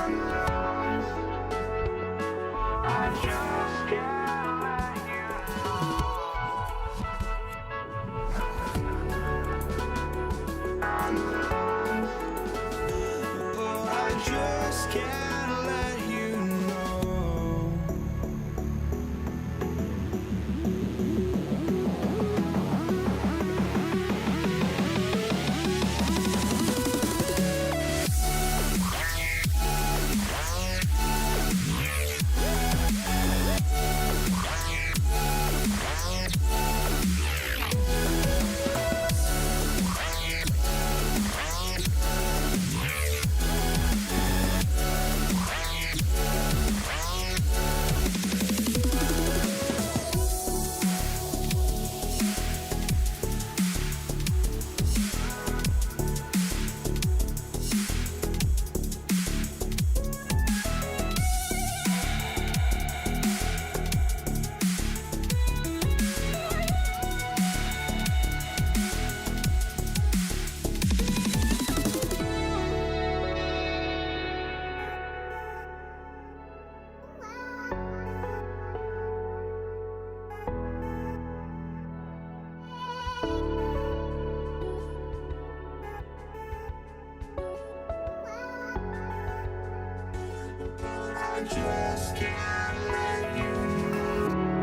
I just can't let you oh, I just can't let you know. I just can't let you know.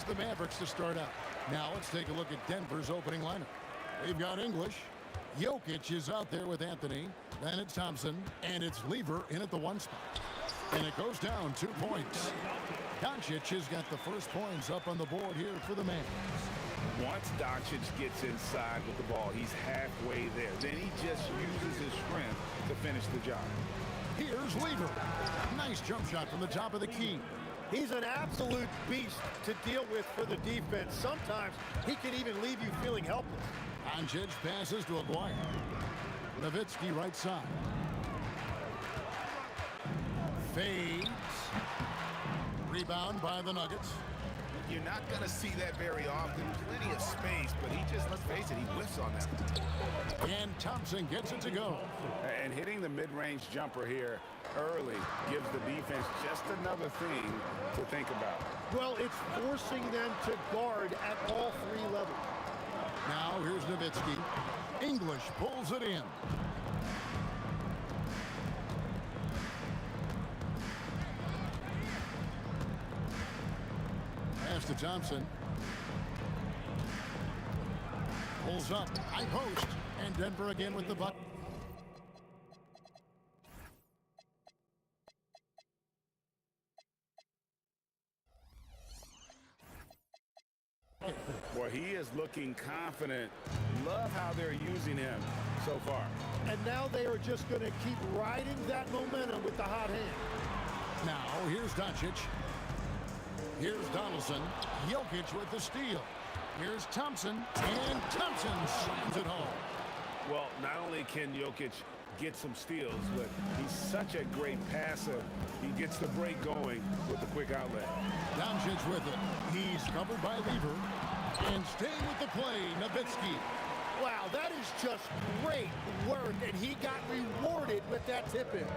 The Mavericks to start out. Now let's take a look at Denver's opening lineup. They've got English. Jokic is out there with Anthony. Then it's Thompson. And it's Lever in at the 1 spot. And it goes down 2 points. Doncic has got the first points up on the board here for the Mavs. Once Doncic gets inside with the ball, he's halfway there. Then he just uses his strength to finish the job. Here's Lever. Nice jump shot from the top of the key. He's an absolute beast to deal with for the defense. Sometimes he can even leave you feeling helpless. Doncic passes to Aguirre. Nowitzki right side. Fades. Rebound by the Nuggets. You're not going to see that very often. Plenty of space, but he just, let's face it, he whiffs on that. And Thompson gets it to go. And hitting the mid-range jumper here early gives the defense just another thing to think about. Well, it's forcing them to guard at all 3 levels. Now here's Nowitzki. English pulls it in. Pass to Thompson. Pulls up. High post. And Denver again with the buck. Boy, he is looking confident. Love how they're using him so far. And now they are just going to keep riding that momentum with the hot hand. Now here's Doncic. Here's Donaldson. Jokic with the steal. Here's Thompson. And Thompson slams it home. Well, not only can Jokic get some steals, but he's such a great passer. He gets the break going with the quick outlet. Doncic with it. He's covered by Lever. And staying with the play, Nowitzki. Wow, that is just great work, and he got rewarded with that tip-in.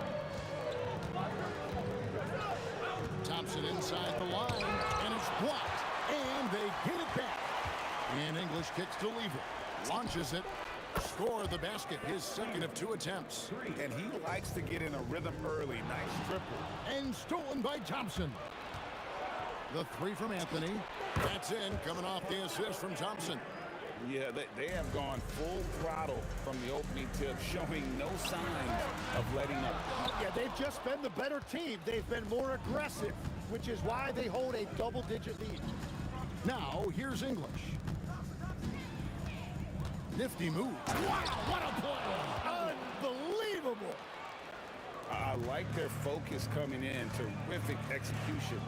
Thompson inside the line, and it's blocked. And they get it back. And English kicks to Lever. Launches it. Score the basket, his second of 2 attempts. And he likes to get in a rhythm early. Nice triple. And stolen by Thompson. The 3 from Anthony. That's in, coming off the assist from Thompson. Yeah, they have gone full throttle from the opening tip, showing no signs of letting up. Yeah, they've just been the better team. They've been more aggressive, which is why they hold a double-digit lead. Now, here's English. Nifty move. Wow, what a play! Unbelievable! I like their focus coming in. Terrific execution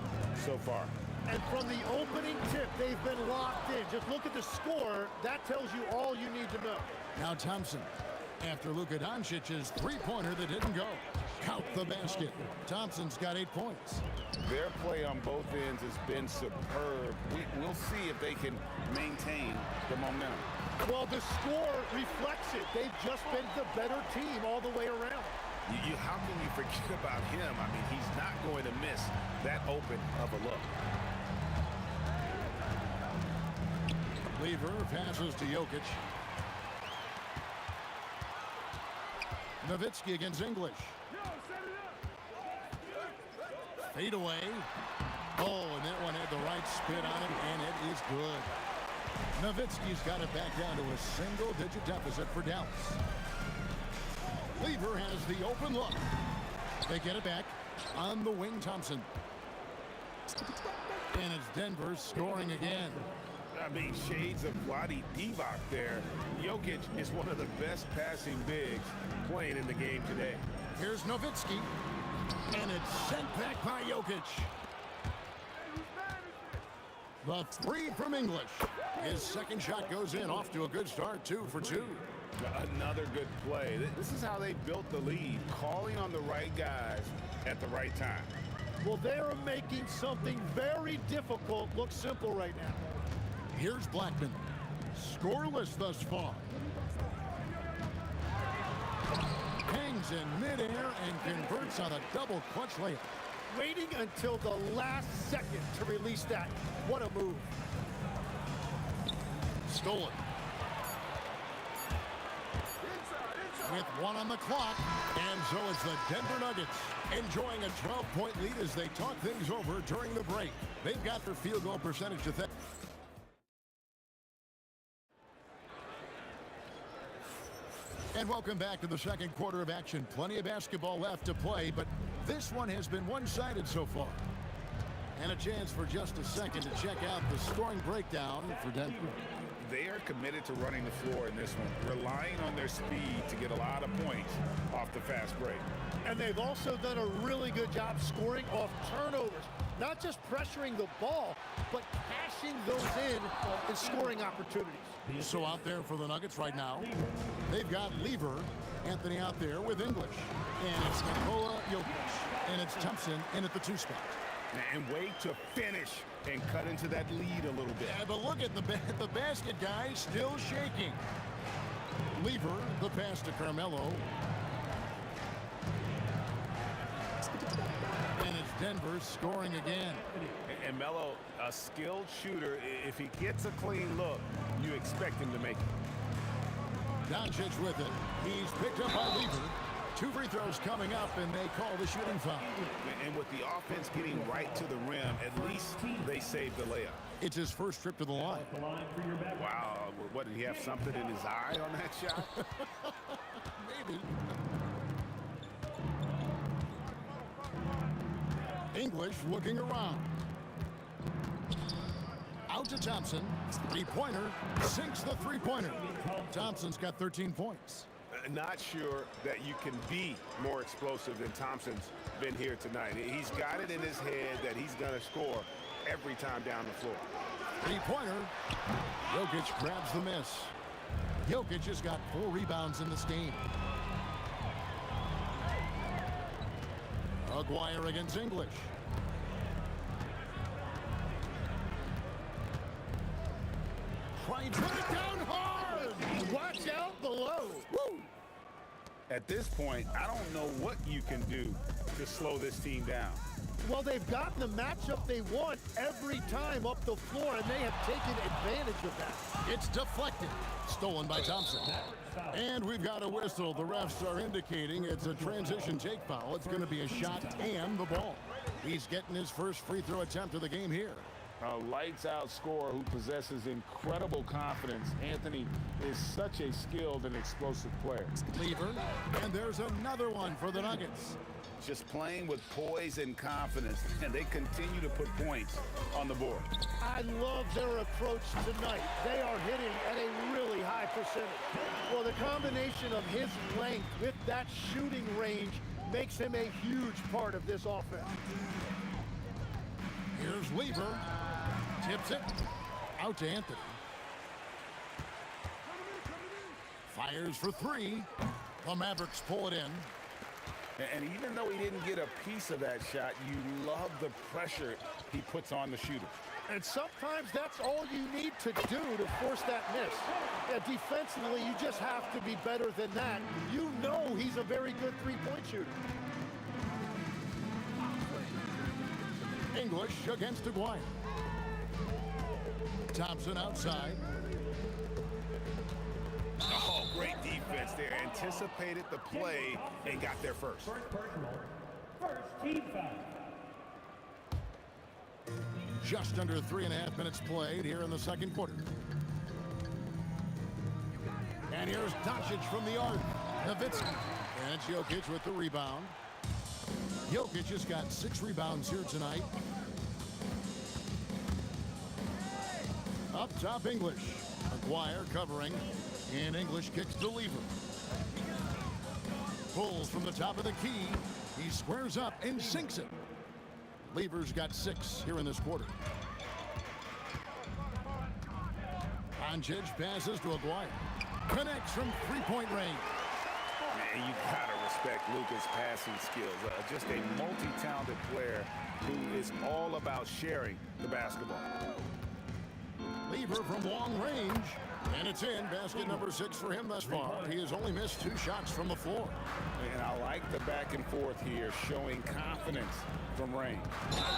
so far. And from the opening tip, they've been locked in. Just look at the score. That tells you all you need to know. Now Thompson. After Luka Doncic's three-pointer that didn't go. Count the basket. Thompson's got 8 points. Their play on both ends has been superb. We'll see if they can maintain the momentum. Well, the score reflects it. They've just been the better team all the way around. How can you forget about him? I mean, he's not going to miss that open of a look. Lever passes to Jokic. Nowitzki against English. Fade away. Oh, and that one had the right spin on it, and it is good. Nowitzki's got it back down to a single-digit deficit for Dallas. Lever has the open look. They get it back on the wing, Thompson. And it's Denver scoring again. I mean, shades of Vlade Divac there. Jokic is one of the best passing bigs playing in the game today. Here's Nowitzki. And it's sent back by Jokic. The three from English. His second shot goes in, off to a good start, 2 for 2. Another good play. This is how they built the lead, calling on the right guys at the right time. Well, they're making something very difficult look simple right now. Here's Blackman. Scoreless thus far. Hangs in midair and converts on a double clutch layup. Waiting until the last second to release that. What a move. Stolen. With 1 on the clock, and so it's the Denver Nuggets enjoying a 12-point lead as they talk things over during the break. They've got their field goal percentage to thank. And welcome back to the second quarter of action. Plenty of basketball left to play, but this one has been one-sided so far. And a chance for just a second to check out the scoring breakdown for Denver. They are committed to running the floor in this one, relying on their speed to get a lot of points off the fast break. And they've also done a really good job scoring off turnovers. Not just pressuring the ball, but cashing those in and scoring opportunities. So out there for the Nuggets right now, they've got Lever, Anthony out there with English. And it's Nikola Jokic. And it's Thompson in at the 2 spot. And wait to finish and cut into that lead a little bit. Yeah, but look at the basket guy still shaking. Lever, the pass to Carmelo. And it's Denver scoring again. And Melo, a skilled shooter, if he gets a clean look, you expect him to make it. Doncic with it. He's picked up by Lever. 2 free throws coming up, and they call the shooting foul. And with the offense getting right to the rim, at least they saved the layup. It's his first trip to the line. Wow, what, did he have something in his eye on that shot? Maybe. English looking around. Out to Thompson. Three-pointer. Sinks the three-pointer. Thompson's got 13 points. Not sure that you can be more explosive than Thompson's been here tonight. He's got it in his head that he's going to score every time down the floor. Three-pointer. Jokic grabs the miss. Jokic has got 4 rebounds in this game. Aguirre against English. Trying to put it down hard. Watch out below. Woo! At this point, I don't know what you can do to slow this team down. Well, they've gotten the matchup they want every time up the floor, and they have taken advantage of that. It's deflected. Stolen by Thompson. And we've got a whistle. The refs are indicating it's a transition take foul. It's going to be a shot and the ball. He's getting his first free throw attempt of the game here. A lights-out scorer who possesses incredible confidence. Anthony is such a skilled and explosive player. Lever, and there's another one for the Nuggets. Just playing with poise and confidence, and they continue to put points on the board. I love their approach tonight. They are hitting at a really high percentage. Well, the combination of his length with that shooting range makes him a huge part of this offense. Here's Lever. Tips it. Out to Anthony. Fires for three. The Mavericks pull it in. And even though he didn't get a piece of that shot, you love the pressure he puts on the shooter. And sometimes that's all you need to do to force that miss. Yeah, defensively, you just have to be better than that. You know he's a very good three-point shooter. English against Aguirre. Thompson outside. Oh, great defense there. Anticipated the play and got there first. First team foul. Just under 3.5 minutes played here in the second quarter. And here's Doncic from the arc. Nowitzki. And it's Jokic with the rebound. Jokic has got 6 rebounds here tonight. Up top, English. Aguirre covering. And English kicks to Lever. Pulls from the top of the key. He squares up and sinks it. Lever's got 6 here in this quarter. Doncic passes to Aguirre. Connects from three-point range. Man, you gotta respect Luka's passing skills. Just a multi-talented player who is all about sharing the basketball. Lever from long range. And it's in. Basket number 6 for him thus far. He has only missed 2 shots from the floor. And I like the back and forth here, showing confidence from range.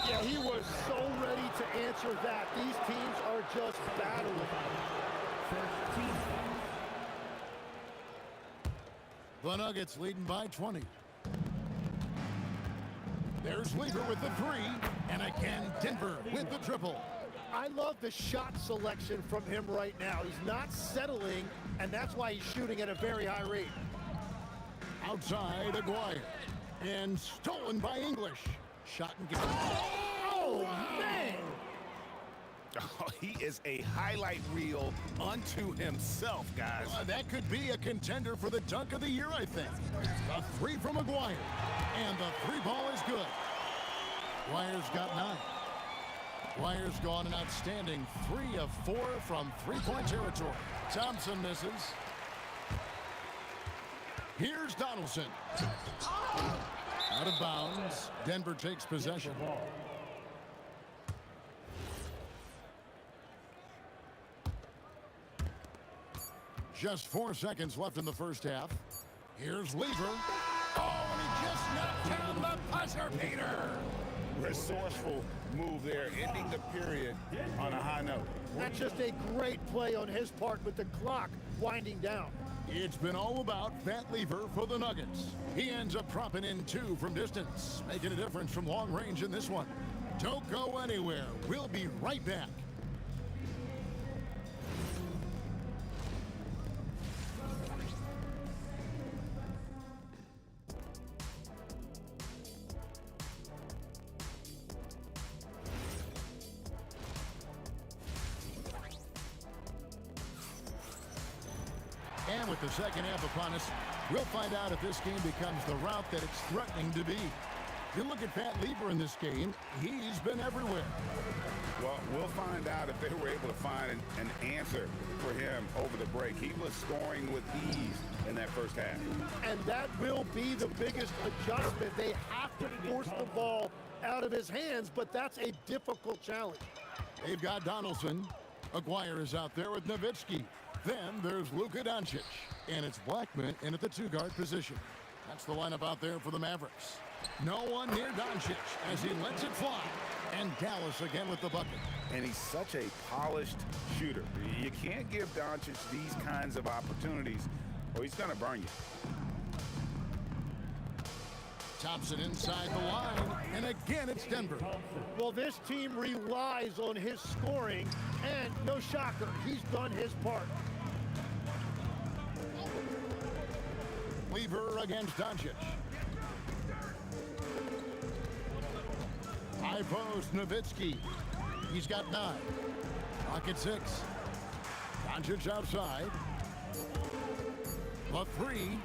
Yeah, he was so ready to answer that. These teams are just battling. First team foul. The Nuggets leading by 20. There's Lever with the 3. And again, Denver with the triple. I love the shot selection from him right now. He's not settling, and that's why he's shooting at a very high rate. Outside, Aguirre. And stolen by English. Shot and get. Oh, man! Oh, he is a highlight reel unto himself, guys. That could be a contender for the dunk of the year, I think. A 3 from Aguirre. And the 3 ball is good. Aguirre's got 9. Aguirre's gone an outstanding 3 of 4 from three-point territory. Thompson misses. Here's Donaldson. Out of bounds. Denver takes possession. Just 4 seconds left in the first half. Here's Lever. Oh, and he just knocked down the buzzer beater. Resourceful move there, ending the period on a high note. That's just a great play on his part with the clock winding down. It's been all about Fat Lever for the Nuggets. He ends up dropping in 2 from distance, making a difference from long range in this one. Don't go anywhere. We'll be right back. And with the second half upon us, we'll find out if this game becomes the route that it's threatening to be. You look at Pat Lever in this game, he's been everywhere. Well, we'll find out if they were able to find an answer for him over the break. He was scoring with ease in that first half. And that will be the biggest adjustment. They have to force the ball out of his hands, but that's a difficult challenge. They've got Donaldson. Aguirre is out there with Nowitzki. Then there's Luka Doncic. And it's Blackman in at the 2-guard position. That's the lineup out there for the Mavericks. No one near Doncic as he lets it fly. And Dallas again with the bucket. And he's such a polished shooter. You can't give Doncic these kinds of opportunities or he's going to burn you. Thompson inside the line. And again, it's Denver. Well, this team relies on his scoring. And no shocker, he's done his part. Lever against Doncic. High post, Nowitzki. He's got 9. Pocket 6. Doncic outside. The 3.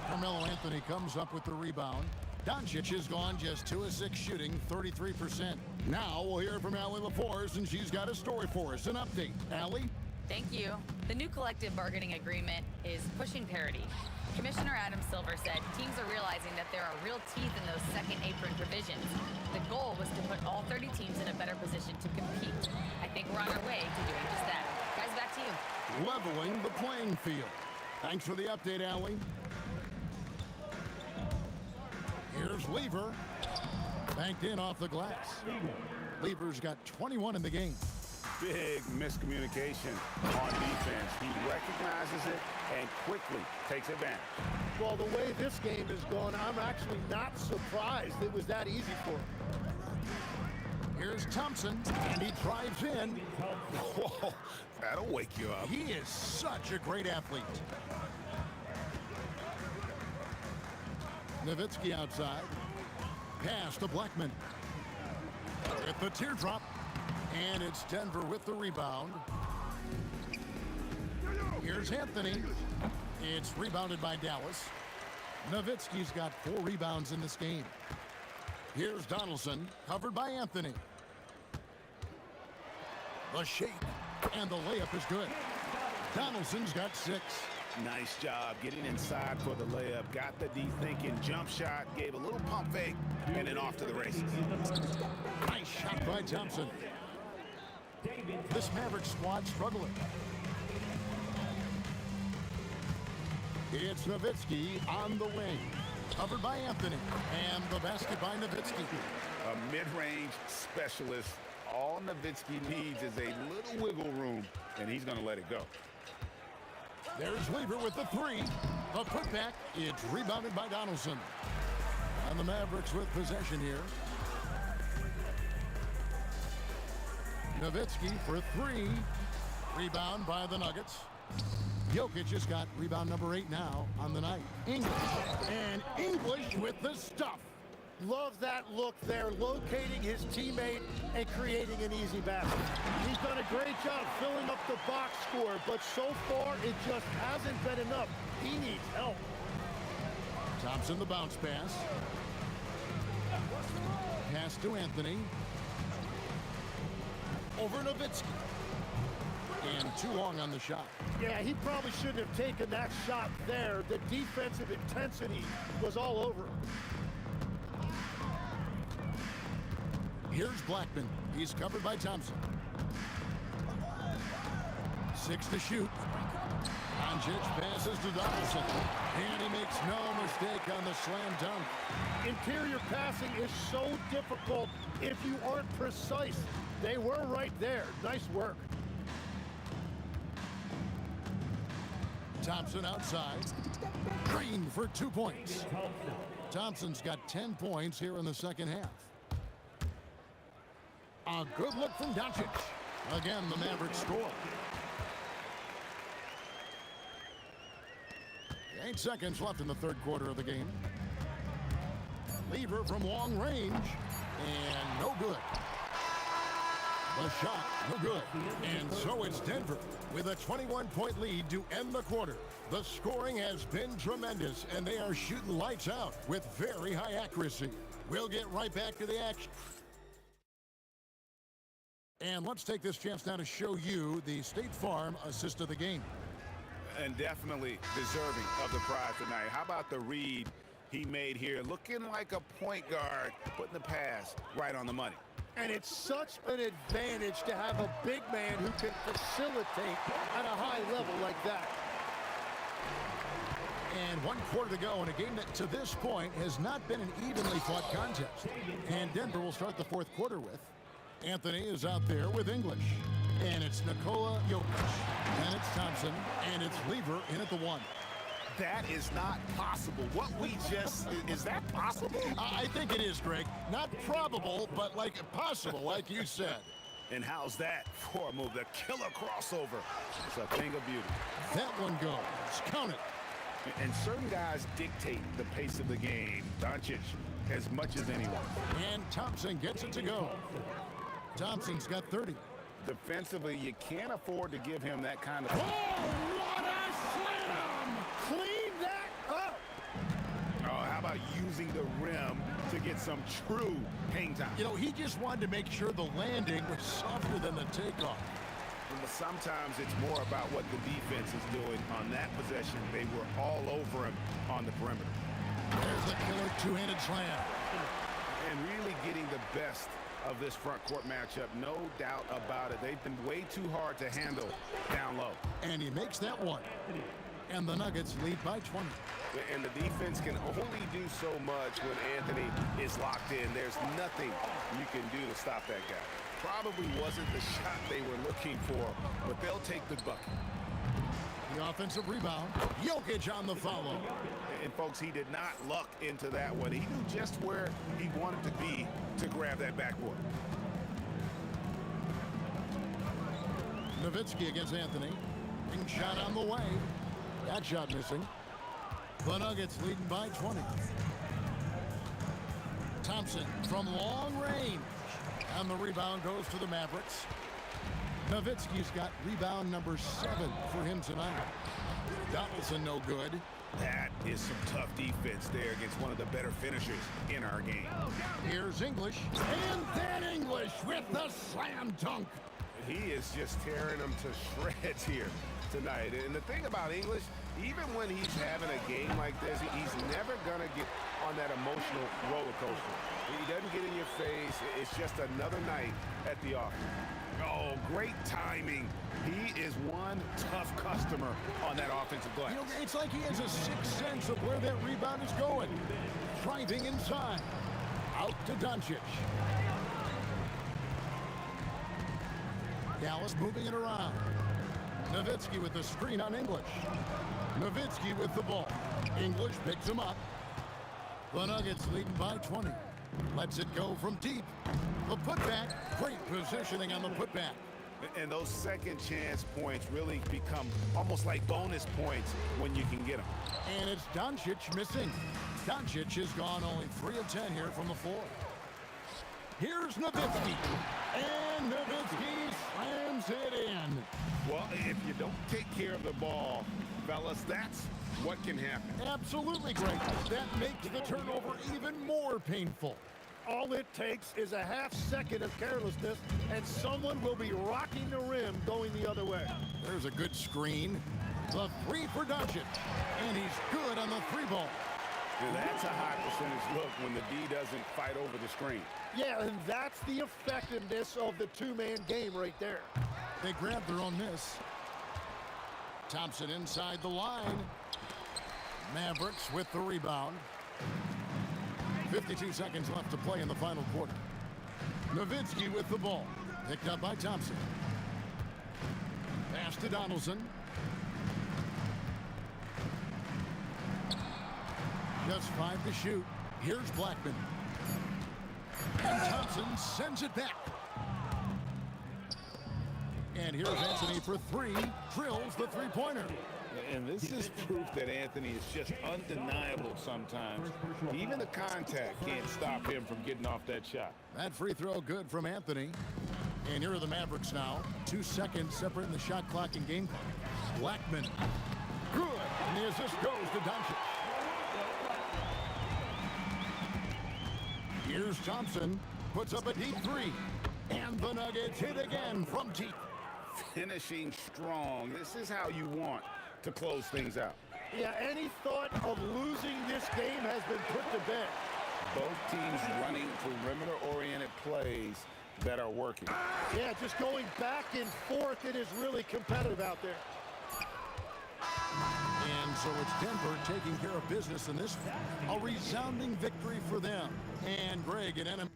Carmelo Anthony comes up with the rebound. Doncic has gone just 2 of 6 shooting, 33%. Now we'll hear from Allie LaForce, and she's got a story for us, an update. Allie? Thank you. The new collective bargaining agreement is pushing parity. Commissioner Adam Silver said teams are realizing that there are real teeth in those second apron provisions. The goal was to put all 30 teams in a better position to compete. I think we're on our way to doing just that. Guys, back to you. Leveling the playing field. Thanks for the update, Allie. Here's Lever. Banked in off the glass. Lever's got 21 in the game. Big miscommunication on defense. He recognizes it and quickly takes advantage. Well, the way this game is going, I'm actually not surprised it was that easy for him. Here's Thompson, and he drives in. Whoa, that'll wake you up. He is such a great athlete. Nowitzki outside. Pass to Blackman. With the teardrop. And it's Denver with the rebound. Here's Anthony. It's rebounded by Dallas. Nowitzki's got 4 rebounds in this game. Here's Donaldson, covered by Anthony. The shake, and the layup is good. Donaldson's got 6. Nice job getting inside for the layup. Got the D thinking, jump shot, gave a little pump fake, and then off to the races. Nice shot by Thompson. This Maverick squad struggling. It's Nowitzki on the wing. Covered by Anthony. And the basket by Nowitzki. A mid-range specialist. All Nowitzki needs is a little wiggle room, and he's going to let it go. There's Lever with the 3. The putback. It's rebounded by Donaldson. And the Mavericks with possession here. Nowitzki for 3. Rebound by the Nuggets. Jokic has got rebound number 8 now on the night. English. And English with the stuff. Love that look there, locating his teammate and creating an easy basket. He's done a great job filling up the box score, but so far it just hasn't been enough. He needs help. Thompson the bounce pass. Pass to Anthony. Over Nowitzki. And too long on the shot. Yeah, he probably shouldn't have taken that shot there. The defensive intensity was all over him. Here's Blackman. He's covered by Thompson. 6 to shoot. Doncic passes to Donaldson. And he makes no mistake on the slam dunk. Interior passing is so difficult if you aren't precise. They were right there. Nice work. Thompson outside. Green for 2 points. Thompson's got 10 points here in the second half. A good look from Doncic. Again, the Mavericks score. 8 seconds left in the third quarter of the game. Lever from long range. And no good. The shot, no good. And so it's Denver with a 21-point lead to end the quarter. The scoring has been tremendous, and they are shooting lights out with very high accuracy. We'll get right back to the action. And let's take this chance now to show you the State Farm assist of the game. And definitely deserving of the prize tonight. How about the read he made here? Looking like a point guard, putting the pass right on the money. And it's such an advantage to have a big man who can facilitate at a high level like that. And 1 quarter to go in a game that to this point has not been an evenly fought contest. And Denver will start the fourth quarter with. Anthony is out there with English. And it's Nikola Jokic. And it's Thompson. And it's Lever in at the 1. That is not possible. What we just, is that possible? I think it is, Greg. Not probable, but like possible, like you said. And how's that for a move? The killer crossover. It's a thing of beauty. That one goes. Count it. And certain guys dictate the pace of the game. Doncic as much as anyone. And Thompson gets it to go. Thompson's got 30. Defensively, you can't afford to give him that kind of... Oh, what a slam! Clean that up! Oh, how about using the rim to get some true hang time? You know, he just wanted to make sure the landing was softer than the takeoff. But sometimes it's more about what the defense is doing. On that possession, they were all over him on the perimeter. There's the killer two-handed slam. And really getting the best of this front court matchup, no doubt about it. They've been way too hard to handle down low. And he makes that one. And the Nuggets lead by 20. And the defense can only do so much when Anthony is locked in. There's nothing you can do to stop that guy. Probably wasn't the shot they were looking for, but they'll take the bucket. The offensive rebound. Jokic on the follow. And folks, he did not luck into that one. He knew just where he wanted to be to grab that backboard. Nowitzki against Anthony. Big shot on the way. That shot missing. The Nuggets leading by 20. Thompson from long range. And the rebound goes to the Mavericks. Nowitzki's got rebound number 7 for him tonight. Donaldson no good. That is some tough defense there against one of the better finishers in our game. Here's English. And then English with the slam dunk. He is just tearing them to shreds here tonight. And the thing about English, even when he's having a game like this, he's never going to get on that emotional roller coaster. He doesn't get in your face. It's just another night at the office. Oh, great timing. He is one tough customer on that offensive glass. You know, it's like he has a sixth sense of where that rebound is going. Driving inside. Out to Doncic. Dallas moving it around. Nowitzki with the screen on English. Nowitzki with the ball. English picks him up. The Nuggets leading by 20. Lets it go from deep. The putback. Great positioning on the putback. And those second chance points really become almost like bonus points when you can get them. And it's Doncic missing. Doncic has gone only 3 of 10 here from the floor. Here's Nowitzki. And Nowitzki slams it in. Well, if you don't take care of the ball, fellas, that's what can happen. Absolutely, Greg. That makes the turnover even more painful. All it takes is a half second of carelessness, and someone will be rocking the rim going the other way. There's a good screen. The three for Doncic. And he's good on the 3-ball. That's a high percentage look when the D doesn't fight over the screen. Yeah, and that's the effectiveness of the two-man game right there. They grabbed their own miss. Thompson inside the line. Mavericks with the rebound. 52 seconds left to play in the final quarter. Nowitzki with the ball. Picked up by Thompson. Pass to Donaldson. Just 5 to shoot. Here's Blackman. And Thompson sends it back. And here's Anthony for 3. Drills the three-pointer. And this is proof that Anthony is just undeniable sometimes. Even the contact can't stop him from getting off that shot. That free throw good from Anthony. And here are the Mavericks now. 2 seconds separating the shot clock and game clock. Blackman. Good. And the assist goes to Doncic. Here's Thompson. Puts up a deep 3. And the Nuggets hit again from deep. Finishing strong. This is how you want to close things out. Yeah, any thought of losing this game has been put to bed. Both teams running perimeter-oriented plays that are working. Yeah, just going back and forth. It is really competitive out there. And so it's Denver taking care of business in this one. A resounding victory for them. And Greg and NM.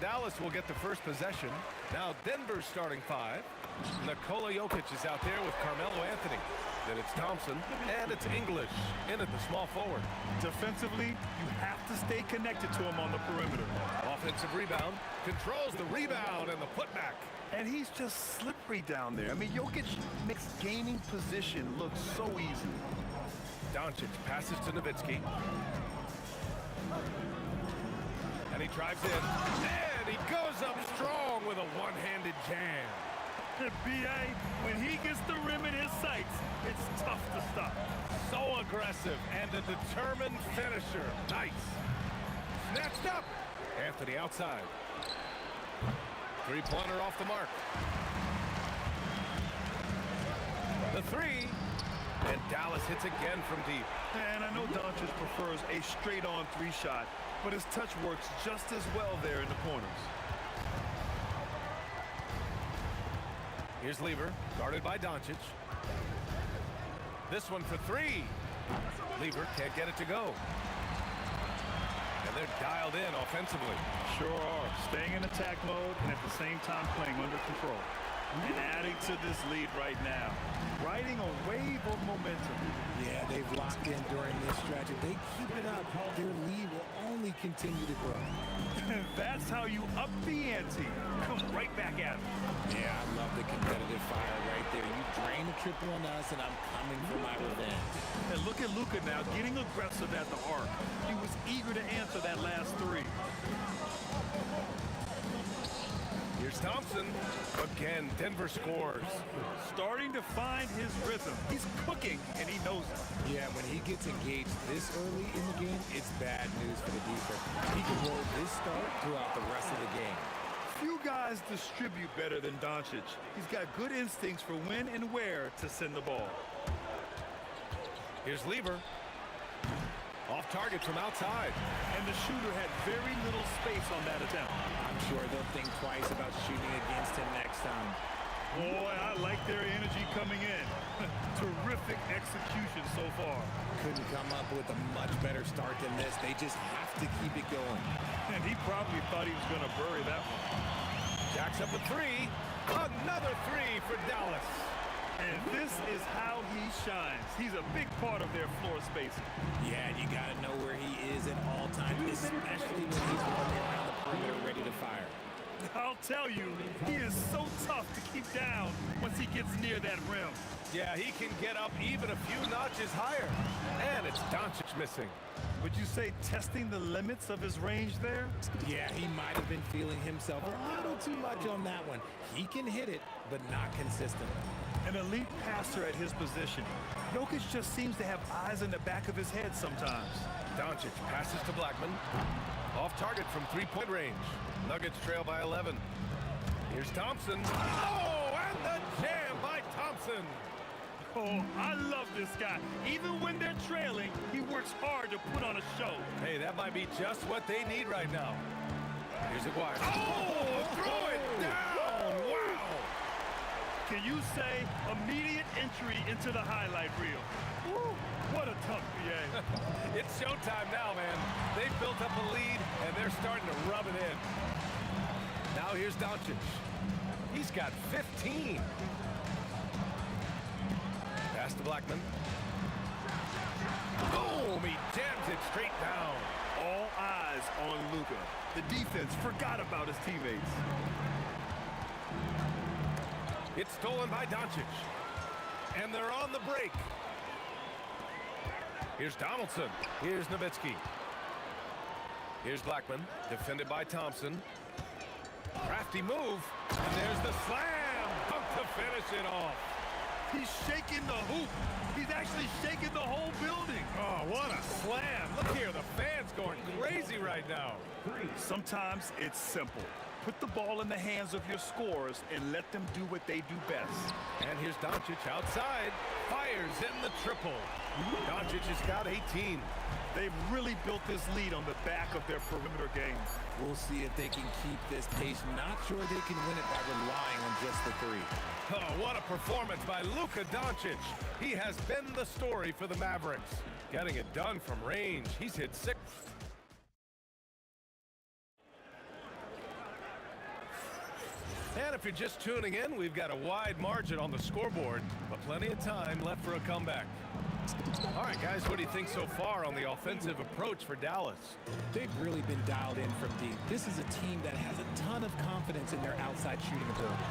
Dallas will get the first possession. Now Denver's starting five. Nikola Jokic is out there with Carmelo Anthony. Then it's Thompson, and it's English in at the small forward. Defensively, you have to stay connected to him on the perimeter. Offensive rebound, controls the rebound and the putback. And he's just slippery down there. I mean, Jokic makes gaining position look so easy. Doncic passes to Nowitzki. And he drives in. And he goes up strong with a one-handed jam. B.A., when he gets the rim in his sights, it's tough to stop. So aggressive and a determined finisher. Nice. Snatched up. Anthony outside. Three-pointer off the mark. The three. And Dallas hits again from deep. And I know Doncic prefers a straight-on three-shot, but his touch works just as well there in the corners. Here's Lever, guarded by Doncic. This one for three. Lever can't get it to go. And they're dialed in offensively. Sure are. Staying in attack mode and at the same time playing under control. and adding to this lead right now. Riding a wave of momentum. Yeah, they've locked in during this stretch. If they keep it up, their lead will only continue to grow. That's how you up the ante. Come right back at it. Yeah, I love the competitive fire right there. You drain the triple on us, and I'm coming for my revenge. And look at Luka now, getting aggressive at the arc. He was eager to answer that last three. Here's Thompson. Again, Denver scores. Starting to find his rhythm. He's cooking, and he knows it. Yeah, when he gets engaged this early in the game, it's bad news for the defense. He can roll this start throughout the rest of the game. Few guys distribute better than Doncic. He's got good instincts for when and where to send the ball. Here's Lever. Off target from outside. And the shooter had very little space on that attempt. I'm sure they'll think twice about shooting against him next time. Boy, I like their energy coming in. Terrific execution so far. Couldn't come up with a much better start than this. They just have to keep it going. And he probably thought he was going to bury that one. Jacks up a three. Another three for Dallas. And this is how he shines. He's a big part of their floor spacing. Yeah, you got to know where he is at all times, especially when he's running around the perimeter ready to fire. I'll tell you, he is so tough to keep down once he gets near that rim. Yeah, he can get up even a few notches higher. And it's Doncic missing. Would you say testing the limits of his range there? Yeah, he might have been feeling himself a little too much on that one. He can hit it, but not consistently. An elite passer at his position. Jokic just seems to have eyes in the back of his head sometimes. Doncic passes to Blackman. Off target from three-point range. Nuggets trail by 11. Here's Thompson. Oh, and the jam by Thompson. Oh, I love this guy. Even when they're trailing, he works hard to put on a show. Hey, that might be just what they need right now. Here's Aguirre. Oh, throw it down. Wow. Can you say immediate entry into the highlight reel? Woo, what a tough BA. It's showtime now, man. They've built up a lead, and they're starting to rub it in. Now here's Doncic. He's got 15. Pass to Blackman. Boom! He jams it straight down. All eyes on Luka. The defense forgot about his teammates. It's stolen by Doncic. And they're on the break. Here's Donaldson. Here's Nowitzki. Here's Blackman, defended by Thompson. Crafty move. And there's the slam. Dunk to finish it off. He's shaking the hoop. He's actually shaking the whole building. Oh, what a slam. Look here, the fans going crazy right now. Sometimes it's simple. Put the ball in the hands of your scorers and let them do what they do best. And here's Doncic outside. Fires in the triple. Doncic has got 18. They've really built this lead on the back of their perimeter game. We'll see if they can keep this pace. Not sure they can win it by relying on just the three. Oh, what a performance by Luka Doncic. He has been the story for the Mavericks. Getting it done from range. He's hit 6. And if you're just tuning in, we've got a wide margin on the scoreboard, but plenty of time left for a comeback. All right, guys, what do you think so far on the offensive approach for Dallas? They've really been dialed in from deep. This is a team that has a ton of confidence in their outside shooting ability.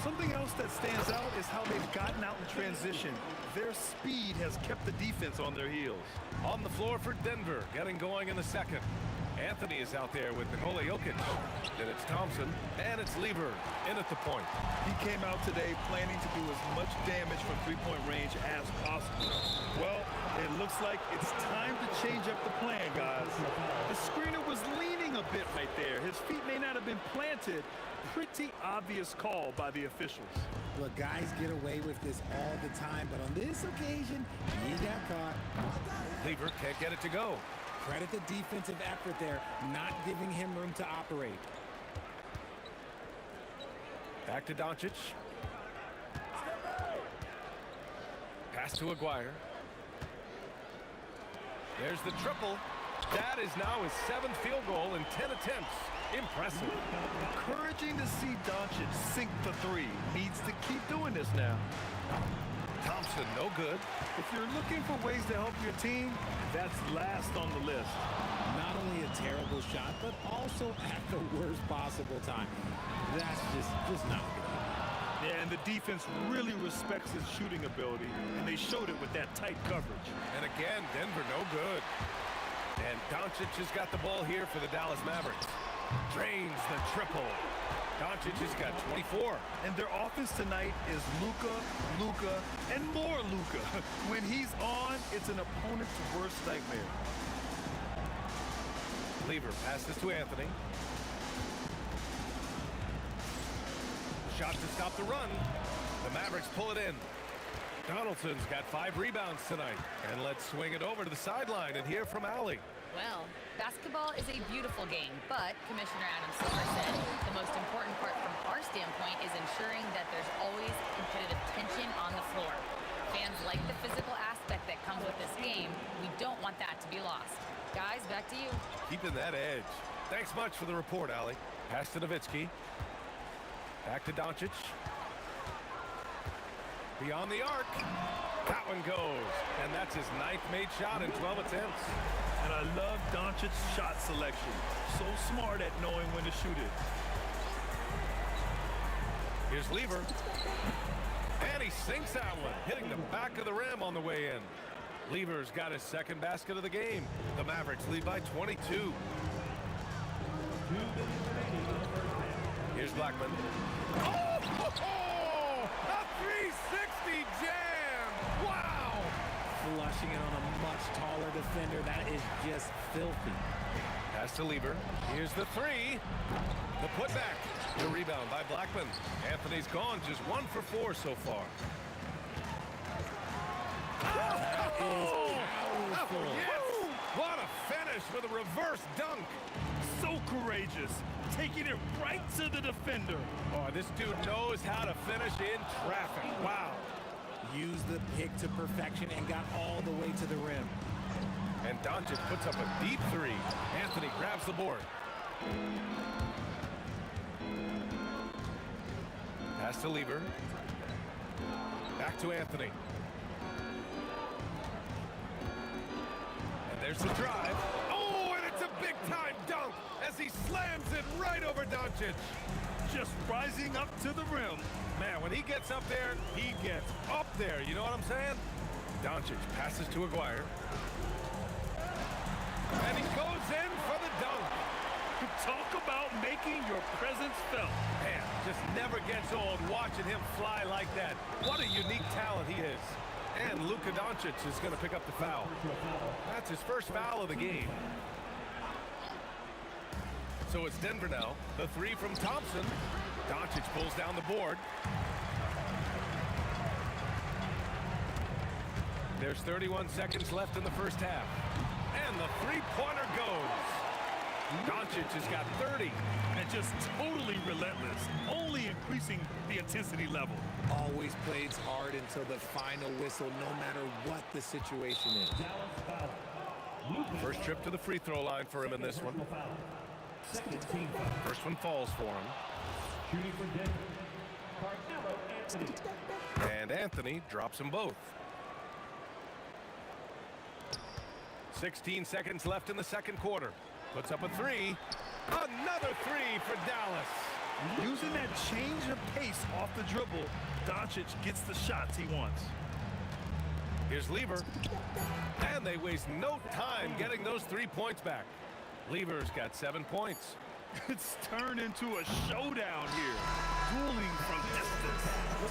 Something else that stands out is how they've gotten out in transition. Their speed has kept the defense on their heels. On the floor for Denver, getting going in the second. Anthony is out there with Nikola Jokic. Then it's Thompson, and it's Lever in at the point. He came out today planning to do as much damage from three-point range as possible. Well, it looks like it's time to change up the plan, guys. The screener was leaning a bit right there. His feet may not have been planted. Pretty obvious call by the officials. Look, guys get away with this all the time, but on this occasion, he got caught. Lever can't get it to go. Credit the defensive effort there, not giving him room to operate. Back to Doncic. Pass to Aguirre. There's the triple. That is now his 7th field goal in 10 attempts. Impressive. Encouraging to see Doncic sink the three. Needs to keep doing this now. Thompson, no good. If you're looking for ways to help your team, that's last on the list. Not only a terrible shot, but also at the worst possible time. That's just not good. Yeah, and the defense really respects his shooting ability, and they showed it with that tight coverage. And again, Denver, no good. And Doncic has got the ball here for the Dallas Mavericks. Drains the triple. Doncic has got 24. And their offense tonight is Luka, and more Luka. When he's on, it's an opponent's worst nightmare. Lever passes to Anthony. Shot to stop the run. The Mavericks pull it in. Donaldson's got 5 rebounds tonight. And let's swing it over to the sideline and hear from Allie. Well, basketball is a beautiful game, but Commissioner Adam Silver said the most important part from our standpoint is ensuring that there's always competitive tension on the floor. Fans like the physical aspect that comes with this game. We don't want that to be lost. Guys, back to you. Keeping that edge. Thanks much for the report, Allie. Pass to Nowitzki. Back to Doncic. Beyond the arc. That one goes. And that's his 9th made shot in 12 attempts. And I love Doncic's shot selection. So smart at knowing when to shoot it. Here's Lever. And he sinks that one, hitting the back of the rim on the way in. Lever's got his 2nd basket of the game. The Mavericks lead by 22. Here's Blackman. Oh! A 360 jam! Wow! Flushing it on a much taller defender. That is just filthy. Pass to Lever. Here's the 3. The putback. The rebound by Blackman. Anthony's gone just 1 for 4 so far. Yes! What a finish with a reverse dunk. So courageous. Taking it right to the defender. Oh, this dude knows how to finish in traffic. Wow. Used the pick to perfection and got all the way to the rim. And Doncic puts up a deep 3. Anthony grabs the board. Pass to Lever. Back to Anthony. And there's the drive. Oh, and it's a big-time dunk as he slams it right over Doncic. Just rising up to the rim. Man, when he gets up there, he gets up there. You know what I'm saying? Doncic passes to Aguirre. And he goes in for the dunk. Talk about making your presence felt. Man, just never gets old watching him fly like that. What a unique talent he is. And Luka Doncic is going to pick up the foul. That's his first foul of the game. So it's Denver now. The 3 from Thompson. Doncic pulls down the board. There's 31 seconds left in the first half. And the 3-pointer goes. Doncic has got 30. And just totally relentless. Only increasing the intensity level. Always plays hard until the final whistle, no matter what the situation is. First trip to the free throw line for him in this one. Second team foul. First one falls for him. Shooting for Denver. Carmelo Anthony. And Anthony drops them both. 16 seconds left in the second quarter. Puts up a 3. Another 3 for Dallas. Using that change of pace off the dribble, Doncic gets the shots he wants. Here's Lever. And they waste no time getting those 3 points back. Lever's got 7 points. It's turned into a showdown here. Dueling from distance.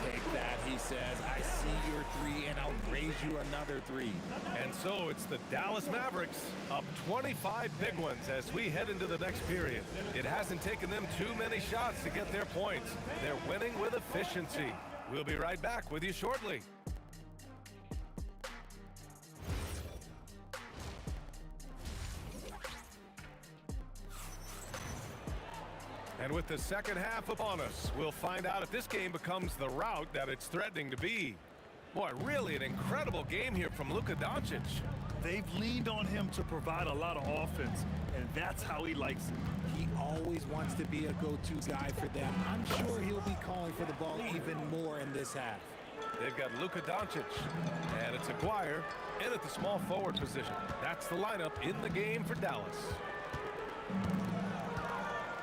Take that, he says. I see your 3, and I'll raise you another 3. And so it's the Dallas Mavericks up 25 big ones as we head into the next period. It hasn't taken them too many shots to get their points. They're winning with efficiency. We'll be right back with you shortly. And with the second half upon us, we'll find out if this game becomes the rout that it's threatening to be. Boy, really an incredible game here from Luka Doncic. They've leaned on him to provide a lot of offense, and that's how he likes it. He always wants to be a go-to guy for them. I'm sure he'll be calling for the ball even more in this half. They've got Luka Doncic, and it's Aguirre in at the small forward position. That's the lineup in the game for Dallas.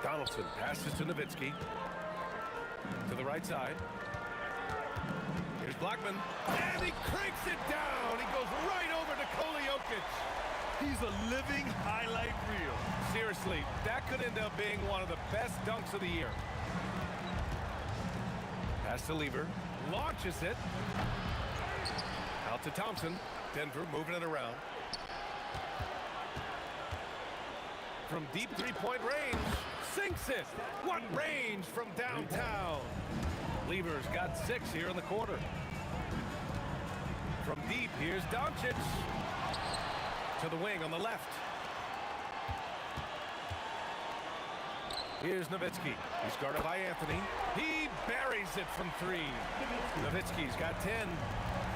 Donaldson passes to Nowitzki. To the right side. Here's Blackman. And he cranks it down. He goes right over to Jokic. He's a living highlight reel. Seriously, that could end up being one of the best dunks of the year. Pass to Lever. Launches it. Out to Thompson. Denver moving it around. From deep three-point range. Sinks it. What range from downtown. Lever's got 6 here in the quarter. From deep, here's Doncic. To the wing on the left. Here's Nowitzki. He's guarded by Anthony. He buries it from 3. Nowitzki's got 10.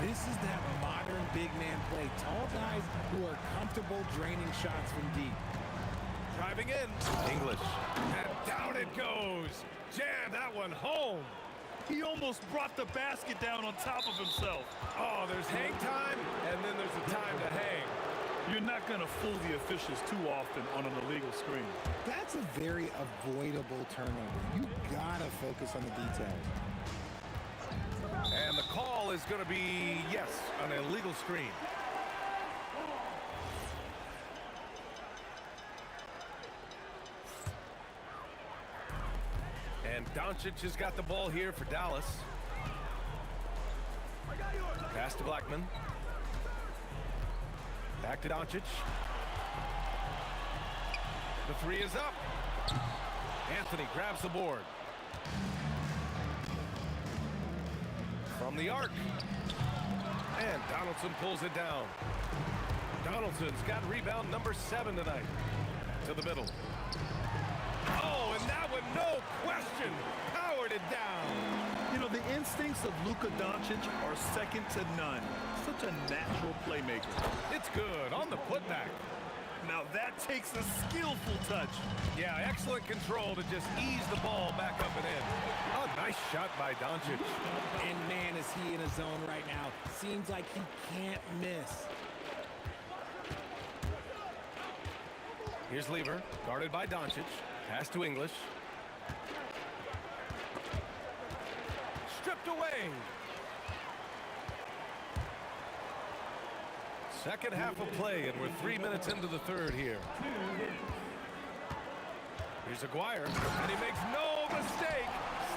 This is that modern big man play. Tall guys who are comfortable draining shots from deep. Driving in. English. And down it goes. Jam that one home. He almost brought the basket down on top of himself. Oh, there's hang time, and then there's a time to hang. You're not going to fool the officials too often on an illegal screen. That's a very avoidable turnover. You gotta focus on the details. And the call is going to be, yes, an illegal screen. And Doncic has got the ball here for Dallas. Pass to Blackman. Back to Doncic. The 3 is up. Anthony grabs the board. From the arc. And Donaldson pulls it down. Donaldson's got rebound number 7 tonight. To the middle. Oh, and that one, no question, powered it down. You know, the instincts of Luka Doncic are second to none. Such a natural playmaker. It's good on the putback. Now that takes a skillful touch. Yeah, excellent control to just ease the ball back up and in. A nice shot by Doncic. And man, is he in a zone right now. Seems like he can't miss. Here's Lever, guarded by Doncic. Pass to English. Stripped away. Second half of play, and we're 3 minutes into the third here. Here's Aguirre, and he makes no mistake.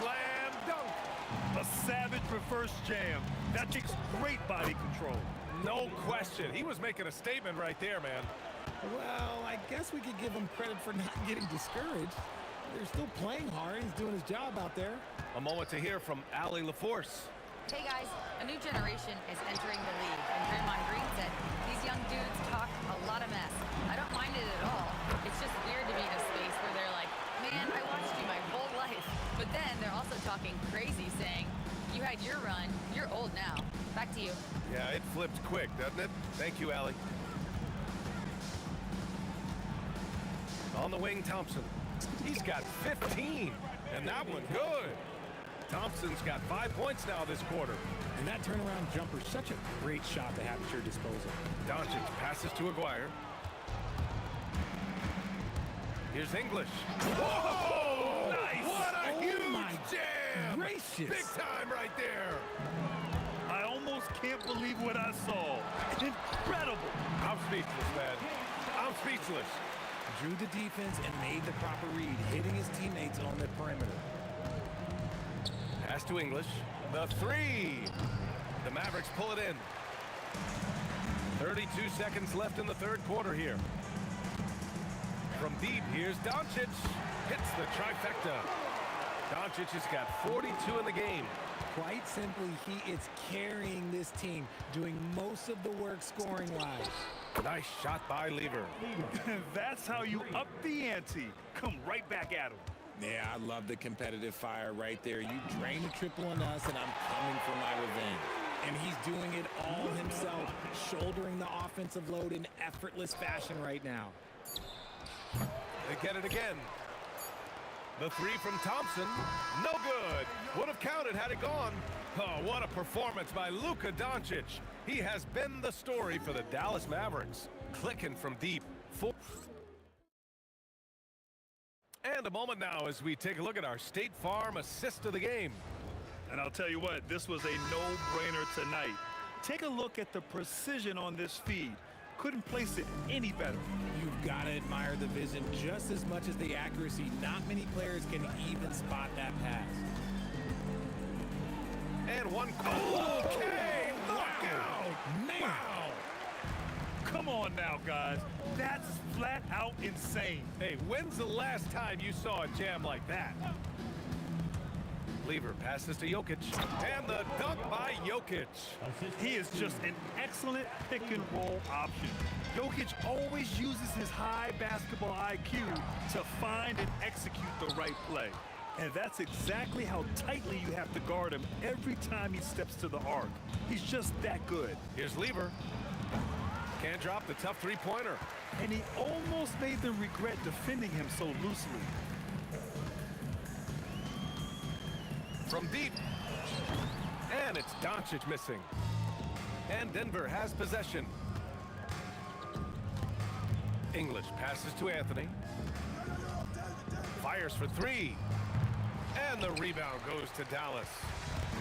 Slam dunk. A savage reverse jam. That takes great body control. No question. He was making a statement right there, man. Well, I guess we could give him credit for not getting discouraged. They're still playing hard. He's doing his job out there. A moment to hear from Allie LaForce. Hey guys, a new generation is entering the league, and Draymond Green said these young dudes talk a lot of mess. I don't mind it at all. It's just weird to be in a space where they're like, man, I watched you my whole life. But then they're also talking crazy, saying, you had your run, you're old now. Back to you. Yeah, it flipped quick, doesn't it? Thank you, Allie. On the wing, Thompson. He's got 15, and that one good. Thompson's got 5 points now this quarter. And that turnaround jumper, such a great shot to have at your disposal. Doncic passes to Aguirre. Here's English. Whoa! Nice! What a huge jam! Gracious! Big time right there. I almost can't believe what I saw. Incredible! I'm speechless, man. I'm speechless. Drew the defense and made the proper read, hitting his teammates on the perimeter. Pass to English. The 3. The Mavericks pull it in. 32 seconds left in the third quarter here. From deep, here's Doncic. Hits the trifecta. Doncic has got 42 in the game. Quite simply, he is carrying this team, doing most of the work scoring-wise. Nice shot by Lever. That's how you up the ante. Come right back at him. Yeah, I love the competitive fire right there. You drain the triple on us, and I'm coming for my revenge. And he's doing shouldering the offensive load in effortless fashion right now. They get it again. The three from Thompson, no good. Would have counted had it gone. Oh, what a performance by Luka Doncic. He has been the story for the Dallas Mavericks. Clicking from deep. And a moment now as we take a look at our State Farm assist of the game. And I'll tell you what, this was a no-brainer tonight. Take a look at the precision on this feed. Couldn't place it any better. You've got to admire the vision just as much as the accuracy. Not many players can even spot that pass. And one. Okay, knockout. Man. Wow. Come on now, guys. That's flat out insane. Hey, when's the last time you saw a jam like that? Lever passes to Jokic. And the dunk by Jokic. He is just an excellent pick-and-roll option. Jokic always uses his high basketball IQ to find and execute the right play. And that's exactly how tightly you have to guard him every time he steps to the arc. He's just that good. Here's Lever. Can't drop the tough three-pointer. And he almost made them regret defending him so loosely. From deep. And it's Doncic missing. And Denver has possession. English passes to Anthony. Fires for three. And the rebound goes to Dallas.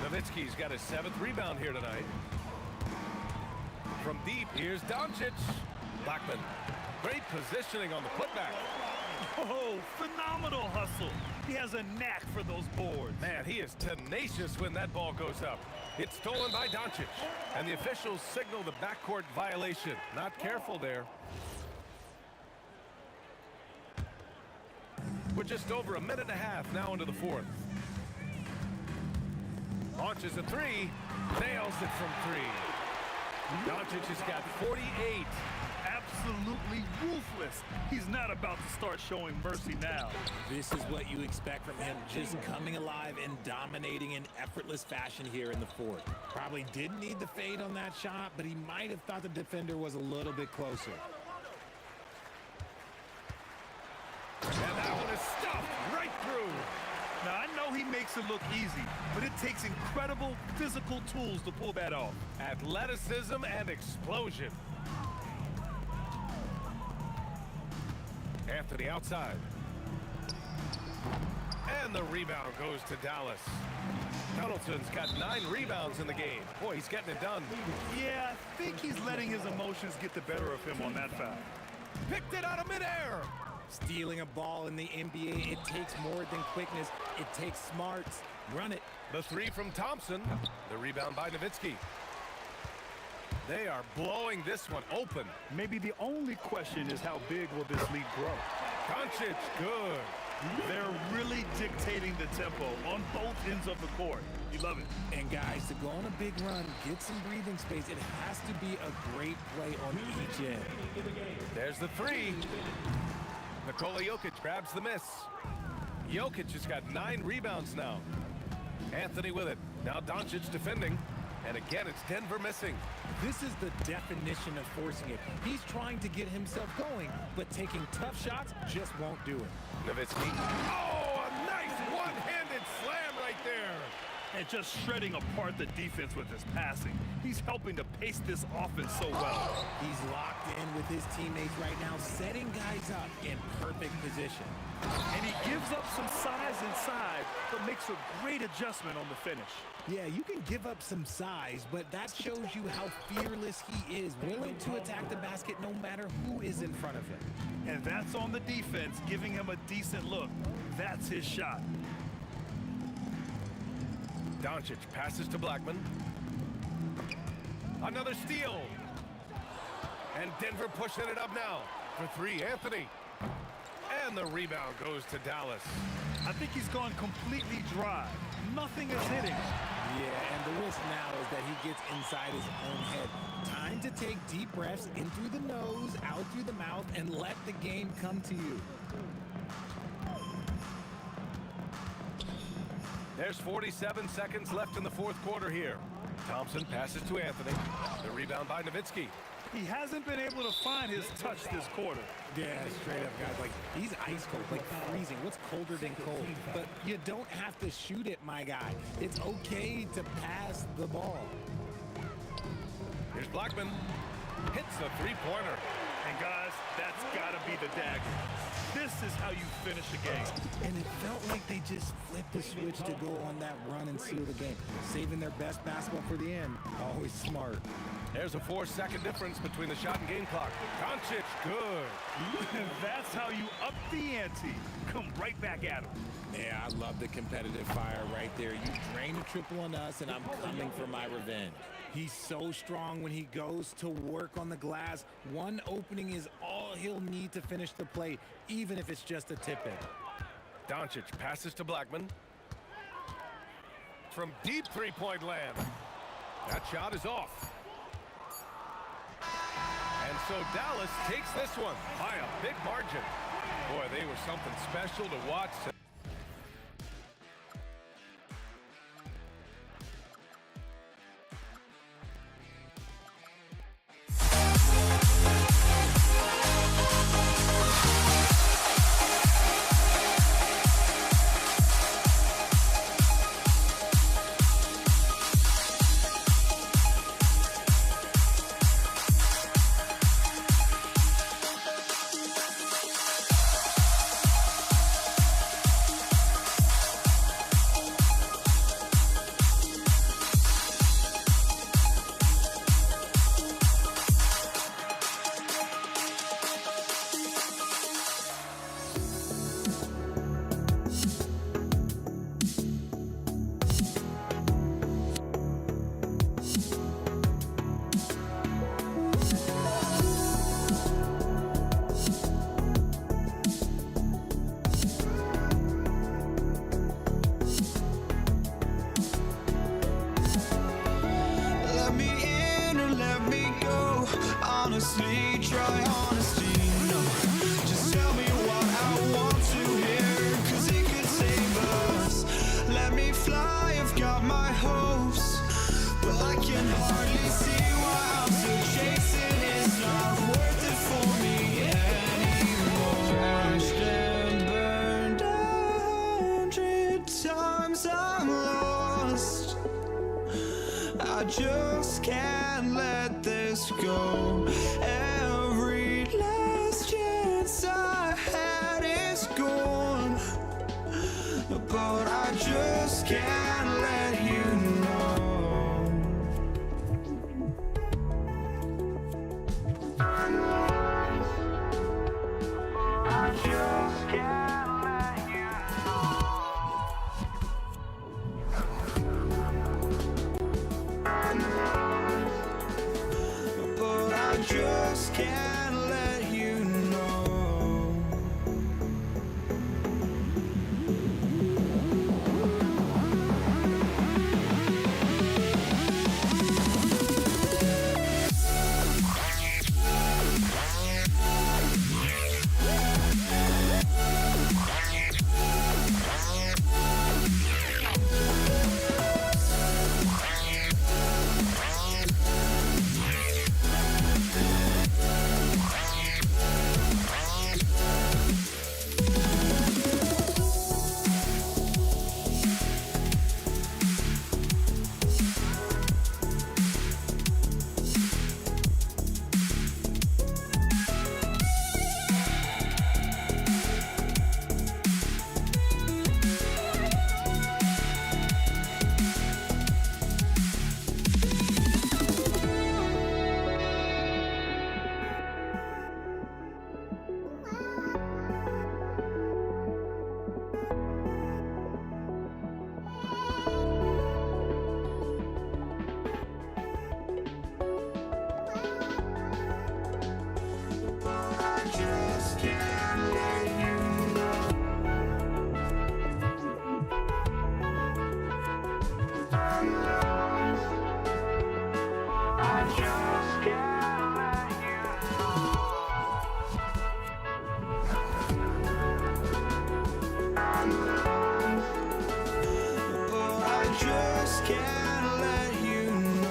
Nowitzki's got his 7th rebound here tonight. From deep, here's Doncic. Blackman. Great positioning on the putback. Oh, phenomenal hustle. He has a knack for those boards. Man, he is tenacious when that ball goes up. It's stolen by Doncic. And the officials signal the backcourt violation. Not careful there. We're just over a minute and a half now into the 4th. Launches a three. Nails it from 3. Doncic has got 48. Absolutely ruthless. He's not about to start showing mercy now. This is what you expect from him, just coming alive and dominating in effortless fashion here in the 4th. Probably didn't need the fade on that shot, but he might have thought the defender was a little bit closer. And that one is stuffed right through. Now, I know he makes it look easy, but it takes incredible physical tools to pull that off. Athleticism and explosion. Anthony outside. And the rebound goes to Dallas. Donaldson's got 9 rebounds in the game. Boy, he's getting it done. Yeah, I think he's letting his emotions get the better of him on that foul. Picked it out of midair. Stealing a ball in the NBA, it takes more than quickness. It takes smarts. Run it. The three from Thompson. The rebound by Nowitzki. They are blowing this one open. Maybe the only question is how big will this lead grow? Doncic, good. They're really dictating the tempo on both ends of the court. You love it. And guys, to go on a big run, get some breathing space, it has to be a great play on each end. There's the three. Nikola Jokic grabs the miss. Jokic has got 9 rebounds now. Anthony with it. Now Doncic defending. And again, it's Denver missing. This is the definition of forcing it. He's trying to get himself going, but taking tough shots just won't do it. Nowitzki. Oh, a nice one-handed slam right there. And just shredding apart the defense with his passing. He's helping to pace this offense so well. He's locked in with his teammates right now, setting guys up in perfect position. And he gives up some size inside, but makes a great adjustment on the finish. Yeah, you can give up some size, but that shows you how fearless he is, willing to attack the basket no matter who is in front of him. And that's on the defense, giving him a decent look. That's his shot. Doncic passes to Blackman. Another steal. And Denver pushing it up now for 3, Anthony. And the rebound goes to Dallas. I think he's gone completely dry. Nothing is hitting. Yeah, and the risk now is that he gets inside his own head. Time to take deep breaths in through the nose, out through the mouth, and let the game come to you. There's 47 seconds left in the 4th quarter here. Thompson passes to Anthony. The rebound by Nowitzki. He hasn't been able to find his touch this quarter. Yeah, straight up, guys. Like, he's ice cold, like freezing. What's colder than cold? But you don't have to shoot it, my guy. It's okay to pass the ball. Here's Blackman. Hits the three-pointer. And guys, that's got to be the dagger. This is how you finish a game. And it felt like they just flipped the switch to go on that run and seal the game. Saving their best basketball for the end. Always smart. There's a 4-second difference between the shot and game clock. Doncic, good. That's how you up the ante. Come right back at him. Yeah, I love the competitive fire right there. You drain a triple on us, and I'm coming for my revenge. He's so strong when he goes to work on the glass. One opening is all he'll need to finish the play, even if it's just a tip-in. Doncic passes to Blackman. From deep three-point land. That shot is off. And so Dallas takes this one by a big margin. Boy, they were something special to watch. Honestly, try honesty, no. Just tell me what I want to hear, 'cause it could save us. Let me fly, I've got my hopes, but I can hardly see why I'm still chasing. It's not worth it for me anymore. Crashed and burned 100 times, I'm lost. I just can't let this go. Every last chance I had is gone, but I just can't let you know. I just can't let you but I just can't let you know. But I just can't let you know.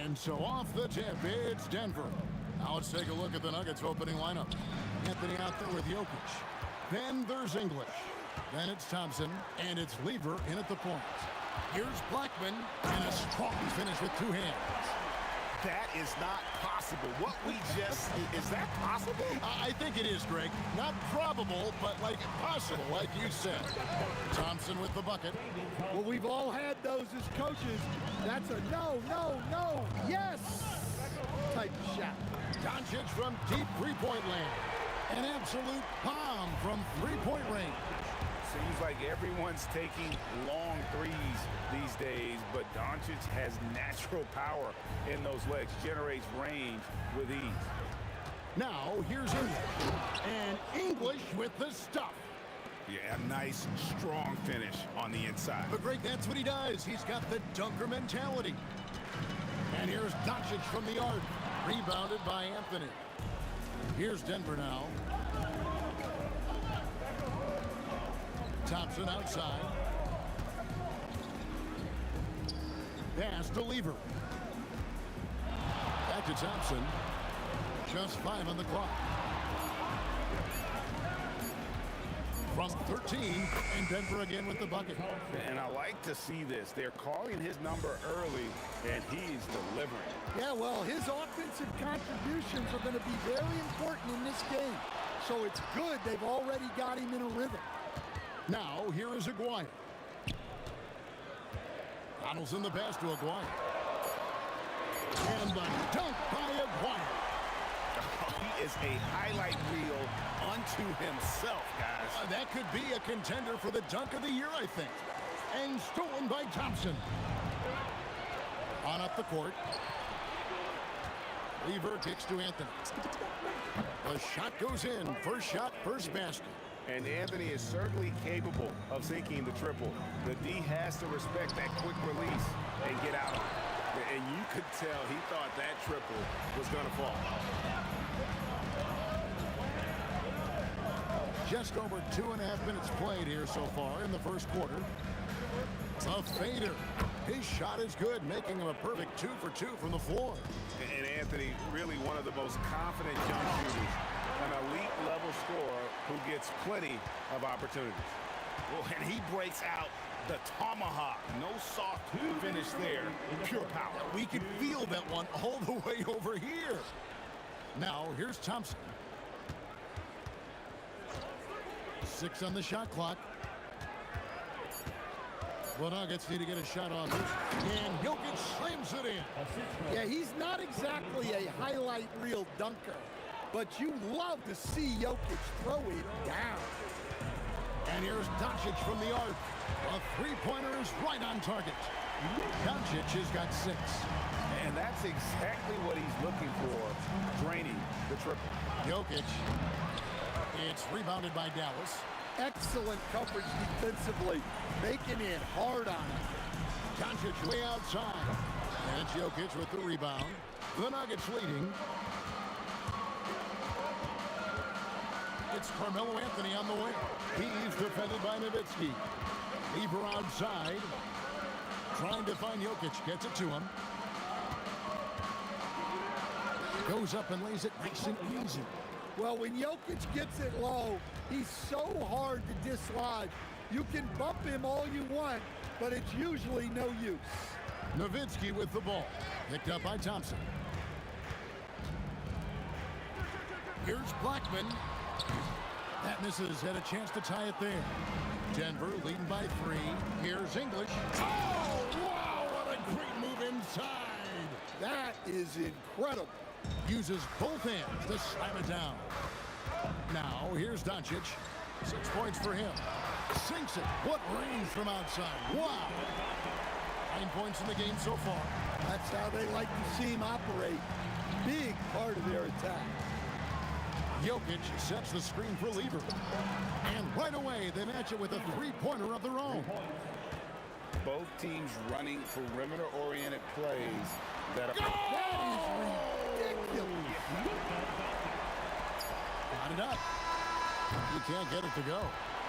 And so off the tip, it's Denver. Now let's take a look at the Nuggets opening lineup. Anthony out there with Jokic. Then there's English. Then it's Thompson, and it's Lever in at the point. Here's Blackman, and a strong finish with two hands. That is not possible. What we just... Is that possible? I think it is, Greg. Not probable, but like possible, like you said. Thompson with the bucket. Well, we've all had those as coaches. That's a no, no, no, yes type shot. Doncic from deep three-point land. An absolute bomb from three-point range. Seems like everyone's taking long threes these days, but Doncic has natural power in those legs, generates range with ease. Now, here's English. And English with the stuff. Yeah, a nice, strong finish on the inside. But Greg, that's what he does. He's got the dunker mentality. And here's Doncic from the arc. Rebounded by Anthony. Here's Denver now. Thompson outside. Pass to Lever. Back to Thompson. Just 5 on the clock. From 13, and Denver again with the bucket. And I like to see this. They're calling his number early, and he's delivering. Yeah, well, his offensive contributions are going to be very important in this game. So it's good they've already got him in a rhythm. Now, here is Aguirre. Donaldson the pass to Aguirre. And the dunk by Aguirre. He is a highlight reel unto himself, guys. That could be a contender for the dunk of the year, I think. And stolen by Thompson. On up the court. Lever kicks to Anthony. The shot goes in. First shot, first basket. And Anthony is certainly capable of sinking the triple. The D has to respect that quick release and get out of it. And you could tell he thought that triple was going to fall. Just over 2.5 minutes played here so far in the first quarter. A fader. His shot is good, making him a perfect 2 for 2 from the floor. And Anthony, really one of the most confident jump shooters. An elite level scorer who gets plenty of opportunities. Well, and he breaks out the tomahawk. No soft finish there. Pure power. We can feel that one all the way over here. Now, here's Thompson. 6 on the shot clock. The Nuggets need to get a shot on this. And Jokic slams it in. Yeah, he's not exactly a highlight reel dunker, but you love to see Jokic throw it down. And here's Doncic from the arc. A three-pointer is right on target. Doncic has got 6. And that's exactly what he's looking for, draining the triple. Jokic. It's rebounded by Dallas. Excellent coverage defensively, making it hard on him. Doncic way outside. And it's Jokic with the rebound. The Nuggets leading. It's Carmelo Anthony on the wing. He's defended by Nowitzki. Lever outside. Trying to find Jokic. Gets it to him. Goes up and lays it nice and easy. Well, when Jokic gets it low, he's so hard to dislodge. You can bump him all you want, but it's usually no use. Nowitzki with the ball. Picked up by Thompson. Here's Blackman. That misses. Had a chance to tie it there. Denver leading by 3. Here's English. Oh, wow, what a great move inside. That is incredible. Uses both hands to slam it down. Now, here's Doncic. 6 points for him. Sinks it. What range from outside. Wow. 9 points in the game so far. That's how they like to see him operate. Big part of their attack. Jokic sets the screen for Lever. And right away, they match it with a three-pointer of their own. Both teams running perimeter-oriented plays that are... That is ridiculous. Got it up. You can't get it to go.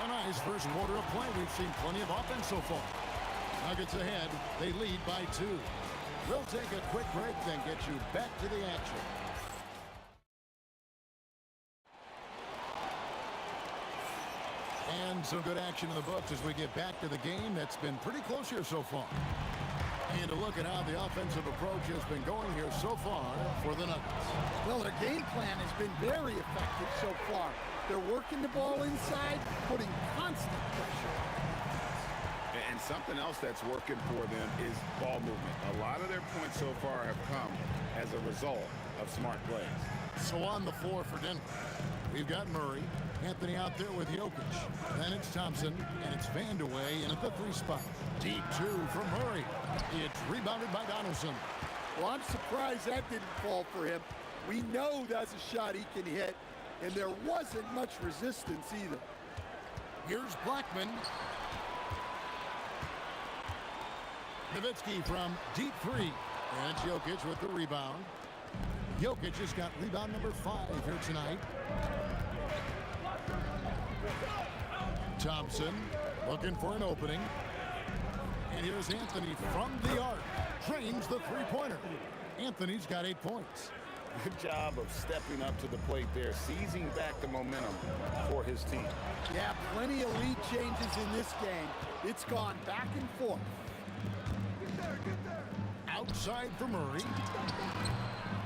A nice first quarter of play. We've seen plenty of offense so far. Nuggets ahead. They lead by 2. We'll take a quick break, then get you back to the action. And some good action in the books as we get back to the game that's been pretty close here so far. And a look at how the offensive approach has been going here so far for the Nuggets. Well, their game plan has been very effective so far. They're working the ball inside, putting constant pressure. And something else that's working for them is ball movement. A lot of their points so far have come as a result of smart plays. So on the floor for Denver, we've got Murray, Anthony out there with Jokic. Then it's Thompson, and it's Vandeweghe in at the 3 spot. Deep 2 from Murray. It's rebounded by Donaldson. Well, I'm surprised that didn't fall for him. We know that's a shot he can hit, and there wasn't much resistance either. Here's Blackman. Nowitzki from deep 3. And it's Jokic with the rebound. Jokic has got rebound number 5 here tonight. Thompson looking for an opening. And here's Anthony from the arc. Drains the three-pointer. Anthony's got 8 points. Good job of stepping up to the plate there, seizing back the momentum for his team. Yeah, plenty of lead changes in this game. It's gone back and forth. Outside for Murray.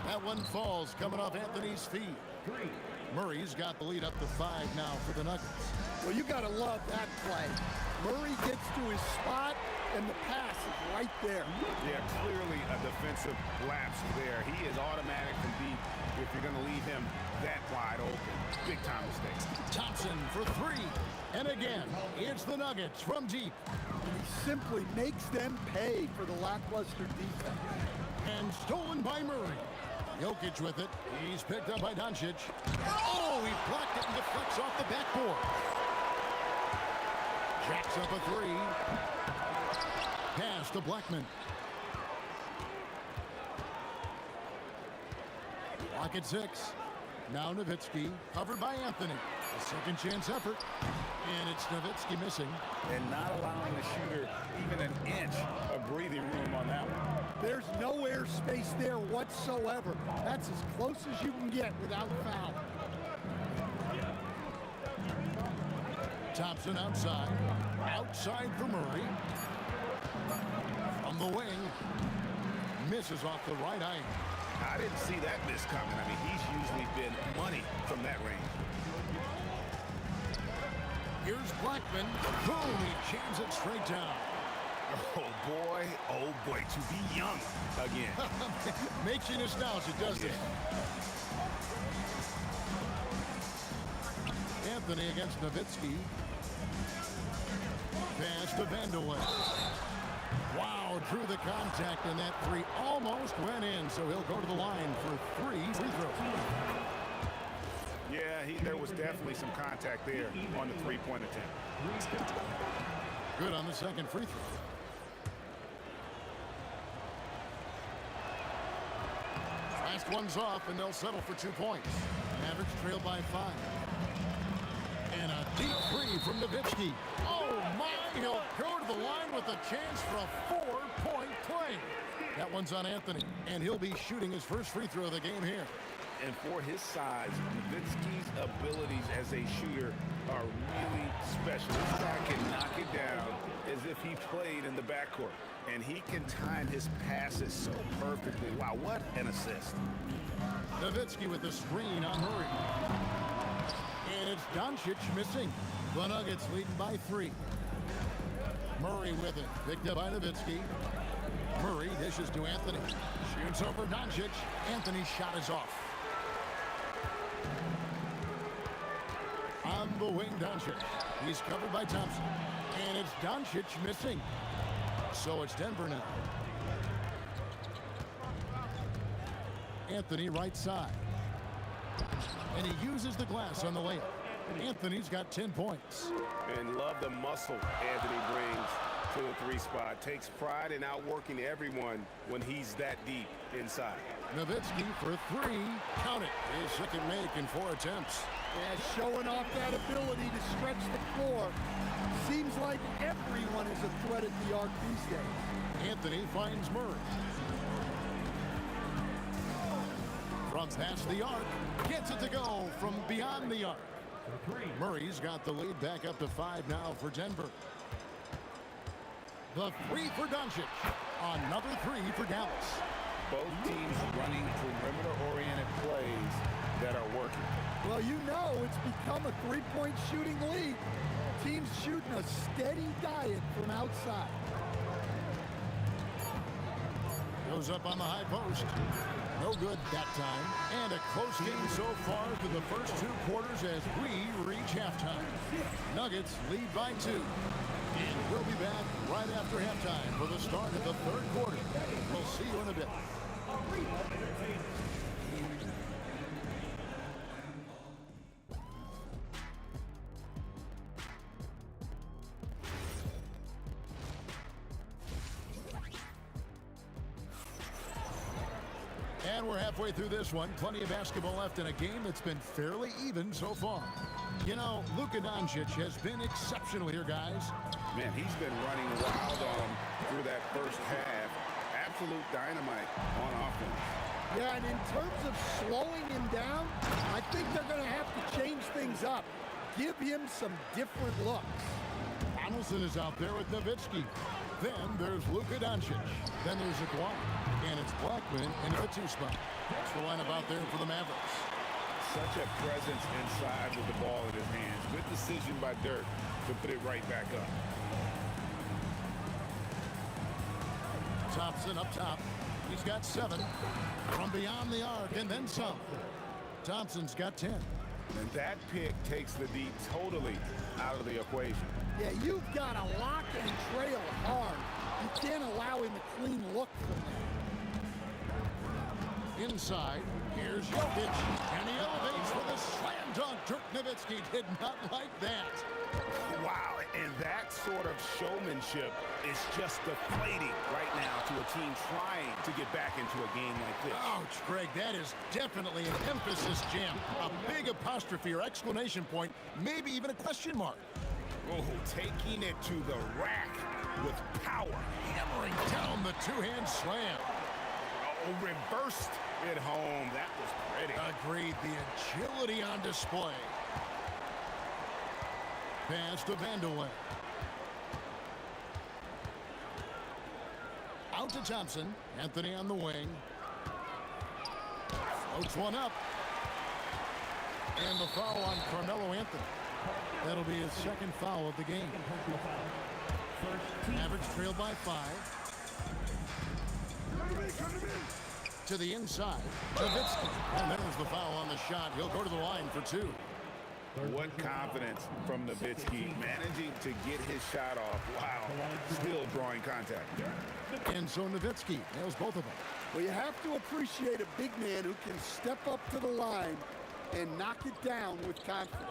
That one falls coming off Anthony's feet. Murray's got the lead up to 5 now for the Nuggets. Well, you got to love that play. Murray gets to his spot, and the pass is right there. Yeah, clearly a defensive lapse there. He is automatic from deep if you're going to leave him that wide open. Big time mistake. Thompson for 3. And again, it's the Nuggets from deep. He simply makes them pay for the lackluster defense. And stolen by Murray. Jokic with it. He's picked up by Doncic. Oh, he blocked it and deflects off the backboard. Jacks up a 3. Pass to Blackman. Block at 6. Now Nowitzki, covered by Anthony. A second chance effort. And it's Nowitzki missing. And not allowing the shooter even an inch of breathing room on that one. There's no airspace there whatsoever. That's as close as you can get without foul. Thompson outside. Outside for Murray. From the wing. Misses off the right eye. I didn't see that miss coming. I mean, he's usually been money from that range. Here's Blackman. Boom, he jams it straight down. Oh boy, to be young again. Makes you nostalgic, doesn't it? Anthony against Nowitzki. Pass to Vandeweghe. Wow, drew the contact, and that 3 almost went in, so he'll go to the line for 3 free throws. Yeah, there was definitely some contact there on the 3-point attempt. Good on the second free throw. Last one's off, and they'll settle for 2 points. Mavericks trail by 5. And a deep 3 from Nowitzki. Oh, my! He'll go to the line with a chance for a 4-point play. That one's on Anthony, and he'll be shooting his first free throw of the game here. And for his size, Nowitzki's abilities as a shooter are really special. This guy can knock it down as if he played in the backcourt. And he can time his passes so perfectly. Wow, what an assist. Nowitzki with the screen on Murray. And it's Doncic missing. The Nuggets leading by 3. Murray with it. Picked up by Nowitzki. Murray dishes to Anthony. Shoots over Doncic. Anthony's shot is off. On the wing, Doncic. He's covered by Thompson. And it's Doncic missing. So it's Denver now. Anthony right side. And he uses the glass on the layup. Anthony's got 10 points. And love the muscle Anthony brings to the 3 spot. Takes pride in outworking everyone when he's that deep inside. Nowitzki for 3. Count it. His second make in 4 attempts. Yeah, showing off that ability to stretch the floor. Seems like everyone is a threat at the arc these days. Anthony finds Murray. From past the arc, gets it to go from beyond the arc. Murray's got the lead back up to 5 now for Denver. The 3 for Doncic. Another 3 for Dallas. Both teams running perimeter-oriented plays that are working. Well, you know it's become a three-point shooting league. Teams shooting a steady diet from outside. Goes up on the high post. No good that time. And a close game so far to the first 2 quarters as we reach halftime. Nuggets lead by 2. And we'll be back right after halftime for the start of the 3rd quarter. We'll see you in a bit. And we're halfway through this one. Plenty of basketball left in a game that's been fairly even so far. You know, Luka Doncic has been exceptional here, guys. Man, he's been running wild on him through that first half. Absolute dynamite on offense. Yeah, and in terms of slowing him down, I think they're going to have to change things up. Give him some different looks. Donaldson is out there with Nowitzki. Then there's Luka Doncic. Then there's Aguirre. And it's Blackman in the 2 spot. That's the lineup out there for the Mavericks. Such a presence inside with the ball in his hands. Good decision by Dirk to put it right back up. Thompson up top. He's got 7 from beyond the arc and then some. Thompson's got 10. And that pick takes the D totally out of the equation. Yeah, you've got to lock and trail hard. You can't allow him a clean look from there. Inside, here's Jokic, and he elevates with a slam dunk. Dirk Nowitzki did not like that. Wow, and that sort of showmanship is just deflating right now to a team trying to get back into a game like this. Ouch, Greg, that is definitely an emphasis jam. A big apostrophe or exclamation point, maybe even a question mark. Oh, taking it to the rack with power. Hammering down the 2-hand slam. Oh, reversed it home. That was pretty. Agreed, the agility on display. Pass to Vanderlei. Out to Thompson. Anthony on the wing. Floats one up. And the foul on Carmelo Anthony. That'll be his 2nd foul of the game. Mavericks trailed by 5. To the inside. Nowitzki. And there's the foul on the shot. He'll go to the line for 2. What confidence from Nowitzki, managing to get his shot off. Wow, still drawing contact. And so Nowitzki nails both of them. Well, you have to appreciate a big man who can step up to the line and knock it down with confidence.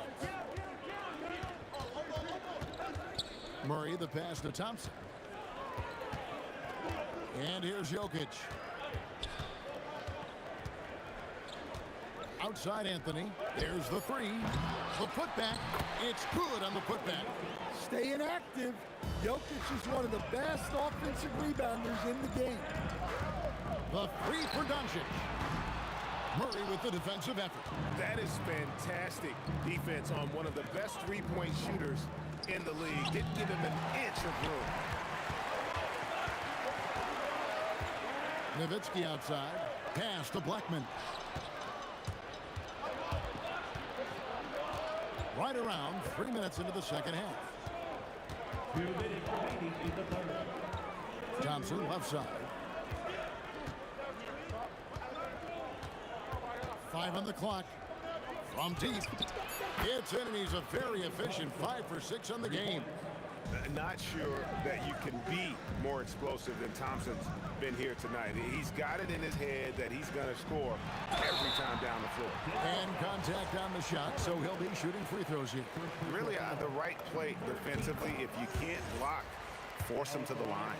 Murray, the pass to Thompson. And here's Jokic. Outside Anthony. There's the 3. The putback. It's good on the putback. Staying active. Jokic is one of the best offensive rebounders in the game. The 3 for Doncic. Murray with the defensive effort. That is fantastic defense on one of the best 3-point shooters in the league. Didn't give him an inch of room. Nowitzki outside. Pass to Blackman. Right around 3 minutes into the 2nd half. 2 minutes remaining in the 3rd. Thompson left side. 5 on the clock. From deep. It's in, and he's a very efficient 5 for 6 on the game. Not sure that you can be more explosive than Thompson's been here tonight. He's got it in his head that he's going to score every time down the floor. And contact on the shot, so he'll be shooting free throws here. Really the right play defensively. If you can't block, force him to the line.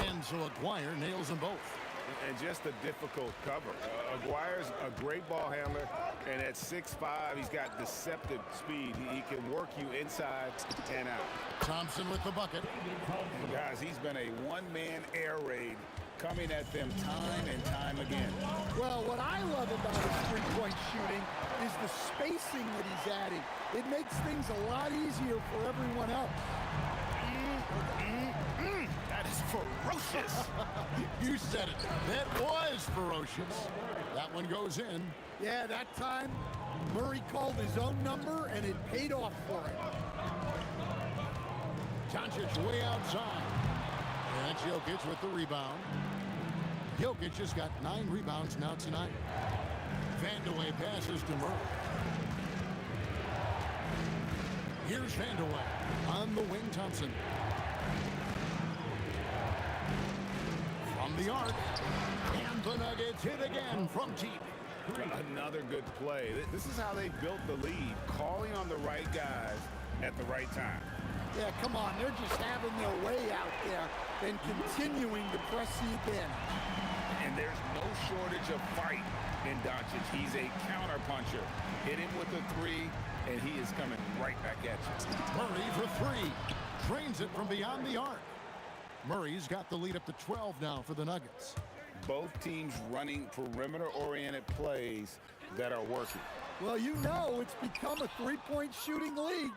And so Aguirre nails them both. And just a difficult cover. Aguirre's a great ball handler, and at 6'5", he's got deceptive speed. He can work you inside and out. Thompson with the bucket. And guys, he's been a one-man air raid coming at them time and time again. Well, what I love about his three-point shooting is the spacing that he's adding. It makes things a lot easier for everyone else. That is ferocious. You said it. That was ferocious. That one goes in. Yeah, that time, Murray called his own number, and it paid off for him. Doncic way outside. And that's Jokic with the rebound. Jokic has got 9 rebounds now tonight. Vandeweghe passes to Murray. Here's Vandeweghe on the wing. Thompson. From the arc. And the Nuggets hit again from deep. Another good play. This is how they built the lead, calling on the right guys at the right time. Yeah, come on. They're just having their way out there and continuing to press the advantage. And there's no shortage of fight in Doncic. He's a counterpuncher. Hit him with a 3, and he is coming right back at you. Murray for 3. Drains it from beyond the arc. Murray's got the lead up to 12 now for the Nuggets. Both teams running perimeter-oriented plays that are working. Well, you know it's become a three-point shooting league.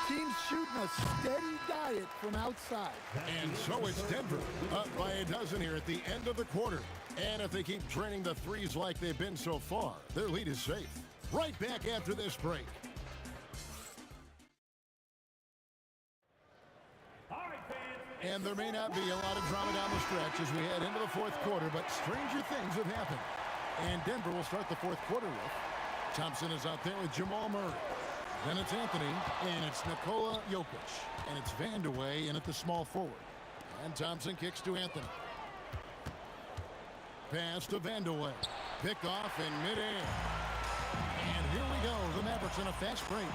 Teams shooting a steady diet from outside. And so it's Denver, up by a dozen here at the end of the quarter. And if they keep draining the threes like they've been so far, their lead is safe. Right back after this break. And there may not be a lot of drama down the stretch as we head into the fourth quarter, but stranger things have happened. And Denver will start the fourth quarter with Thompson is out there with Jamal Murray. Then it's Anthony, and it's Nikola Jokic. And it's Vandeweghe in at the small forward. And Thompson kicks to Anthony. Pass to Vandeweghe. Pick off in midair. And here we go. The Mavericks in a fast break.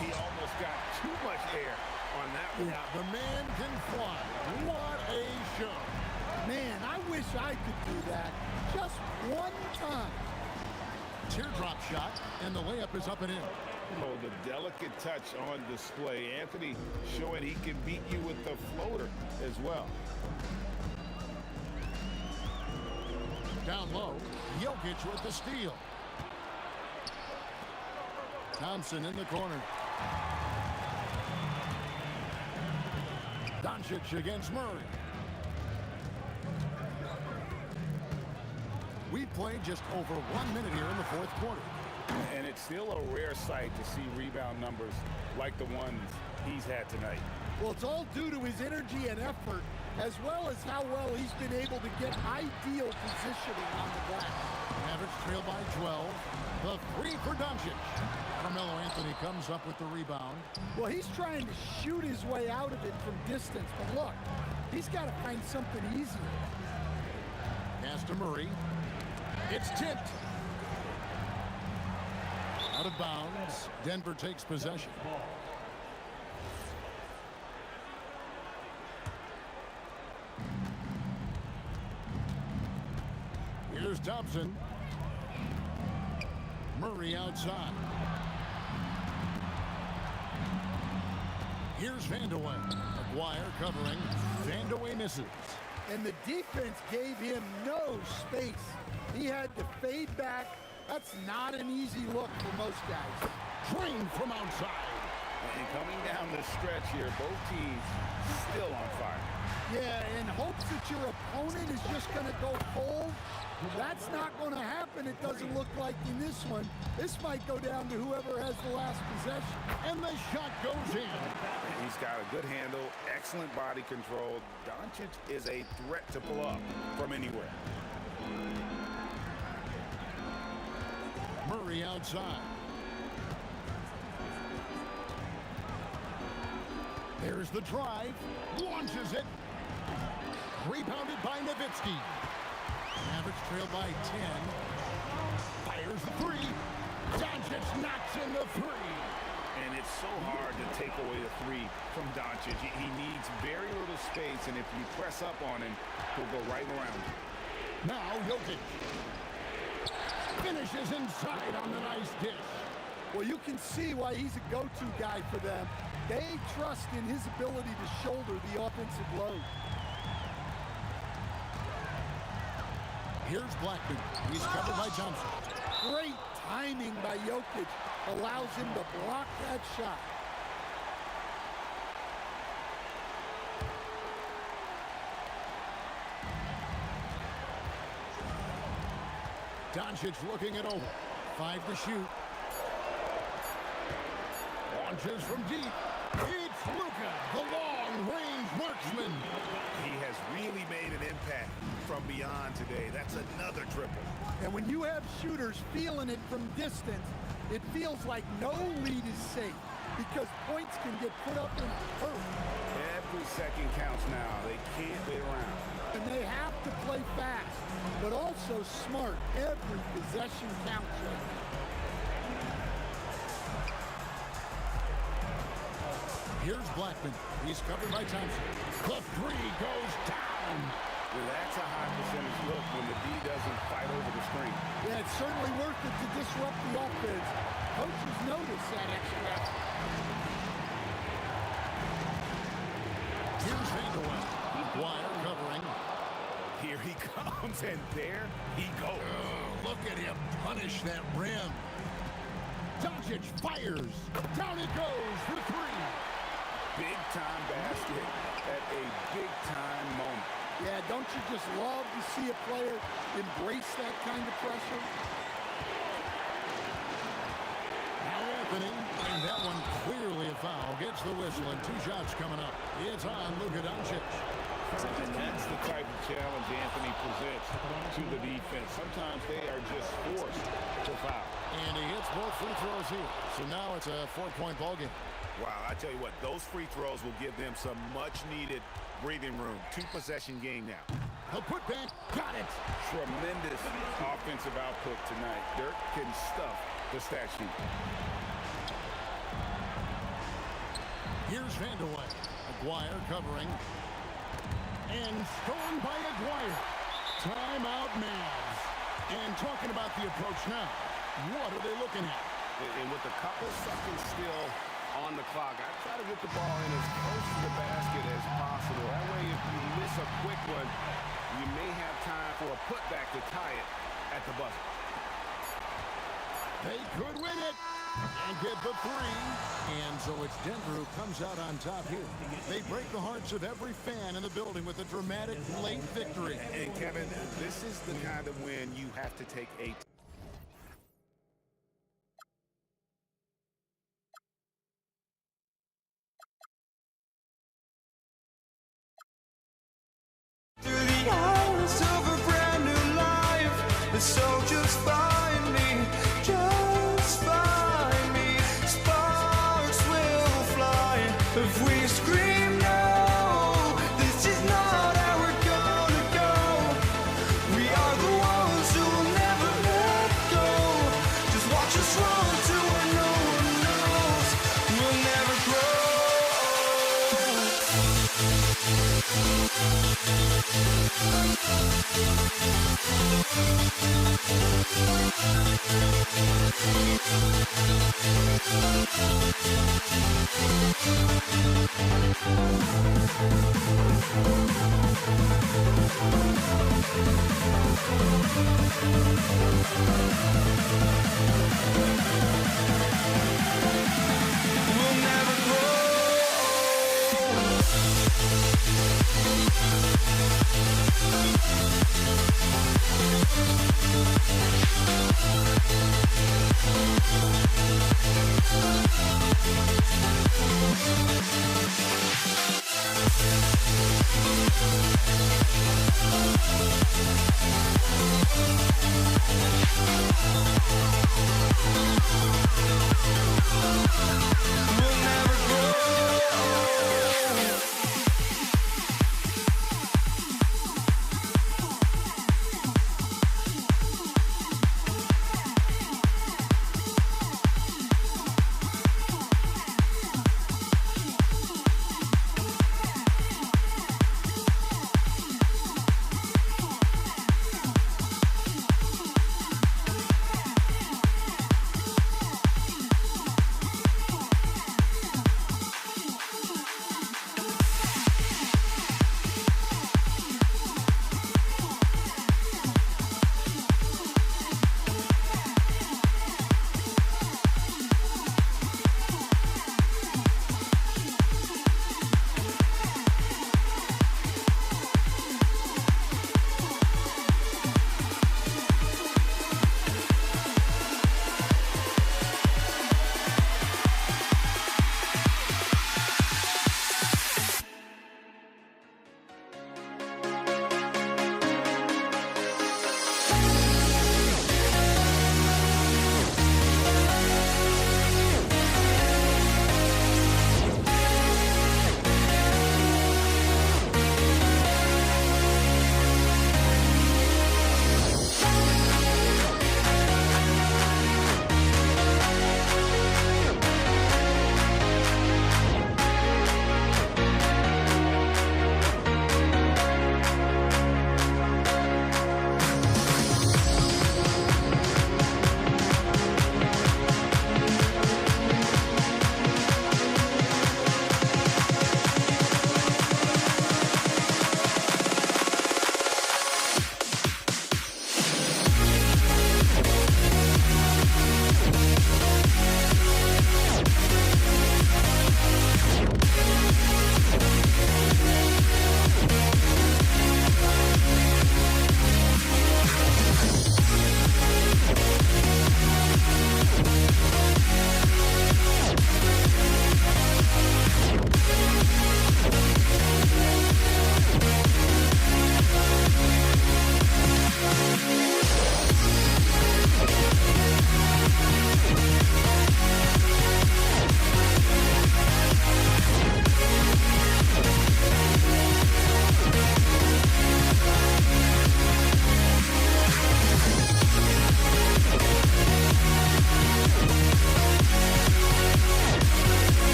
He almost got too much air on that one. Yeah, the man can fly. What a show. Man, I wish I could do that just one time. Teardrop shot, and the layup is up and in. Oh, the delicate touch on display. Anthony showing he can beat you with the floater as well. Down low, Jokic with the steal. Thompson in the corner. Doncic against Murray. We played just over 1 minute here in the fourth quarter. And it's still a rare sight to see rebound numbers like the ones he's had tonight. Well, it's all due to his energy and effort, as well as how well he's been able to get ideal positioning on the glass. Mavericks trail by 12. The 3 for Doncic. Carmelo Anthony comes up with the rebound. Well, he's trying to shoot his way out of it from distance, but look, he's got to find something easier. Pass to Murray. It's tipped. Out of bounds. Denver takes possession. Here's Thompson. Murray outside. Here's Vandeweghe. Aguirre covering. Vandeweghe misses. And the defense gave him no space. He had to fade back. That's not an easy look for most guys. Drained from outside. And coming down the stretch here, both teams still on fire. Yeah, in hopes that your opponent is just going to go cold. That's not going to happen, it doesn't look like in this one. This might go down to whoever has the last possession. And the shot goes in. He's got a good handle, excellent body control. Doncic is a threat to pull up from anywhere. Murray outside. There's the drive. Launches it. Rebounded by Nowitzki. Mavericks trail by 10. Fires the 3. Doncic knocks in the 3. And it's so hard to take away a 3 from Doncic. He needs very little space, and if you press up on him, he'll go right around you. Now Jokic. Finishes inside on the nice dish. Well, you can see why he's a go-to guy for them. They trust in his ability to shoulder the offensive load. Here's Blackman. He's covered by Johnson. Great timing by Jokic allows him to block that shot. Doncic looking it over. 5 to shoot. Launches from deep. It's Luka, the long-range marksman. He has really made an impact from beyond today. That's another triple. And when you have shooters feeling it from distance, it feels like no lead is safe because points can get put up in a hurry. Every second counts now. They can't wait around. And they have to play fast, but also smart. Every possession counts right now. Here's Blackman. He's covered by Thompson. The three goes down. Well, that's a high percentage look when the D doesn't fight over the screen. Yeah, it's certainly worth it to disrupt the offense. Coaches notice that extra effort. Here's Vanderwell. Wire covering. Here he comes, and there he goes. Oh, look at him punish that rim. Doncic fires. Down it goes for 3. Big-time basket at a big-time moment. Yeah, don't you just love to see a player embrace that kind of pressure? Now Anthony, and that one clearly a foul, gets the whistle, and 2 shots coming up. It's on Luka Doncic. And that's the type of challenge Anthony presents to the defense. Sometimes they are just forced to foul. And he hits both free throws here. So now it's a 4-point ball game. Wow, I tell you what, those free throws will give them some much-needed breathing room. 2-possession game now. He'll put back. Got it. Tremendous offensive output tonight. Dirk can stuff the stat sheet. Here's Vanderway. Aguirre covering. And stolen by Aguirre. Timeout Mavs. And talking about the approach now, what are they looking at? And with a couple seconds still on the clock, I try to get the ball in as close to the basket as possible. That way, if you miss a quick one, you may have time for a putback to tie it at the buzzer. They could win it and get the 3. And so it's Denver who comes out on top here. They break the hearts of every fan in the building with a dramatic late victory. And Kevin, this is the kind of win you have to take a through the hours of a brand new life. So just find me, just find me. Sparks will fly if we scream no. This is not how we're gonna go. We are the ones who will never let go. Just watch us run to where no one knows. We'll never grow. We'll never grow. We'll never grow.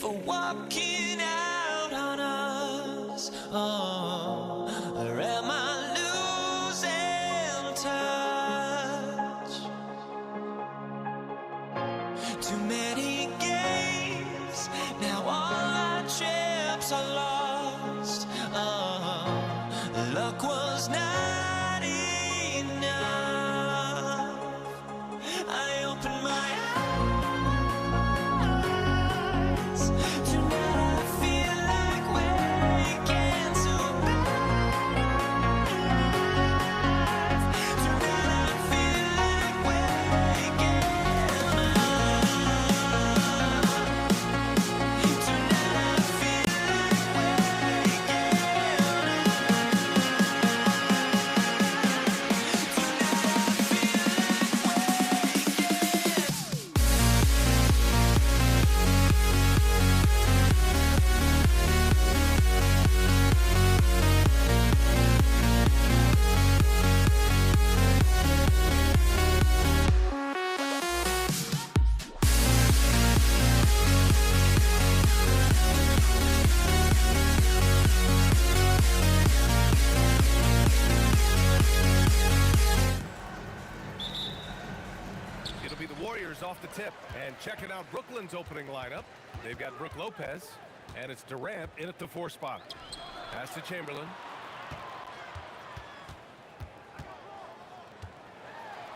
for walking out on us? Oh, or am I losing touch? Too many games, now all our chips are lost. Oh, luck was not enough. I opened my eyes. Tonight I feel like waking to life. Tonight I feel like waking up. Tonight I feel like waking It'll be the Warriors off the tip. And checking out Brooklyn's opening lineup. They've got Brook Lopez, and it's Durant in at the 4 spot. Pass to Chamberlain.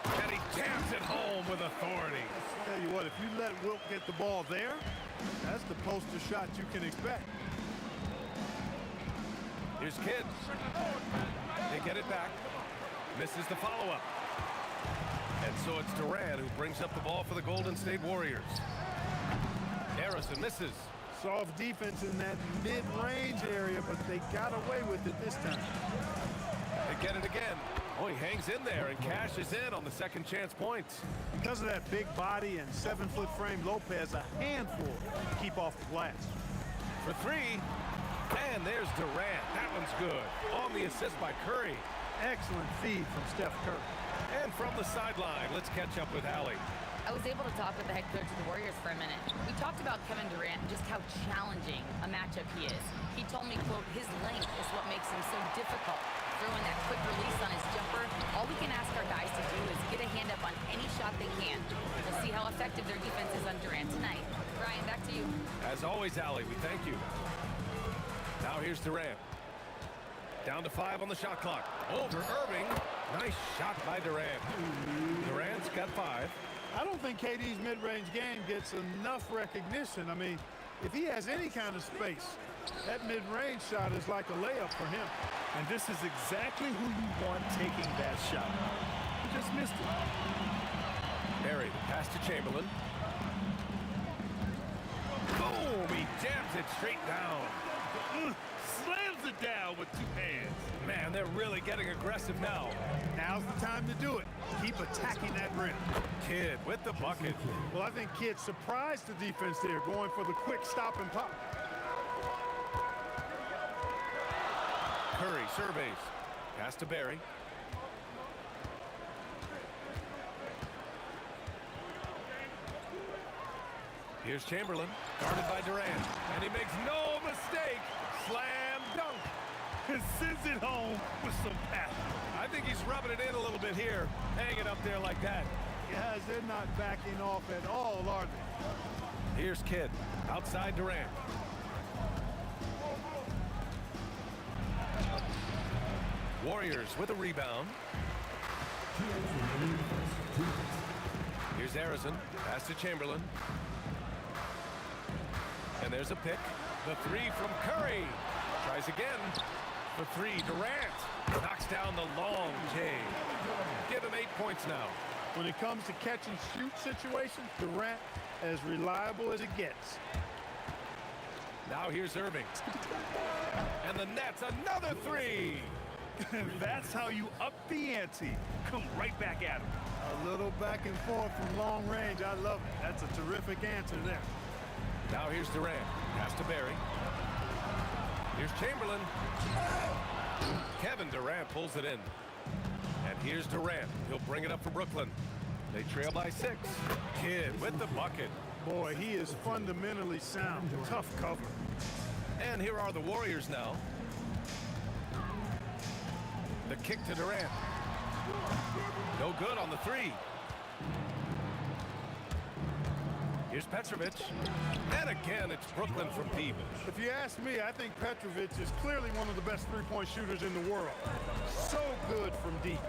And he jams it home with authority. Tell you what, if you let Wilt get the ball there, that's the poster shot you can expect. Here's Kidd. They get it back. Misses the follow-up. And so it's Durant who brings up the ball for the Golden State Warriors. Harrison misses. Soft defense in that mid-range area, but they got away with it this time. They get it again. Oh, he hangs in there and cashes in on the second chance points. Because of that big body and 7-foot frame, Lopez a handful to keep off the glass. For 3. And there's Durant. That one's good. On the assist by Curry. Excellent feed from Steph Curry. And from the sideline, let's catch up with Allie. I was able to talk with the head coach of the Warriors for a minute. We talked about Kevin Durant and just how challenging a matchup he is. He told me, quote, his length is what makes him so difficult. Throwing that quick release on his jumper, all we can ask our guys to do is get a hand up on any shot they can. We'll see how effective their defense is on Durant tonight. Brian, back to you. As always, Allie, we thank you. Now here's Durant. Down to 5 on the shot clock. Over Irving. Nice shot by Durant. Durant's got 5. I don't think KD's mid-range game gets enough recognition. I mean, if he has any kind of space, that mid-range shot is like a layup for him. And this is exactly who you want taking that shot. He just missed it. Barry, pass to Chamberlain. Boom! He jams it straight down. Slams it down with 2 hands. Man, they're really getting aggressive now. Now's the time to do it. Keep attacking that rim. Kidd with the bucket. Well, I think Kidd surprised the defense there, going for the quick stop and pop. Curry surveys. Pass to Barry. Here's Chamberlain, guarded by Durant. And he makes no mistake. Slam dunk. And sends it home with some passion. I think he's rubbing it in a little bit here. Hanging up there like that. Guys, they're not backing off at all, are they? Here's Kidd, outside Durant. Warriors with a rebound. Here's Harrison, pass to Chamberlain. And there's a pick. The 3 from Curry. Tries again. The 3, Durant. Knocks down the long J. Give him 8 points now. When it comes to catch and shoot situations, Durant as reliable as it gets. Now here's Irving. And the Nets, another 3. That's how you up the ante. Come right back at him. A little back and forth from long range. I love it. That's a terrific answer there. Now here's Durant. Pass to Barry. Here's Chamberlain. Kevin Durant pulls it in. And here's Durant. He'll bring it up for Brooklyn. They trail by 6. Kidd with the bucket. Boy, he is fundamentally sound. Tough cover. And here are the Warriors now. The kick to Durant. No good on the three. Here's Petrovic. And again, it's Brooklyn from deep. If you ask me, I think Petrovic is clearly one of the best three-point shooters in the world. So good from deep.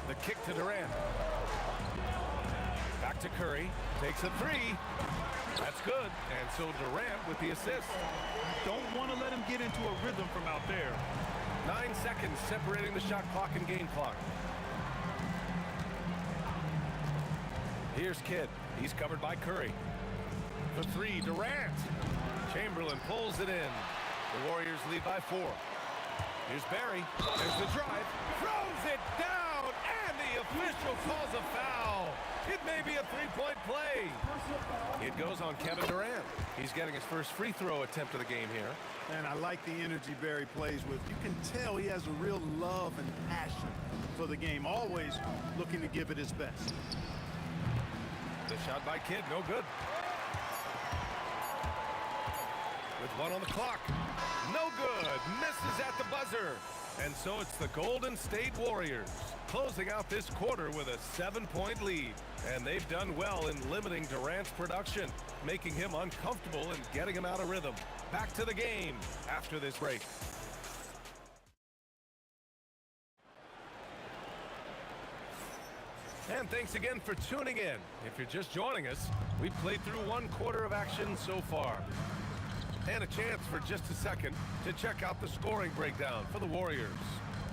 The kick to Durant. Back to Curry. Takes a three. That's good. And so Durant with the assist. Don't want to let him get into a rhythm from out there. 9 seconds separating the shot clock and game clock. Here's Kidd. He's covered by Curry. The three, Durant. Chamberlain pulls it in. The Warriors lead by 4. Here's Barry. There's the drive. Throws it down. And the official calls a foul. It may be a three-point play. It goes on Kevin Durant. He's getting his first free throw attempt of the game here. And I like the energy Barry plays with. You can tell he has a real love and passion for the game. Always looking to give it his best. The shot by Kidd, no good. With 1 on the clock. No good. Misses at the buzzer. And so it's the Golden State Warriors closing out this quarter with a 7-point lead. And they've done well in limiting Durant's production, making him uncomfortable and getting him out of rhythm. Back to the game after this break. And thanks again for tuning in. If you're just joining us, we've played through 1 quarter of action so far. And a chance for just a second to check out the scoring breakdown for the Warriors.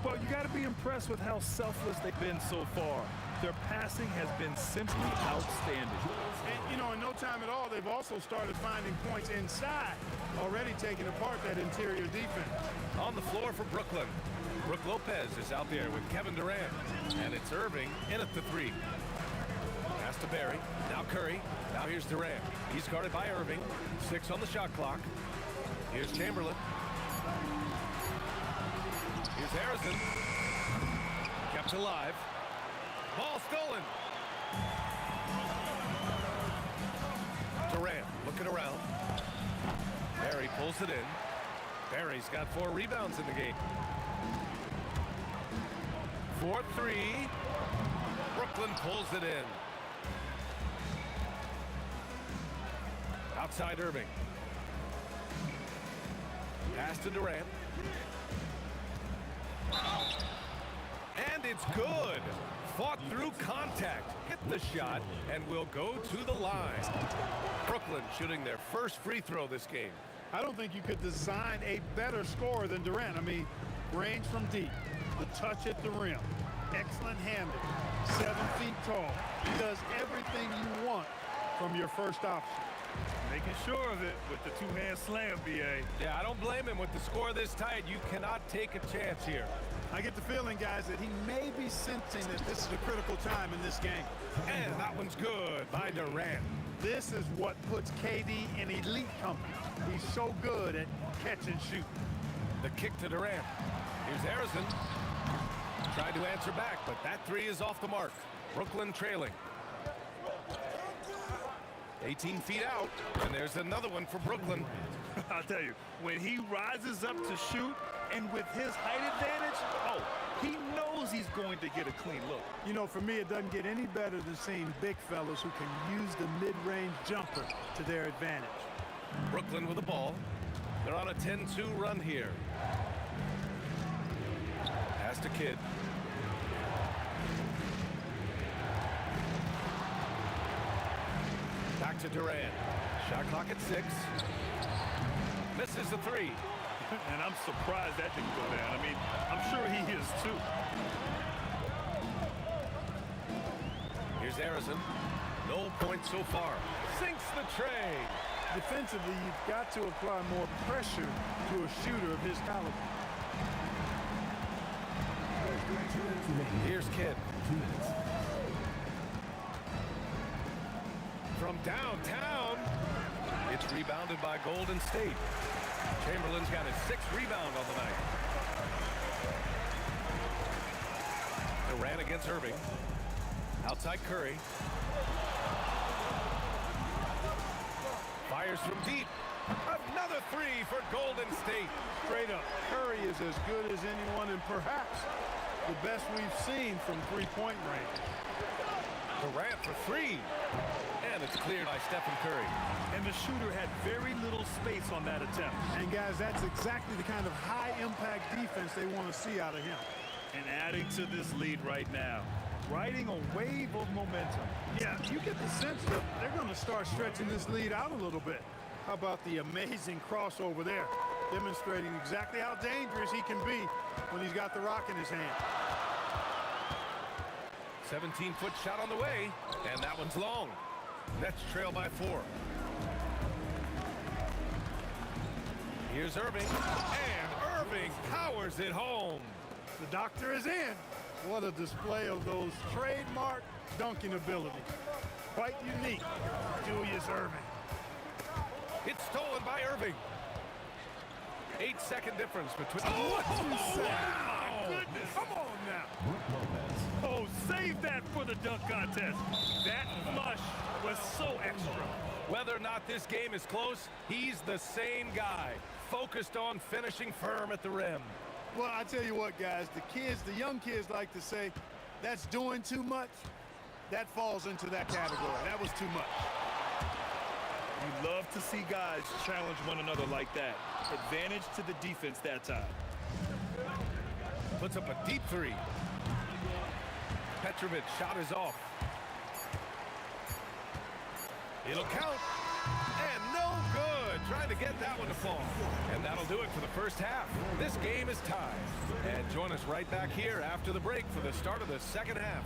Well, you got to be impressed with how selfless they've been so far. Their passing has been simply outstanding. And, you know, in no time at all, they've also started finding points inside, already taking apart that interior defense. On the floor for Brooklyn, Brook Lopez is out there with Kevin Durant. And it's Irving in at the 3. Pass to Barry. Now Curry. Now here's Durant. He's guarded by Irving. 6 on the shot clock. Here's Chamberlain. Here's Harrison. Kept alive. Ball stolen. Durant looking around. Barry pulls it in. Barry's got 4 rebounds in the game. 4-3. Brooklyn pulls it in. Outside Irving. Pass to Durant. And it's good. Fought through contact. Hit the shot and will go to the line. Brooklyn shooting their first free throw this game. I don't think you could design a better scorer than Durant. I mean, range from deep, the touch at the rim, excellent handling, 7 feet tall. He does everything you want from your first option. Making sure of it with the 2-hand slam, B.A. Yeah, I don't blame him with the score this tight. You cannot take a chance here. I get the feeling, guys, that he may be sensing that this is a critical time in this game. And that one's good by Durant. This is what puts KD in elite company. He's so good at catch and shoot. The kick to Durant. Here's Harrison. Tried to answer back, but that 3 is off the mark. Brooklyn trailing. 18 feet out, and there's another one for Brooklyn. I'll tell you, when he rises up to shoot, and with his height advantage, oh, he knows he's going to get a clean look. You know, for me, it doesn't get any better than seeing big fellas who can use the mid-range jumper to their advantage. Brooklyn with the ball. They're on a 10-2 run here. Pass to Kidd. Back to Durant. Shot clock at 6. Misses the 3. And I'm surprised that didn't go down. I mean, I'm sure he is too. Here's Harrison. No points so far. Sinks the tray. Defensively, you've got to apply more pressure to a shooter of his caliber. Here's Kidd. From downtown, it's rebounded by Golden State. Chamberlain's got his 6th rebound on the night. Durant against Irving. Outside Curry. Fires from deep. Another three for Golden State. Straight up, Curry is as good as anyone and perhaps the best we've seen from three-point range. Durant for three. And it's cleared by Stephen Curry. And the shooter had very little space on that attempt. And guys, that's exactly the kind of high-impact defense they want to see out of him. And adding to this lead right now, riding a wave of momentum. Yeah, you get the sense that they're going to start stretching this lead out a little bit. How about the amazing crossover there, demonstrating exactly how dangerous he can be when he's got the rock in his hand. 17-foot shot on the way, and that one's long. Nets trail by 4. Here's Irving, and Irving powers it home. The doctor is in. What a display of those trademark dunking ability. Quite unique, Julius Irving. It's stolen by Irving. 8-second difference between... What you say? Wow! Goodness. Come on now. Oh, save that for the dunk contest. That flush was so extra. Whether or not this game is close, he's the same guy, focused on finishing firm at the rim. Well, I tell you what, guys, the young kids like to say, that's doing too much. That falls into that category. That was too much. You love to see guys challenge one another like that. Advantage to the defense that time. Puts up a deep three. Petrovic shot is off. It'll count. And no good. Trying to get that one to fall. And that'll do it for the first half. This game is tied. And join us right back here after the break for the start of the second half.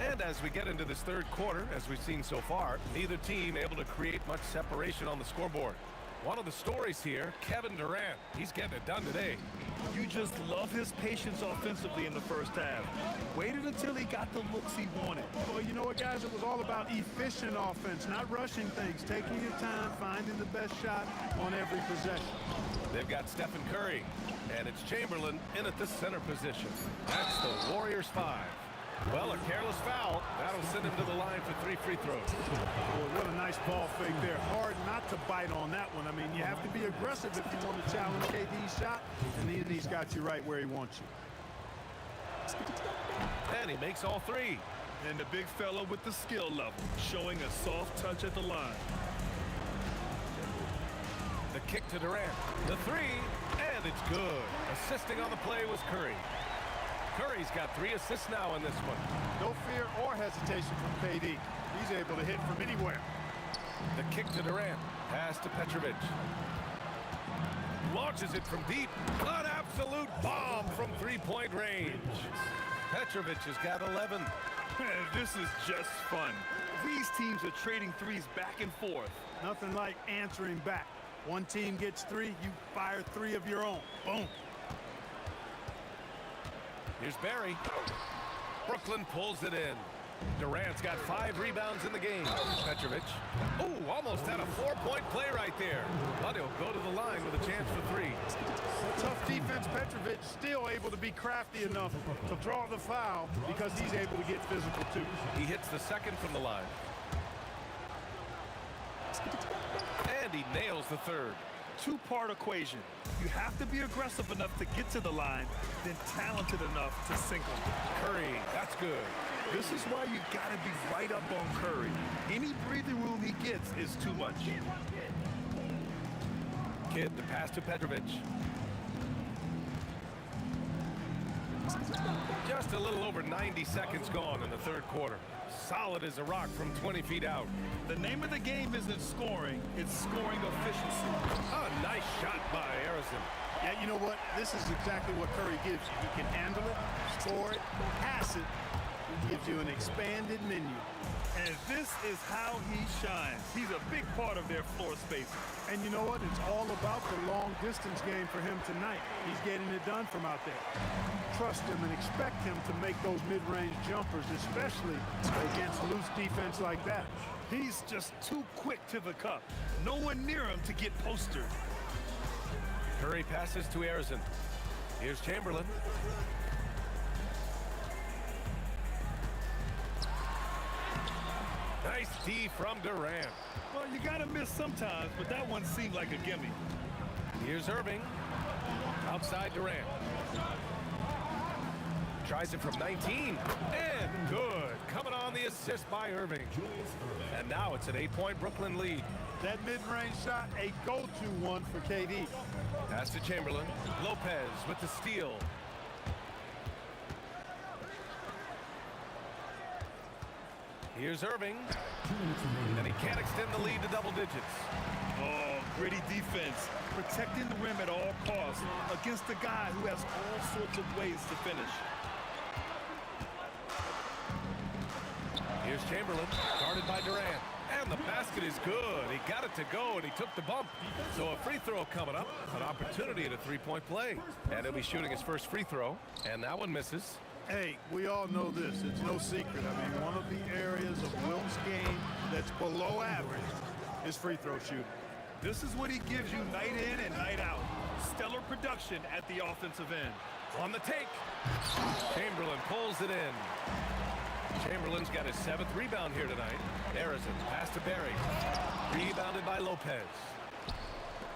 And as we get into this third quarter, as we've seen so far, neither team able to create much separation on the scoreboard. One of the stories here, Kevin Durant. He's getting it done today. You just love his patience offensively in the first half. Waited until he got the looks he wanted. Well, you know what, guys? It was all about efficient offense, not rushing things, taking your time, finding the best shot on every possession. They've got Stephen Curry, and it's Chamberlain in at the center position. That's the Warriors 5. Well, a careless foul. That'll send him to the line for 3 free throws. Boy, what a nice ball fake there. Hard not to bite on that one. I mean, you have to be aggressive if you want to challenge KD's shot, and he's got you right where he wants you. And he makes all 3. And the big fella with the skill level, showing a soft touch at the line. The kick to Durant. The 3, and it's good. Assisting on the play was Curry. Curry's got 3 assists now in this one. No fear or hesitation from KD. He's able to hit from anywhere. The kick to Durant. Pass to Petrovic. Launches it from deep. An absolute bomb from 3-point range. Petrovic has got 11. This is just fun. These teams are trading threes back and forth. Nothing like answering back. One team gets 3, you fire 3 of your own. Boom. Here's Barry. Brooklyn pulls it in. Durant's got 5 rebounds in the game. Petrovic. Oh, almost had a 4-point play right there. But he'll go to the line with a chance for 3. Tough defense. Petrovic still able to be crafty enough to draw the foul because he's able to get physical too. He hits the second from the line. And he nails the third. Two-part equation. You have to be aggressive enough to get to the line, then talented enough to sink them. Curry, that's good. This is why you got to be right up on Curry. Any breathing room he gets is too much. Kidd, the pass to Petrovic. Just a little over 90 seconds gone in the third quarter. Solid as a rock from 20 feet out. The name of the game isn't scoring, it's scoring efficiency. A nice shot by Harrison. Yeah, you know what? This is exactly what Curry gives you. He can handle it, score it, pass it, Gives you an expanded menu. And this is how he shines. He's a big part of their floor space. And you know what? It's all about the long distance game for him tonight. He's getting it done from out there. Trust him and expect him to make those mid-range jumpers, especially against loose defense like that. He's just too quick to the cup. No one near him to get postered. Curry passes to Arizon. Here's Chamberlain. Nice D from Durant. Well, you gotta miss sometimes, but that one seemed like a gimme. Here's Irving. Outside Durant. Tries it from 19. And good. Coming on the assist by Irving. And now it's an 8-point Brooklyn lead. That mid-range shot, a go-to one for KD. Pass to Chamberlain. Lopez with the steal. Here's Irving. And he can't extend the lead to double digits. Oh, gritty defense. Protecting the rim at all costs against a guy who has all sorts of ways to finish. Here's Chamberlain, guarded by Durant. And the basket is good. He got it to go, and he took the bump. So a free throw coming up. An opportunity at a three-point play. And he'll be shooting his first free throw. And that one misses. Hey, we all know this. It's no secret. I mean, one of the areas of Wilt's game that's below average is free throw shooting. This is what he gives you night in and night out. Stellar production at the offensive end. On the take. Chamberlain pulls it in. Chamberlain's got his 7th rebound here tonight. Arizon pass to Barry. Rebounded by Lopez.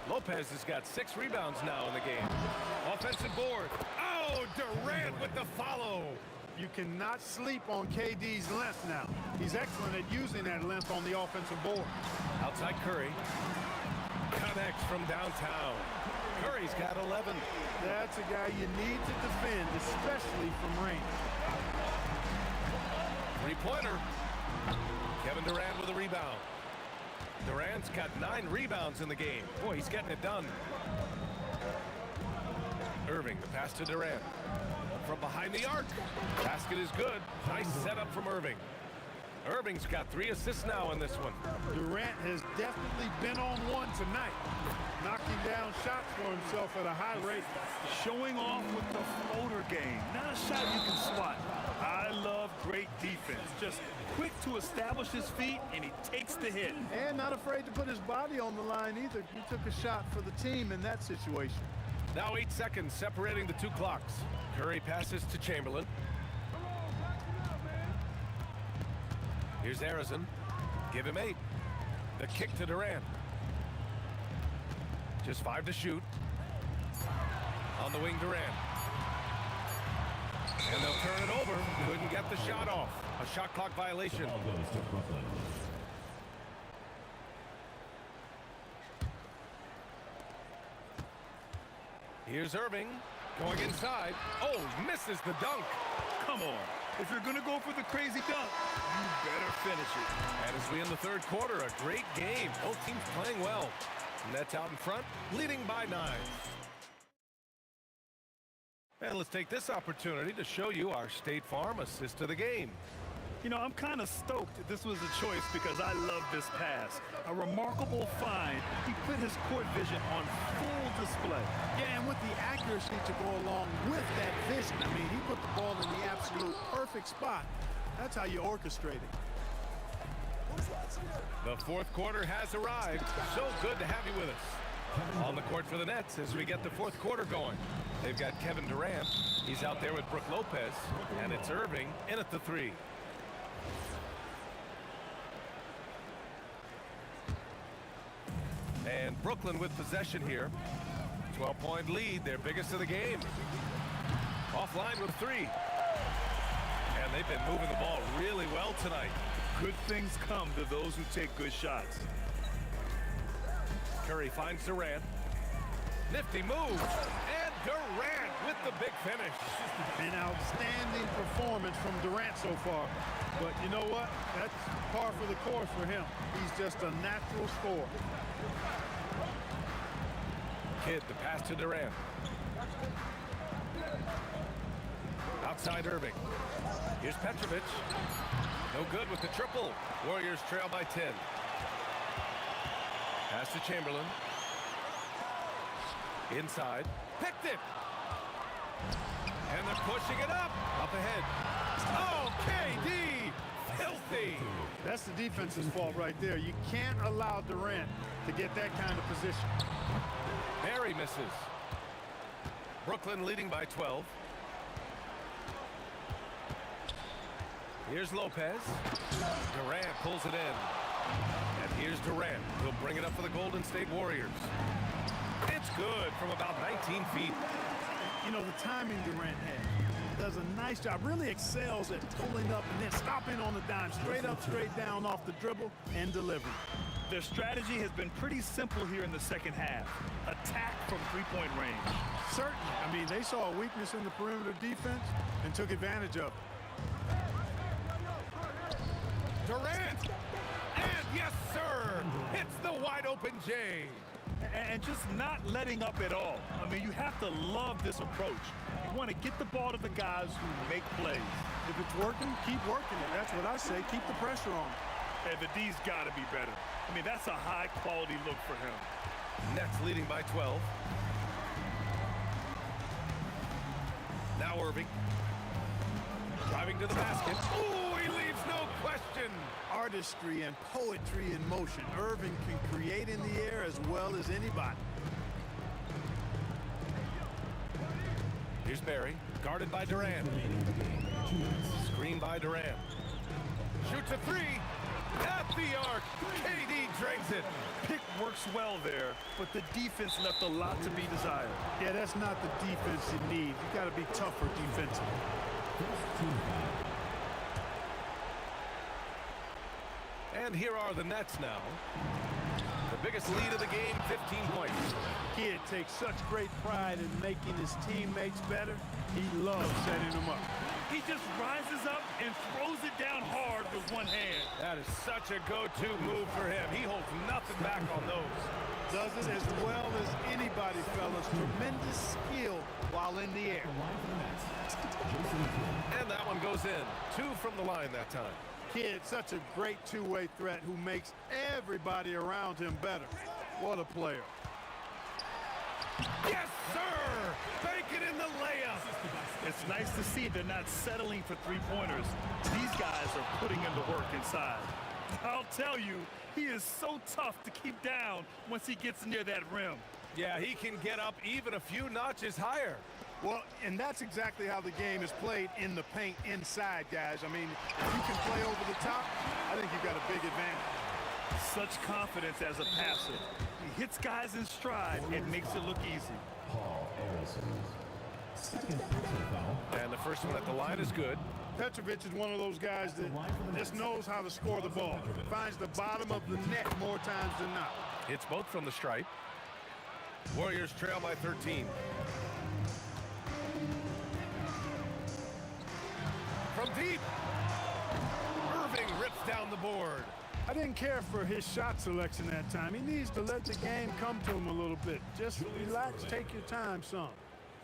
Lopez has got 6 rebounds now in the game. Offensive board. Oh, Durant with the follow. You cannot sleep on KD's length now. He's excellent at using that length on the offensive board. Outside Curry. Connects from downtown. Curry's got 11. That's a guy you need to defend, especially from range. Three-pointer. Kevin Durant with a rebound. Durant's got 9 rebounds in the game. Boy, he's getting it done. Irving, the pass to Durant. From behind the arc. Basket is good. Nice setup from Irving. Irving's got 3 assists now in this one. Durant has definitely been on one tonight. Knocking down shots for himself at a high rate. Showing off with the floater game. Not a shot you can swat. I love great defense. Just quick to establish his feet, and he takes the hit. And not afraid to put his body on the line either. He took a shot for the team in that situation. Now 8 seconds separating the 2 clocks. Curry passes to Chamberlain. Here's Arizon. Give him 8. The kick to Durant. Just 5 to shoot. On the wing, Durant. And they'll turn it over. Couldn't get the shot off. A shot clock violation. Here's Irving. Going inside. Oh, misses the dunk. Come on. If you're going to go for the crazy dunk, you better finish it. And as we end the 3rd quarter, a great game. Both teams playing well. Nets out in front, leading by 9. And let's take this opportunity to show you our State Farm assist of the game. You know, I'm kind of stoked that this was a choice because I love this pass. A remarkable find. He put his court vision on full display. Yeah, and with the accuracy to go along with that vision. I mean, he put the ball in the absolute perfect spot. That's how you orchestrate it. The 4th quarter has arrived. So good to have you with us. On the court for the Nets as we get the 4th quarter going. They've got Kevin Durant. He's out there with Brook Lopez. And it's Irving in at the 3. And Brooklyn with possession here. 12-point lead, their biggest of the game. Offline with 3. And they've been moving the ball really well tonight. Good things come to those who take good shots. Curry finds Durant. Nifty move. And Durant with the big finish. An outstanding performance from Durant so far. But you know what? That's par for the course for him. He's just a natural scorer. Kidd, the pass to Durant. Outside Irving. Here's Petrovic. No good with the triple. Warriors trail by 10. Pass to Chamberlain. Inside. Picked it. And they're pushing it up. Up ahead. Oh, KD. Filthy. That's the defense's fault right there. You can't allow Durant to get that kind of position. Barry misses. Brooklyn leading by 12. Here's Lopez. Durant pulls it in. And here's Durant. He'll bring it up for the Golden State Warriors. It's good from about 19 feet. You know, the timing Durant had. Does a nice job, really excels at pulling up and then stopping on the dime, straight up, straight down off the dribble and delivering. Their strategy has been pretty simple here in the second half. Attack from three-point range. Certainly. I mean, they saw a weakness in the perimeter defense and took advantage of it. Durant! And yes, sir! It's the wide open J. And just not letting up at all. I mean, you have to love this approach. You want to get the ball to the guys who make plays. If it's working, keep working it. That's what I say. Keep the pressure on. And the D's got to be better. I mean, that's a high-quality look for him. Nets leading by 12. Now Irving. Driving to the basket. Ooh, he leaves no question. Artistry and poetry in motion. Irving can create in the air as well as anybody. Here's Barry, guarded by Durant. Screen by Durant. Shoots a three. At the arc. KD drains it. Pick works well there, but the defense left a lot to be desired. Yeah, that's not the defense you need. You got to be tougher defensively. And here are the Nets now. The biggest lead of the game, 15 points. Kid takes such great pride in making his teammates better. He loves setting them up. He just rises up and throws it down hard with one hand. That is such a go-to move for him. He holds nothing back on those. Does it as well as anybody, fellas. Tremendous skill while in the air. And that one goes in. 2 from the line that time. Kid, such a great two-way threat who makes everybody around him better. What a player. Yes, sir! Bank it in the layup. It's nice to see they're not settling for three-pointers. These guys are putting in the work inside. I'll tell you, he is so tough to keep down once he gets near that rim. Yeah, he can get up even a few notches higher. Well, and that's exactly how the game is played in the paint inside, guys. I mean, if you can play over the top, I think you've got a big advantage. Such confidence as a passer. He hits guys in stride and makes it look easy. And the first one at the line is good. Petrovic is one of those guys that just knows how to score the ball. Finds the bottom of the net more times than not. Hits both from the stripe. Warriors trail by 13. From deep. Irving rips down the board. I didn't care for his shot selection that time. He needs to let the game come to him a little bit. Just relax, take your time, son.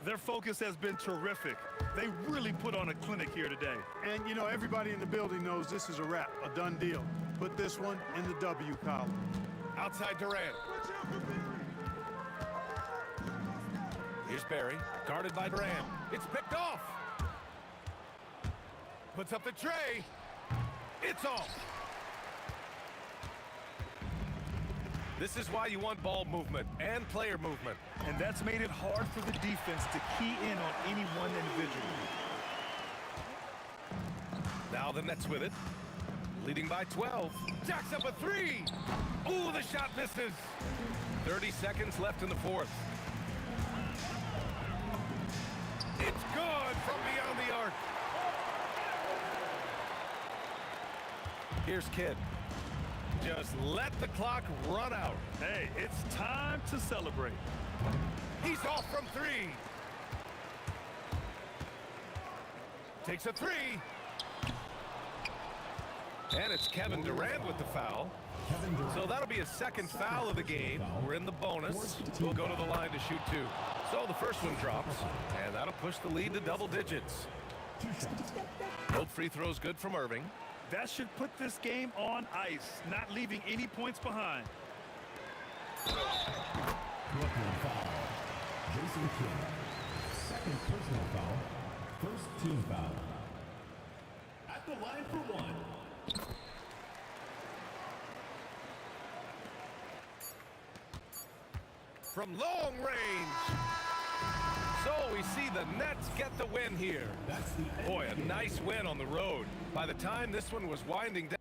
Their focus has been terrific. They really put on a clinic here today. And, you know, everybody in the building knows this is a wrap, a done deal. Put this one in the W column. Outside Durant. Here's Barry, guarded by Durant. It's picked off. Puts up the tray. It's off. This is why you want ball movement and player movement. And that's made it hard for the defense to key in on any one individual. Now the Nets with it. Leading by 12. Jacks up a three. Ooh, the shot misses. 30 seconds left in the fourth. It's good from beyond the arc. Here's Kidd. Just let the clock run out. Hey, it's time to celebrate. He's off from three. Takes a three. And it's Kevin Durant with the foul. So that'll be a second foul of the game. We're in the bonus. We'll go to the line to shoot 2. So the first one drops, and that'll push the lead to double digits. Both free throws good from Irving. That should put this game on ice, not leaving any points behind. Brooklyn foul. Jason Kidd. Second personal foul. First team foul. At the line for one. From long range. So we see the Nets get the win here. Boy, a nice win on the road. By the time this one was winding down,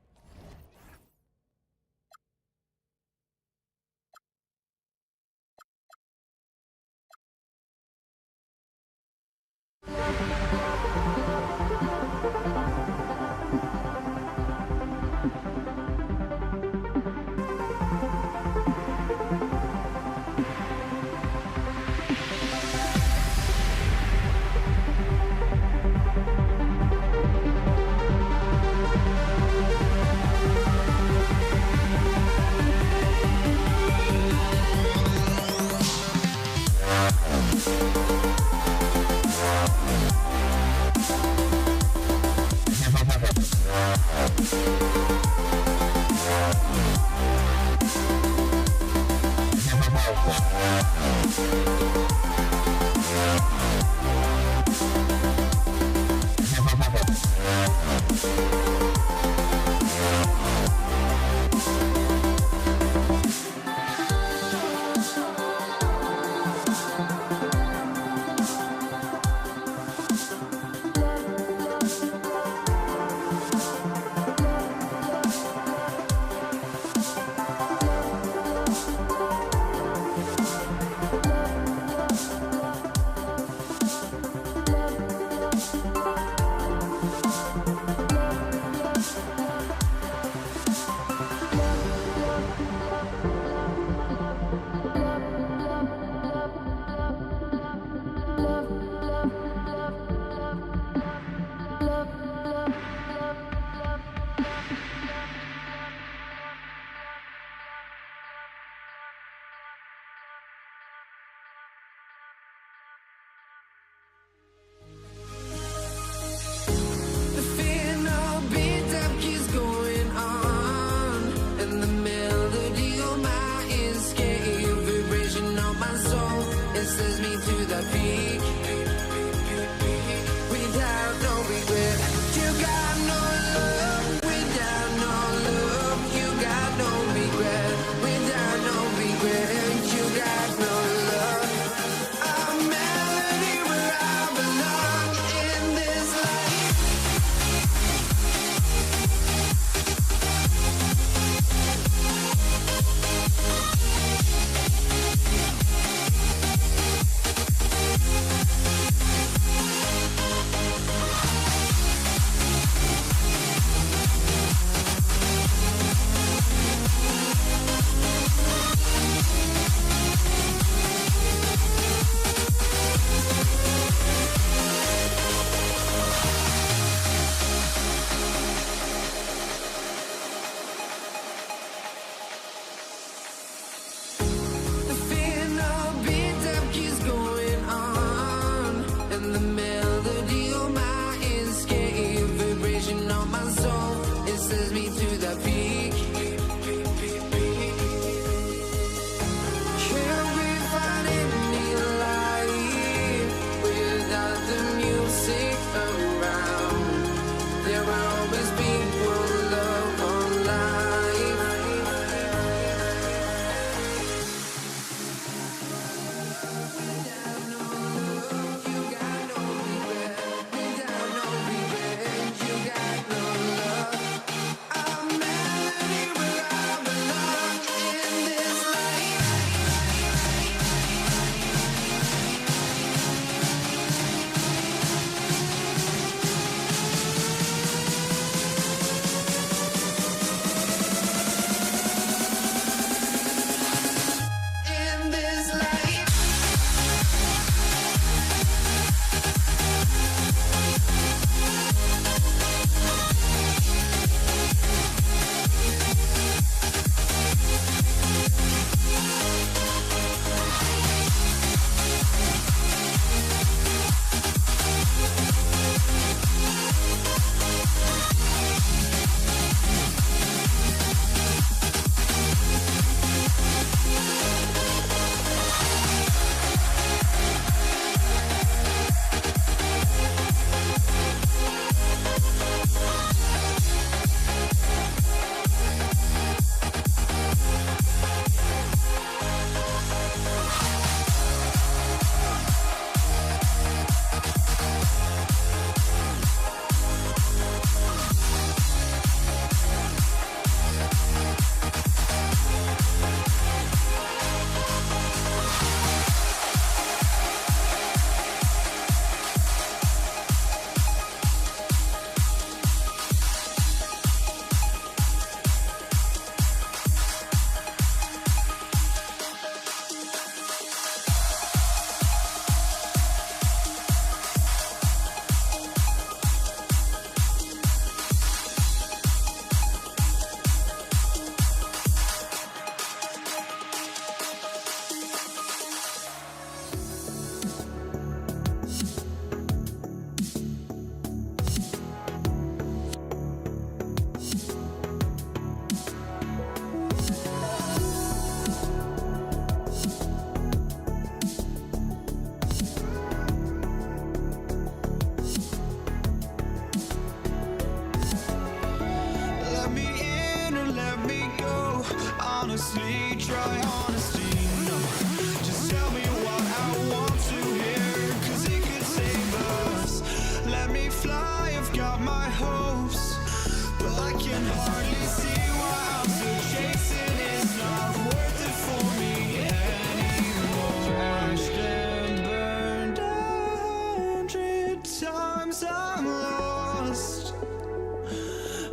hardly see why I'm still chasing. It's not worth it for me anymore. Crashed and burned 100 times. I'm lost.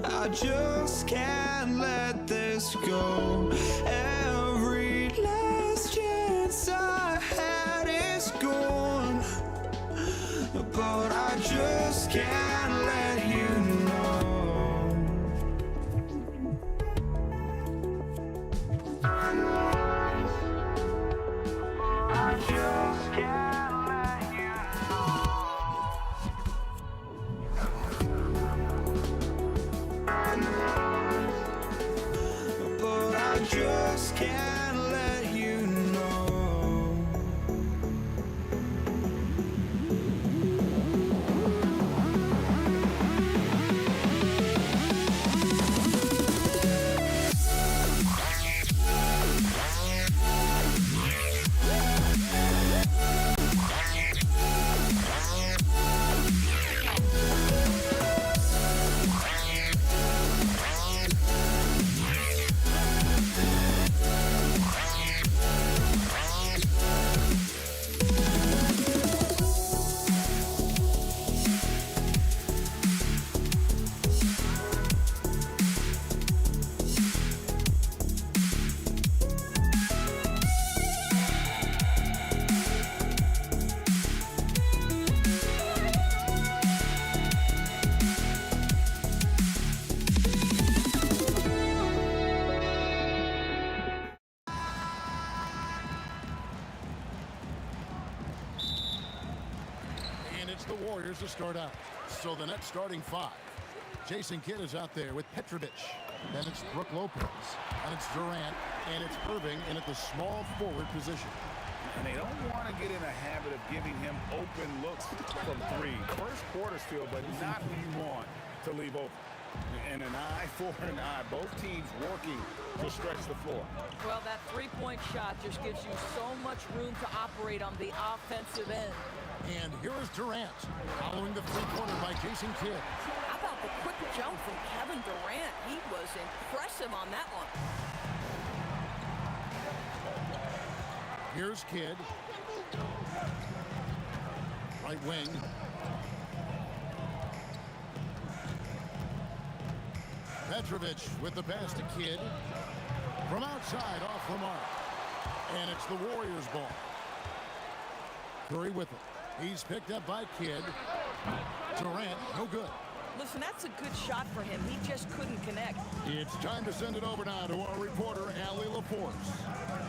I just can't let this go. Every last chance I had is gone, but I just can't let you know. I just can't let you know. But I just can't let you know. And it's the Warriors to start out. So the next starting five. Jason Kidd is out there with Petrovic. Then it's Brook Lopez. And it's Durant. And it's Irving in at the small forward position. And they don't want to get in a habit of giving him open looks from three. First quarter still, but not who you want to leave open. And an eye for an eye. Both teams working to stretch the floor. Well, that three-point shot just gives you so much room to operate on the offensive end. And here is Durant, following the three-pointer by Jason Kidd. How about the quick jump from Kevin Durant? He was impressive on that one. Here's Kidd. Right wing. Petrovic with the pass to Kidd. From outside, off the mark. And it's the Warriors' ball. Curry with it. He's picked up by Kidd. Durant, no good. Listen, that's a good shot for him. He just couldn't connect. It's time to send it over now to our reporter, Allie Laporte.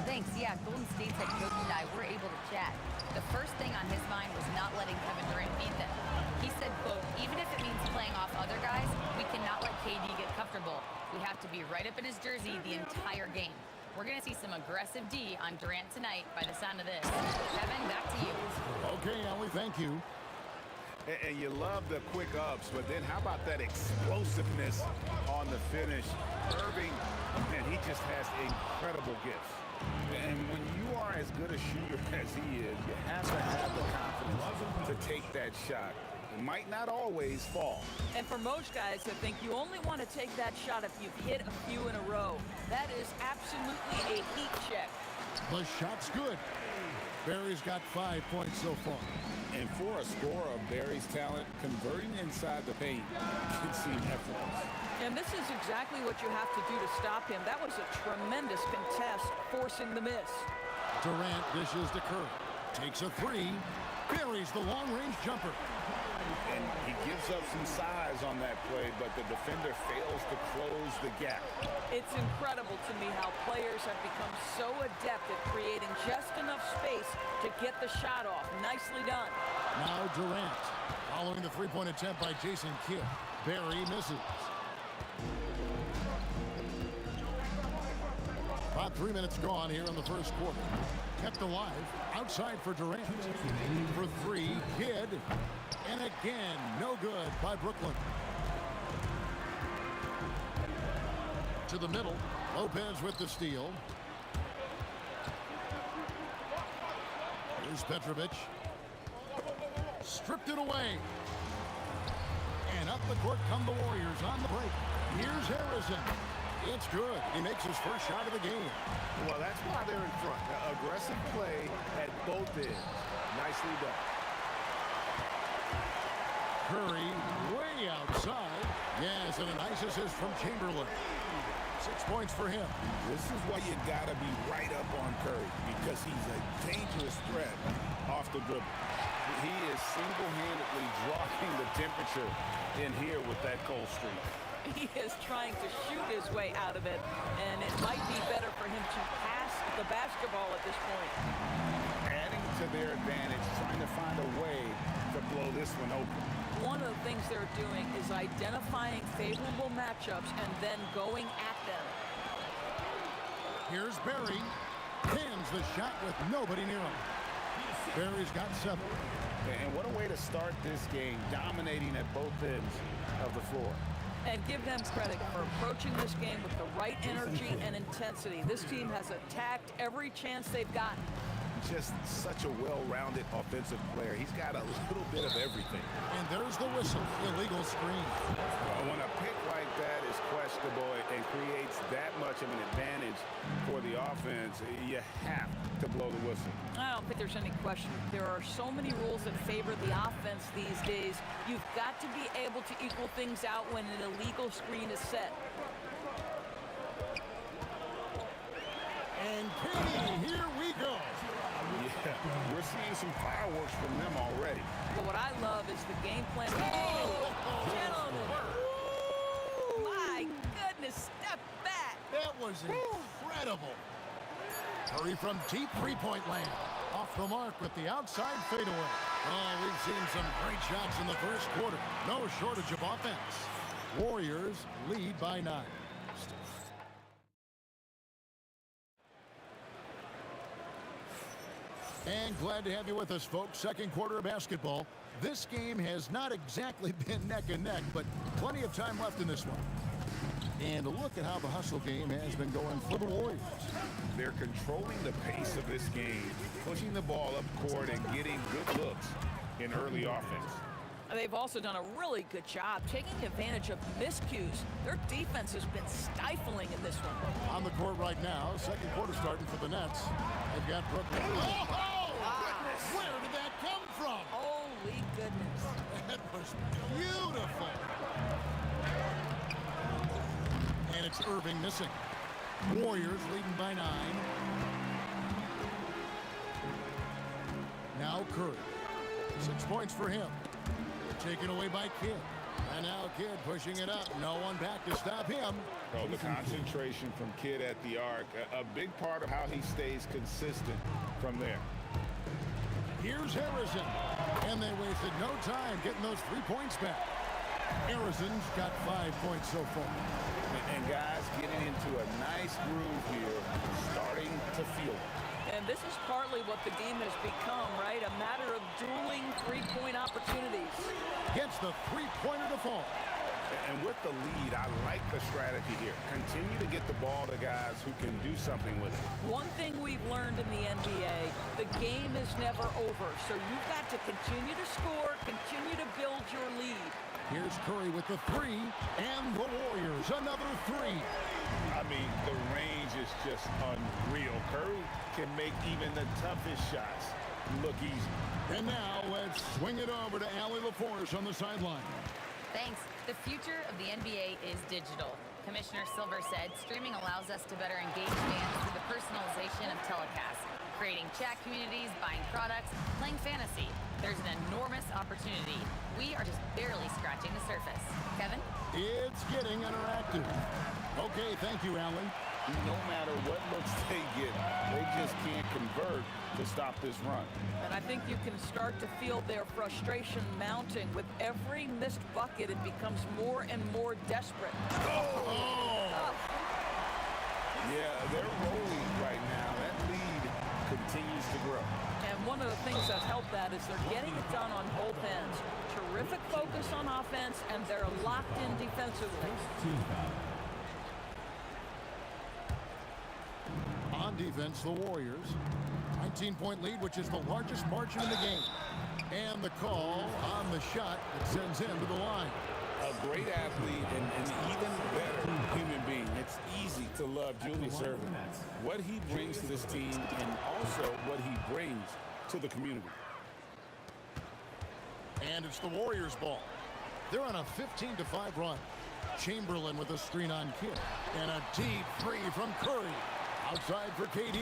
Thanks. Yeah, Golden State's head coach and I were able to chat. The first thing on his mind was not letting Kevin Durant beat them. He said, quote, even if it means playing off other guys, we cannot let KD get comfortable. We have to be right up in his jersey the entire game. We're going to see some aggressive D on Durant tonight by the sound of this. Kevin, back to you. Okay, Allie, thank you. And you love the quick ups, but then how about that explosiveness on the finish? Irving, man, he just has incredible gifts. And when you are as good a shooter as he is, you have to have the confidence to take that shot. It might not always fall. And for most guys, I think you only want to take that shot if you've hit a few in a row. That is absolutely a heat check. The shot's good. Barry's got 5 points so far. And for a scorer of Barry's talent, converting inside the paint can seem effortless. And this is exactly what you have to do to stop him. That was a tremendous contest, forcing the miss. Durant dishes to Curry. Takes a three. Buries the long-range jumper. And he gives up some size on that play, but the defender fails to close the gap. It's incredible to me how players have become so adept at creating just enough space to get the shot off. Nicely done. Now Durant, following the three-point attempt by Jason Kidd. Barry misses. About 3 minutes gone here in the first quarter. Kept alive, outside for Durant. For three, Kidd. And again, no good by Brooklyn. To the middle, Lopez with the steal. Here's Petrovic. Stripped it away. And up the court come the Warriors on the break. Here's Harrison. It's good. He makes his first shot of the game. Well, that's why they're in front. Aggressive play at both ends. Nicely done. Curry way outside. Yes, and a nice assist from Chamberlain. 6 points for him. This is why you got to be right up on Curry, because he's a dangerous threat off the dribble. He is single-handedly dropping the temperature in here with that cold streak. He is trying to shoot his way out of it, and it might be better for him to pass the basketball at this point. Adding to their advantage, trying to find a way to blow this one open. One of the things they're doing is identifying favorable matchups and then going at them. Here's Barry. Pins the shot with nobody near him. Barry's got 7. And what a way to start this game, dominating at both ends of the floor. And give them credit for approaching this game with the right energy and intensity. This team has attacked every chance they've gotten. Just such a well-rounded offensive player. He's got a little bit of everything. And there's the whistle. Illegal screen. When a pick like that is questionable and creates that much of an advantage for the offense, you have to blow the whistle. I don't think there's any question. There are so many rules that favor the offense these days. You've got to be able to equal things out when an illegal screen is set. And Katie, here we go. Yeah, we're seeing some fireworks from them already. But what I love is the game plan. Oh, gentlemen. My goodness, step back. That was incredible. Curry from deep three-point land. Off the mark with the outside fadeaway. Oh, we've seen some great shots in the first quarter. No shortage of offense. Warriors lead by 9. And glad to have you with us, folks. Second quarter of basketball. This game has not exactly been neck and neck, but plenty of time left in this one. And look at how the hustle game has been going for the Warriors. They're controlling the pace of this game, pushing the ball up court and getting good looks in early offense. They've also done a really good job taking advantage of miscues. Their defense has been stifling in this one. On the court right now, second quarter starting for the Nets. They've got Brooklyn. Oh! Where did that come from? Holy goodness. That was beautiful. And it's Irving missing. Warriors leading by 9. Now Curry. 6 points for him. Taken away by Kidd. And now Kidd pushing it up. No one back to stop him. Oh, the concentration from Kidd at the arc. A big part of how he stays consistent from there. Here's Harrison. And they wasted no time getting those 3 points back. Harrison's got 5 points so far. And guys getting into a nice groove here, starting to feel it. And this is partly what the game has become, right? A matter of dueling three-point opportunities. Gets the three-pointer to fall. And with the lead, I like the strategy here. Continue to get the ball to guys who can do something with it. One thing we've learned in the NBA, the game is never over. So you've got to continue to score, continue to build your lead. Here's Curry with the 3, and the Warriors another 3. I mean, the range is just unreal. Curry can make even the toughest shots look easy. And now let's swing it over to Allie LaForce on the sideline. Thanks. The future of the NBA is digital. Commissioner Silver said streaming allows us to better engage fans through the personalization of telecasts, creating chat communities, buying products, playing fantasy. There's an enormous opportunity. We are just barely scratching the surface. Kevin? It's getting interactive. Okay, thank you, Allie. No matter what looks they get, they just can't convert to stop this run. And I think you can start to feel their frustration mounting. With every missed bucket, it becomes more and more desperate. Oh! Yeah, they're rolling right now. That lead continues to grow. And one of the things that's helped that is they're getting it done on both ends. Terrific focus on offense, and they're locked in defensively. On defense, the Warriors. 19-point lead, which is the largest margin in the game. And the call on the shot that sends him to the line. A great athlete and an even better human being. It's easy to love Julius Erving, what he brings to this team and also what he brings to the community. And it's the Warriors' ball. They're on a 15-5 run. Chamberlain with a screen on Kidd. And a deep three from Curry. Outside for KD.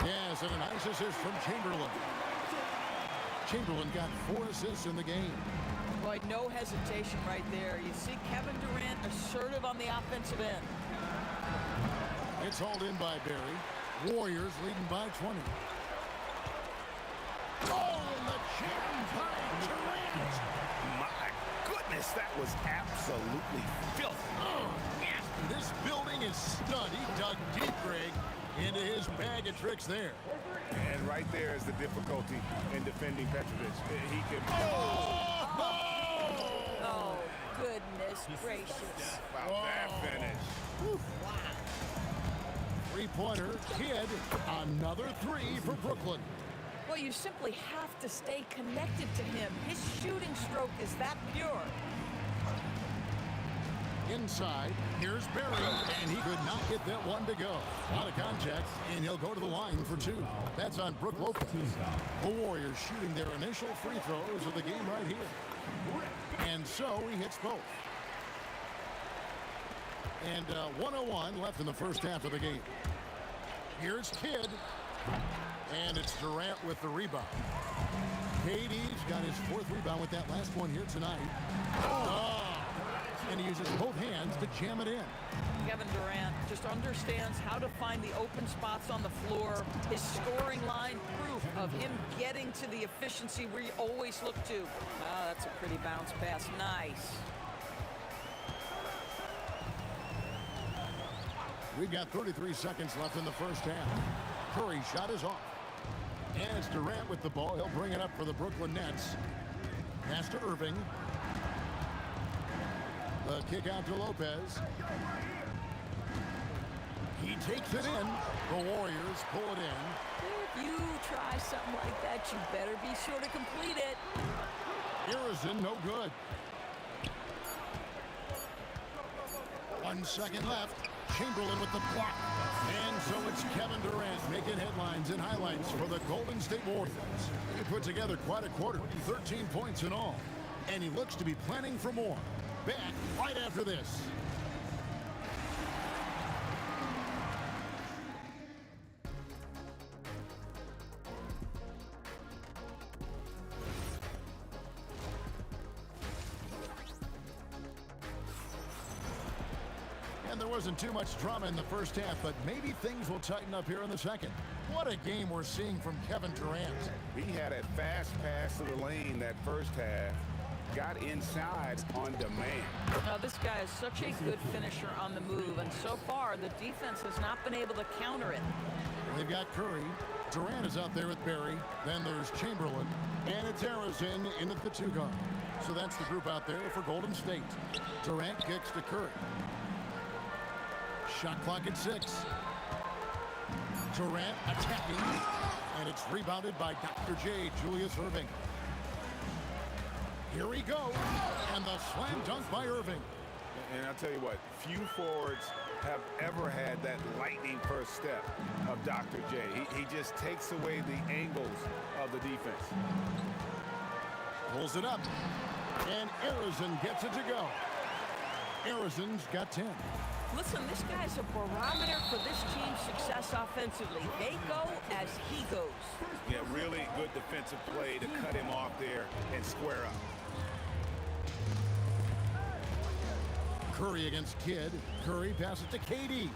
Yes, and a nice assist from Chamberlain. Chamberlain got 4 assists in the game. Boy, no hesitation right there. You see Kevin Durant assertive on the offensive end. It's hauled in by Barry. Warriors leading by 20. Oh, and the jam by Durant. My goodness, that was absolutely filthy. Oh, yes. This building is stud. He dug deep, Greg, into his bag of tricks there. And right there is the difficulty in defending Petrovic. He can... Oh, goodness gracious. Wow, that finish. Whew. Wow. Three-pointer, Kidd. Another three for Brooklyn. Well, you simply have to stay connected to him. His shooting stroke is that pure. Inside, here's Barry, and he could not get that one to go. Out of contact, and he'll go to the line for 2. That's on Brook Lopez. The Warriors shooting their initial free throws of the game right here. And so he hits both. And 1:01 left in the first half of the game. Here's Kidd. And it's Durant with the rebound. KD's got his 4th rebound with that last one here tonight. Oh. And he uses both hands to jam it in. Kevin Durant just understands how to find the open spots on the floor. His scoring line, proof of him getting to the efficiency we always look to. Oh, that's a pretty bounce pass. Nice. We've got 33 seconds left in the first half. Curry's shot is off. And it's Durant with the ball. He'll bring it up for the Brooklyn Nets. Pass to Irving. The kick out to Lopez. He takes it in. The Warriors pull it in. If you try something like that, you better be sure to complete it. Harrison, no good. 1 second left. Chamberlain with the block. And so it's Kevin Durant making headlines and highlights for the Golden State Warriors. He put together quite a quarter, 13 points in all. And he looks to be planning for more. Back right after this. And there wasn't too much drama in the first half, but maybe things will tighten up here in the second. What a game we're seeing from Kevin Durant. He had a fast pass to the lane that first half. Got inside on demand. Now, this guy is such a good finisher on the move, and so far the defense has not been able to counter it. They've got Curry. Durant is out there with Barry. Then there's Chamberlain. And it's Harrison into the 2 guard. So that's the group out there for Golden State. Durant kicks to Curry. Shot clock at 6. Durant attacking. And it's rebounded by Dr. J, Julius Erving. Here he goes, and the slam dunk by Irving. And I'll tell you what, few forwards have ever had that lightning first step of Dr. J. He just takes away the angles of the defense. Pulls it up, and Harrison gets it to go. Harrison's got 10. Listen, this guy's a barometer for this team's success offensively. They go as he goes. Yeah, really good defensive play to cut him off there and square up. Curry against Kidd. Curry passes to KD.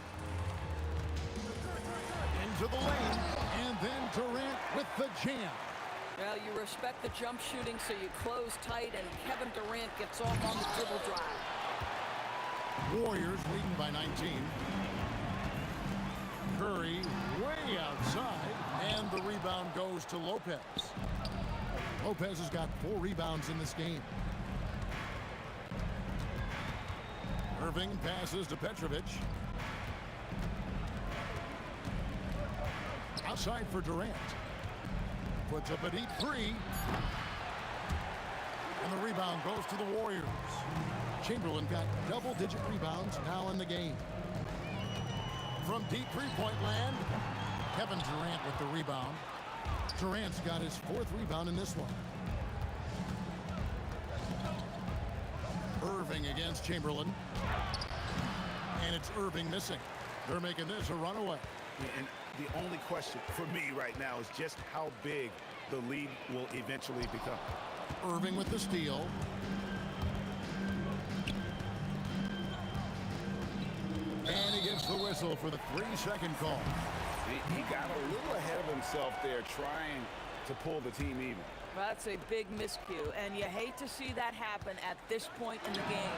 Into the lane, and then Durant with the jam. Well, you respect the jump shooting, so you close tight, and Kevin Durant gets off on the dribble drive. Warriors leading by 19. Curry way outside, and the rebound goes to Lopez. Lopez has got 4 rebounds in this game. Irving passes to Petrovic. Outside for Durant. Puts up a deep 3. And the rebound goes to the Warriors. Chamberlain got double-digit rebounds now in the game. From deep three-point land, Kevin Durant with the rebound. Durant's got his 4th rebound in this one. Irving against Chamberlain. And it's Irving missing. They're making this a runaway. And the only question for me right now is just how big the lead will eventually become. Irving with the steal. And he gets the whistle for the 3-second call. He got a little ahead of himself there trying to pull the team even. That's a big miscue, and you hate to see that happen at this point in the game.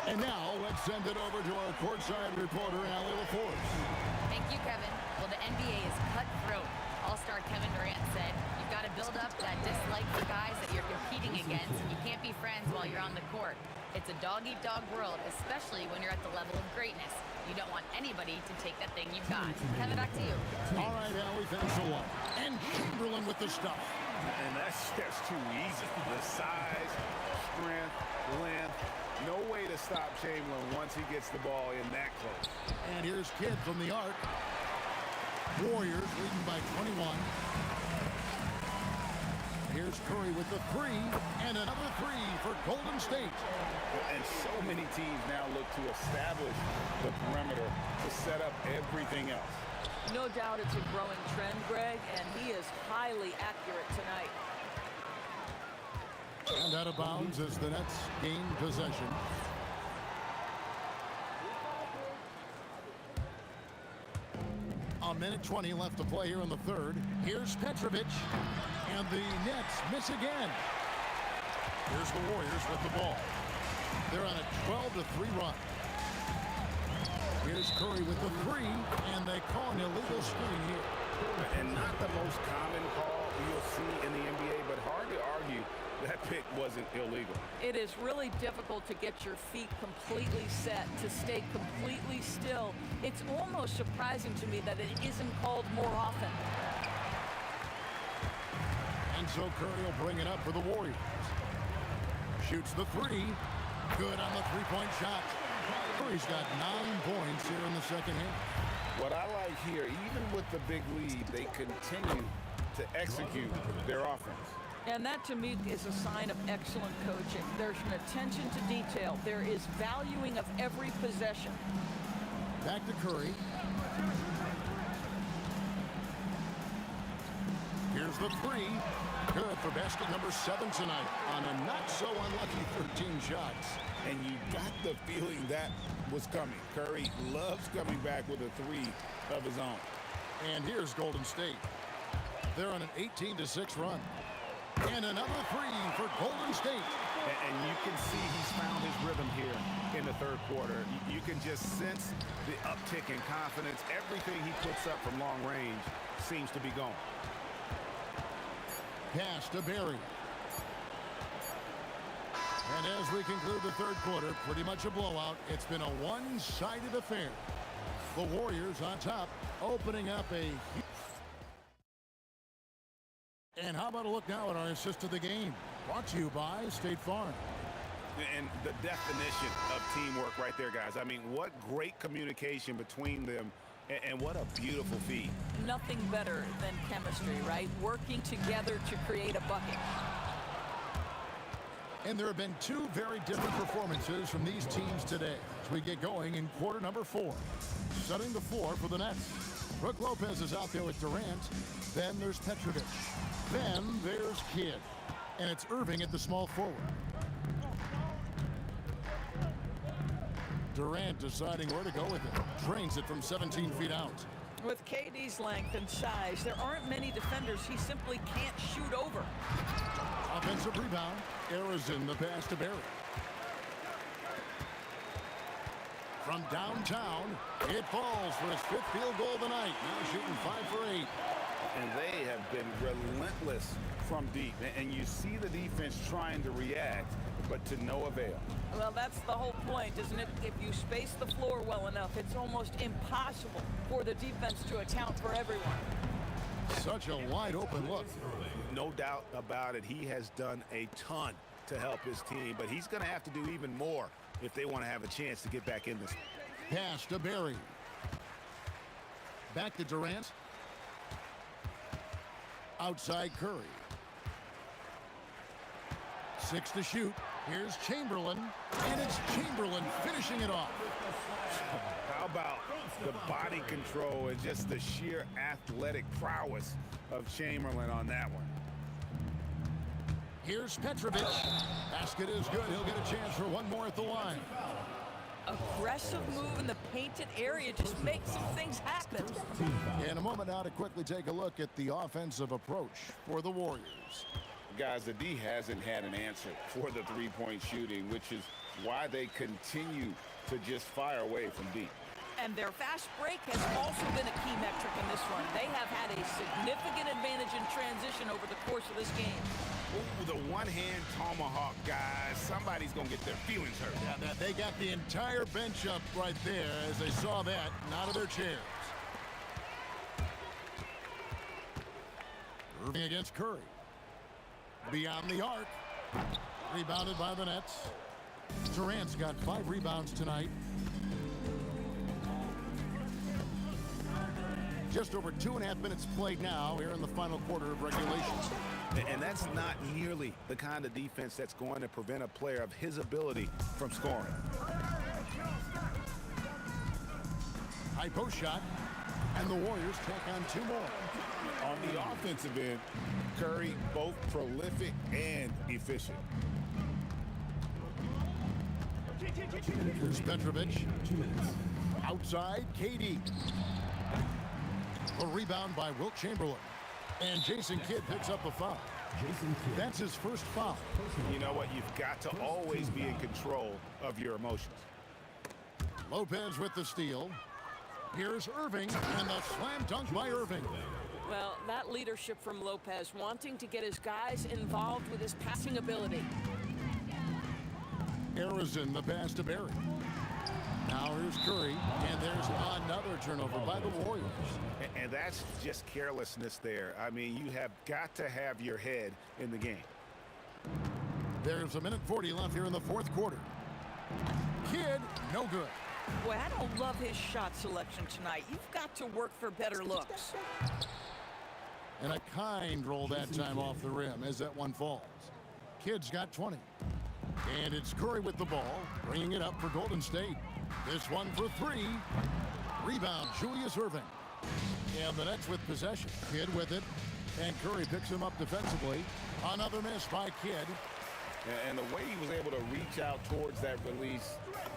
And now let's send it over to our courtside reporter, Allie LaForce. Thank you, Kevin. Well, the NBA is cutthroat. All-star Kevin Durant said, you've got to build up that dislike for guys that you're competing against. You can't be friends while you're on the court. It's a dog-eat-dog world, especially when you're at the level of greatness. You don't want anybody to take that thing you've got. Kevin, back to you. All right, Allie, thanks a lot. And Chamberlain with the stuff. And that's just too easy. The size, strength, length. No way to stop Chamberlain once he gets the ball in that close. And here's Kidd from the arc. Warriors leading by 21. Here's Curry with the 3, and another 3 for Golden State. And so many teams now look to establish the perimeter to set up everything else. No doubt it's a growing trend, Greg, and he is highly accurate tonight. And out of bounds as the Nets gain possession. A minute 20 left to play here in the third. Here's Petrovic, and the Nets miss again. Here's the Warriors with the ball. They're on a 12-3 run. Here's Curry with the 3, and they call an illegal screen here. And not the most common call you'll see in the NBA, but hard to argue that pick wasn't illegal. It is really difficult to get your feet completely set, to stay completely still. It's almost surprising to me that it isn't called more often. And so Curry will bring it up for the Warriors. Shoots the 3. Good on the three-point shot. Curry's got 9 points here in the second half. What I like here, even with the big lead, they continue to execute their offense. And that, to me, is a sign of excellent coaching. There's an attention to detail. There is valuing of every possession. Back to Curry. Here's the 3. Good for basket number 7 tonight on a not-so-unlucky 13 shots. And you got the feeling that was coming. Curry loves coming back with a 3 of his own. And here's Golden State. They're on an 18-6 run. And another 3 for Golden State. And you can see he's found his rhythm here in the third quarter. You can just sense the uptick in confidence. Everything he puts up from long range seems to be going. Pass to Barry. And as we conclude the third quarter, pretty much a blowout. It's been a one-sided affair. The Warriors on top, opening up a... And how about a look now at our assist to the game? Brought to you by State Farm. And the definition of teamwork right there, guys. I mean, what great communication between them, and what a beautiful feat. Nothing better than chemistry, right? Working together to create a bucket. And there have been 2 very different performances from these teams today as we get going in quarter number 4. Setting the floor for the Nets. Brook Lopez is out there with Durant. Then there's Petrovic. Then there's Kidd. And it's Irving at the small forward. Durant deciding where to go with it. Drains it from 17 feet out. With KD's length and size, there aren't many defenders he simply can't shoot over. Offensive rebound. Arizin the pass to Barry. From downtown, it falls for his 5th field goal of the night. Now shooting 5 for 8. And they have been relentless from deep. And you see the defense trying to react, but to no avail. Well, that's the whole point, isn't it? If you space the floor well enough, it's almost impossible for the defense to account for everyone. Such a wide open look. No doubt about it. He has done a ton to help his team, but he's going to have to do even more if they want to have a chance to get back in this. Pass to Barry. Back to Durant. Outside Curry. 6 to shoot. Here's Chamberlain, and it's Chamberlain finishing it off. How about the body control and just the sheer athletic prowess of Chamberlain on that one? Here's Petrovic. Basket is good. He'll get a chance for one more at the line. Aggressive move in the painted area just makes some things happen. In a moment now to quickly take a look at the offensive approach for the Warriors. Guys, the D hasn't had an answer for the three-point shooting, which is why they continue to just fire away from deep. And their fast break has also been a key metric in this one. They have had a significant advantage in transition over the course of this game. Ooh, the one-hand tomahawk, guys. Somebody's going to get their feelings hurt. Yeah, they got the entire bench up right there as they saw that and out of their chairs. Irving against Curry. Beyond the arc. Rebounded by the Nets. Durant's got 5 rebounds tonight. Just over 2.5 minutes played now here in the final quarter of regulation. And that's not nearly the kind of defense that's going to prevent a player of his ability from scoring. High post shot. And the Warriors take on 2 more. On the offensive end, Curry both prolific and efficient. Here's Petrovic. Outside, KD. A rebound by Wilt Chamberlain. And Jason Kidd picks up the foul. That's his first foul. You know what? You've got to always be in control of your emotions. Lopez with the steal. Here's Irving, and the slam dunk by Irving. Well, that leadership from Lopez, wanting to get his guys involved with his passing ability. Arizin, the pass to Barry. Now here's Curry, and there's another turnover by the Warriors. And that's just carelessness there. I mean, you have got to have your head in the game. There's 1:40 left here in the fourth quarter. Kidd, no good. Boy, I don't love his shot selection tonight. You've got to work for better looks. And a kind roll that time off the rim as that one falls. Kidd's got 20. And it's Curry with the ball, bringing it up for Golden State. This one for 3. Rebound, Julius Irving. And the Nets with possession. Kidd with it. And Curry picks him up defensively. Another miss by Kidd. And the way he was able to reach out towards that release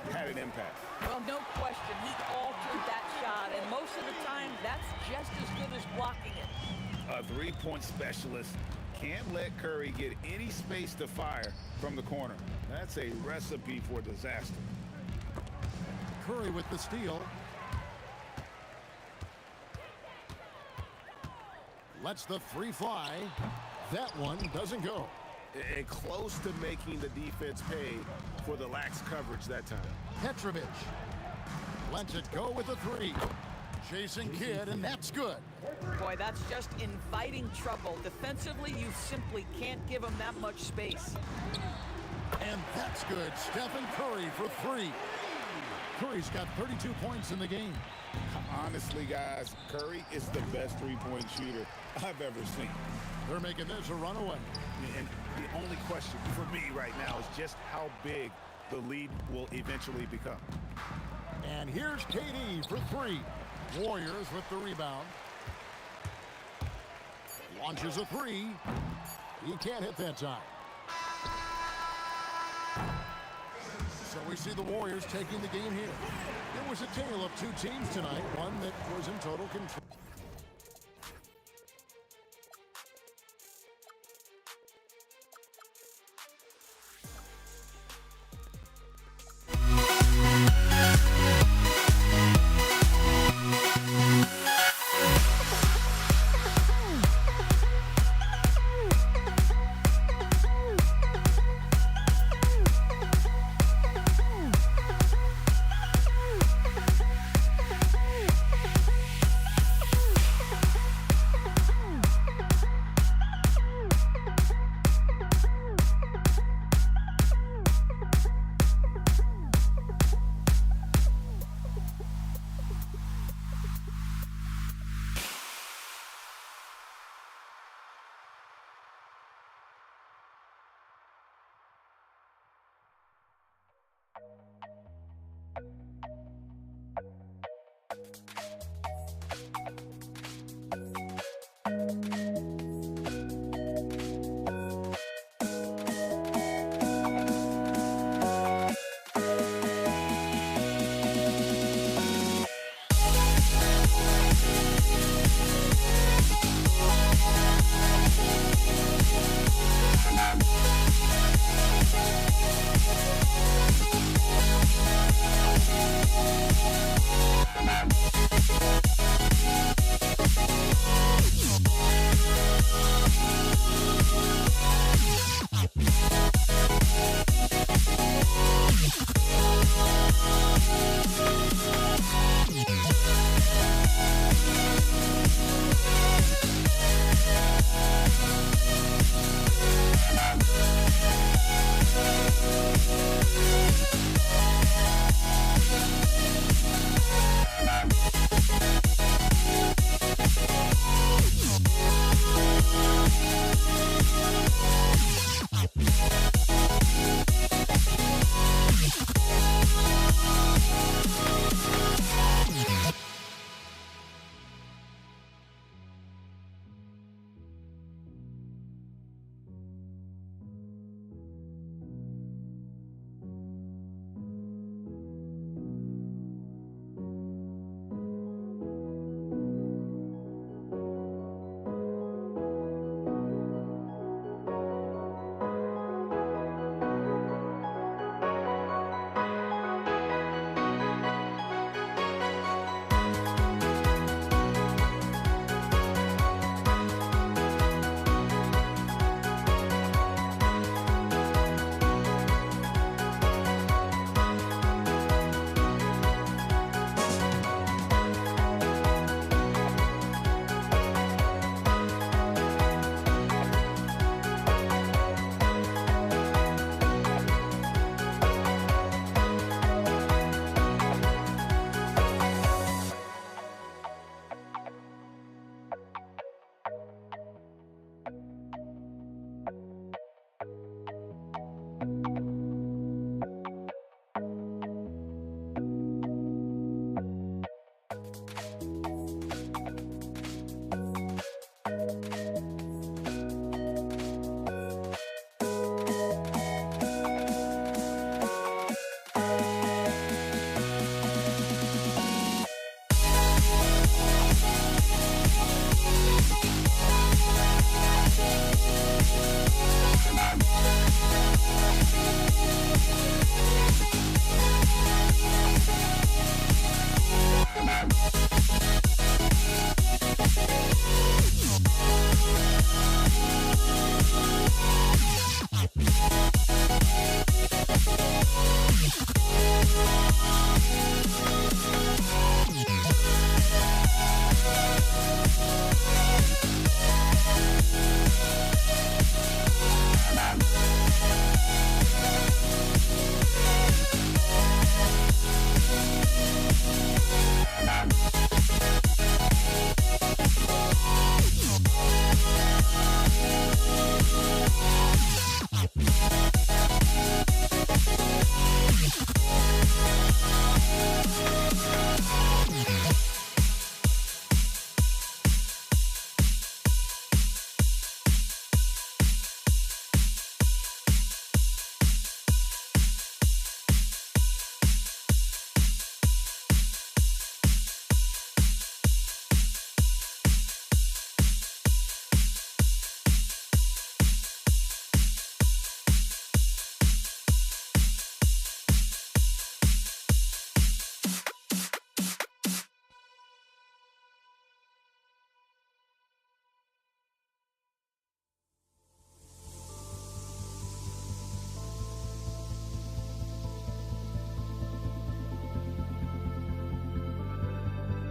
had an impact. Well, no question, he altered that shot, and most of the time, that's just as good as blocking it. A three-point specialist can't let Curry get any space to fire from the corner. That's a recipe for disaster. Curry with the steal. Lets the 3 fly. That one doesn't go. And close to making the defense pay for the lax coverage that time. Petrovic lets it go with a 3. Jason Kidd, and that's good. Boy, that's just inviting trouble. Defensively, you simply can't give him that much space. And that's good. Stephen Curry for 3. Curry's got 32 points in the game. Honestly, guys, Curry is the best three-point shooter I've ever seen. They're making this a runaway. And the only question for me right now is just how big the lead will eventually become. And here's KD for 3. Warriors with the rebound. Launches a 3. He can't hit that time. So we see the Warriors taking the game here. It was a tale of 2 teams tonight, one that was in total control.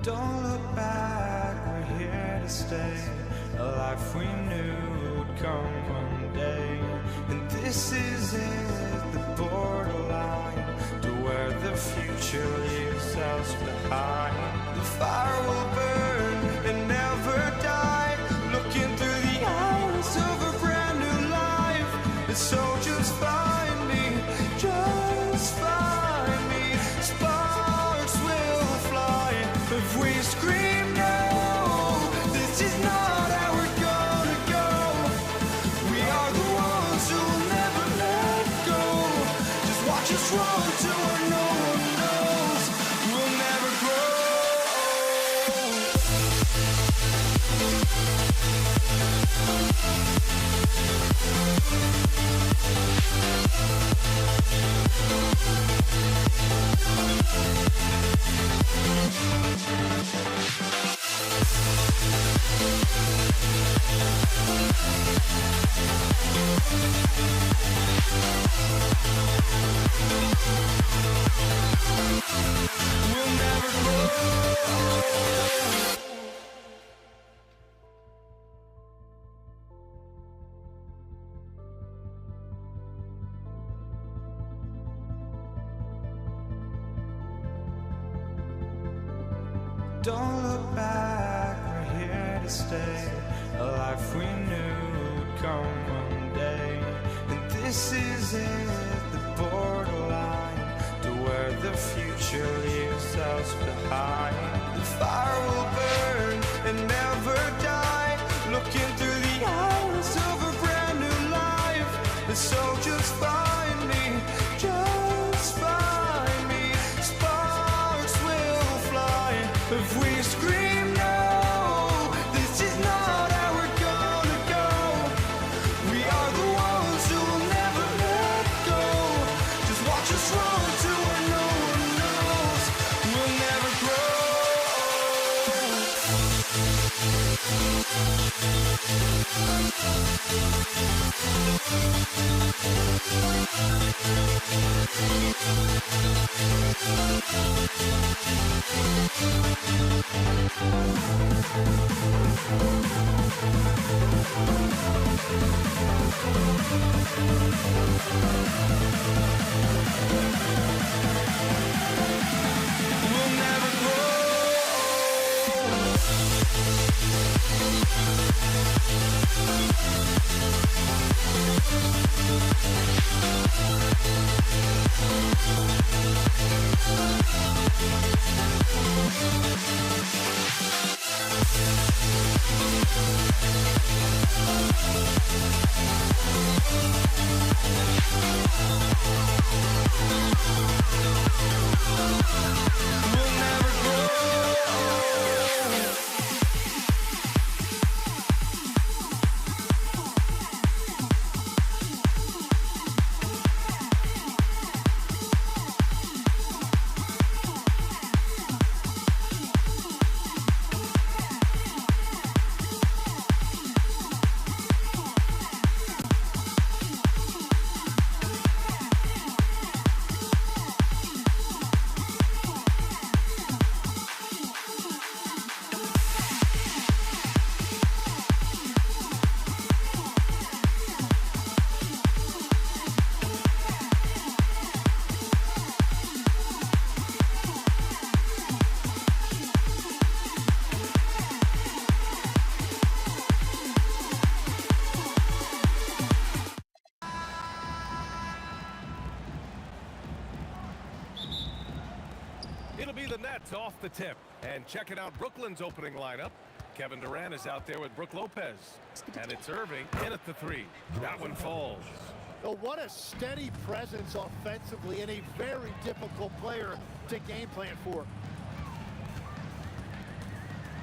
Don't look back, we're here to stay. A life we knew would come one day. And this is it, the borderline to where the future leaves us behind. The fire will burn and never die, looking through the eyes of a brand new life. And so just find me, just find me. Sparks will fly if we scream no. This is not how we're gonna go. We are the ones who will never let go. Just watch us run to where no one knows. We'll never grow. We'll never grow. Don't look back, we're here to stay. A life we knew would come one day. And this is it, the borderline to where the future leaves us behind. The fire will burn and never die, looking through the eyes of a brand new life. And so just find me, just find me. Sparks will fly if we scream no. This is not how we're gonna go. We are the ones who will never let go. Just watch us run to where no one knows. We'll never grow. We'll never grow. We'll never grow. It'll be the Nets off the tip. And checking out Brooklyn's opening lineup. Kevin Durant is out there with Brook Lopez. And it's Irving in at the three. That one falls. Oh, what a steady presence offensively and a very difficult player to game plan for.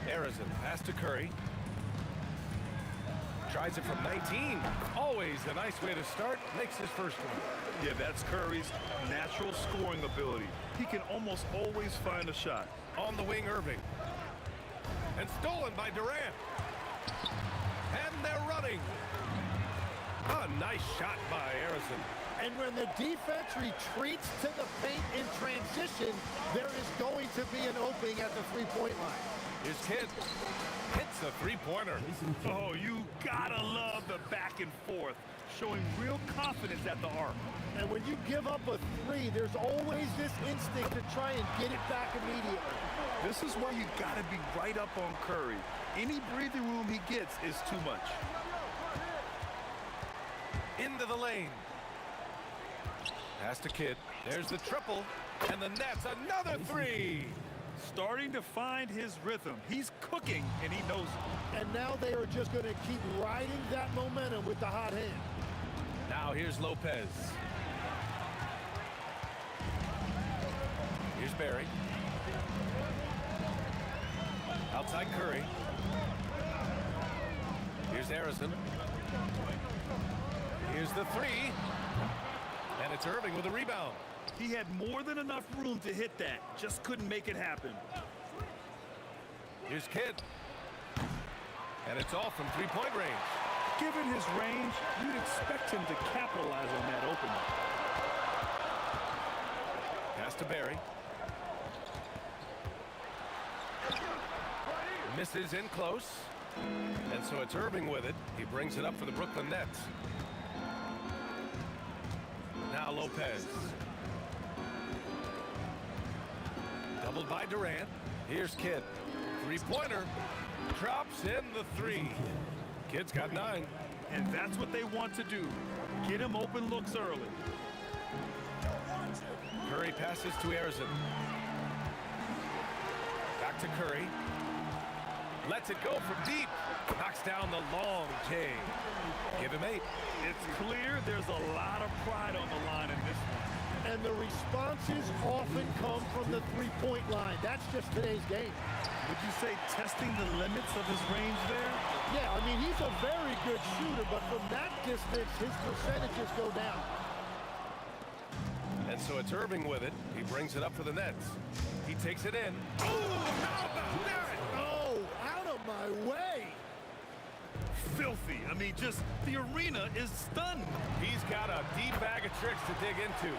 Harrison pass to Curry. Tries it from 19. Always a nice way to start. Makes his first one. Yeah, that's Curry's natural scoring ability. He can almost always find a shot. On the wing, Irving. And stolen by Durant. And they're running. Oh, nice shot by Harrison. And when the defense retreats to the paint in transition, there is going to be an opening at the three-point line. Here's Kidd. Hits a three-pointer. Oh, you gotta love the back and forth, showing real confidence at the arc. And when you give up a three, there's always this instinct to try and get it back immediately. This is where you gotta be right up on Curry. Any breathing room he gets is too much. Into the lane. Pass to Kidd. There's the triple. And the Nets, another three. Starting to find his rhythm. He's cooking, and he knows it. And now they are just going to keep riding that momentum with the hot hand. Now here's Lopez. Here's Barry. Outside Curry. Here's Harrison. Here's the three. And it's Irving with a rebound. He had more than enough room to hit that. Just couldn't make it happen. Here's Kidd. And it's all from three-point range. Given his range, you'd expect him to capitalize on that opening. Pass to Barry. Misses in close. And so it's Irving with it. He brings it up for the Brooklyn Nets. Now Lopez. Doubled by Durant. Here's Kidd. Three-pointer. Drops in the three. Kidd's got 9. And that's what they want to do. Get him open looks early. Curry passes to Harrison. Back to Curry. Lets it go from deep. Knocks down the long J. Give him 8. It's clear there's a lot of pride on the line in this one. And the responses often come from the three-point line. That's just today's game. Would you say testing the limits of his range there? Yeah, I mean, he's a very good shooter, but from that distance, his percentages go down. And so it's Irving with it. He brings it up for the Nets. He takes it in. Ooh, how about that? Oh, out of my way. Filthy. I mean, just the arena is stunned. He's got a deep bag of tricks to dig into.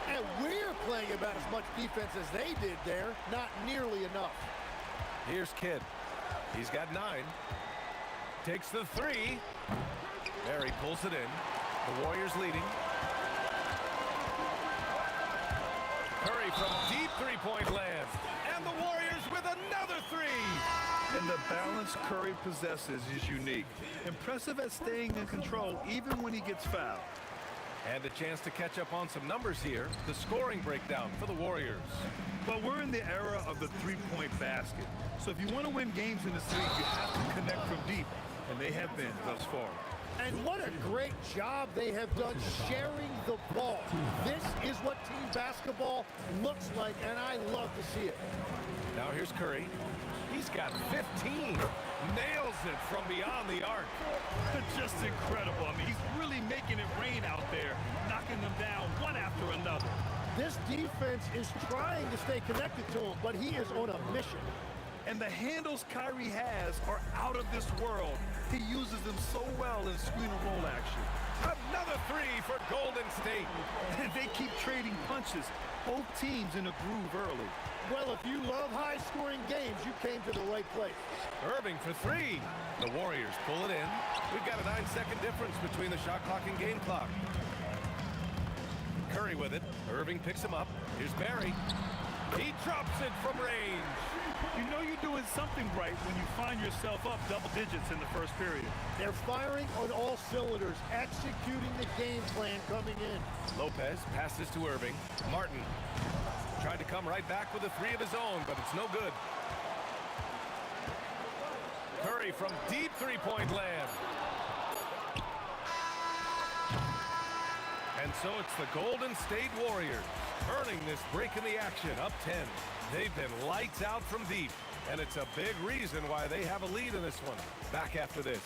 And we're playing about as much defense as they did there. Not nearly enough. Here's Kidd. He's got 9. Takes the 3. Barry pulls it in. The Warriors leading. Curry from deep three-point land. And the Warriors with another 3. And the balance Curry possesses is unique. Impressive at staying in control even when he gets fouled. And a chance to catch up on some numbers here. The scoring breakdown for the Warriors. But we're in the era of the three-point basket. So if you want to win games in this league, you have to connect from deep. And they have been thus far. And what a great job they have done sharing the ball. This is what team basketball looks like, and I love to see it. Now here's Curry. He's got 15. Nails it from beyond the arc. Just incredible. I mean, he's really making it rain out there, knocking them down one after another. This defense is trying to stay connected to him, but he is on a mission. And the handles Kyrie has are out of this world. He uses them so well in screen and roll action. Another 3 for Golden State. And they keep trading punches. Both teams in a groove early. Well, if you love high-scoring games, you came to the right place. Irving for 3. The Warriors pull it in. We've got a 9-second difference between the shot clock and game clock. Curry with it. Irving picks him up. Here's Barry. He drops it from range. You know you're doing something right when you find yourself up double digits in the first period. They're firing on all cylinders, executing the game plan coming in. Lopez passes to Irving. Martin tried to come right back with a 3 of his own, but it's no good. Curry from deep three-point land. And so it's the Golden State Warriors earning this break in the action, up 10. They've been lights out from deep, and it's a big reason why they have a lead in this one. Back after this.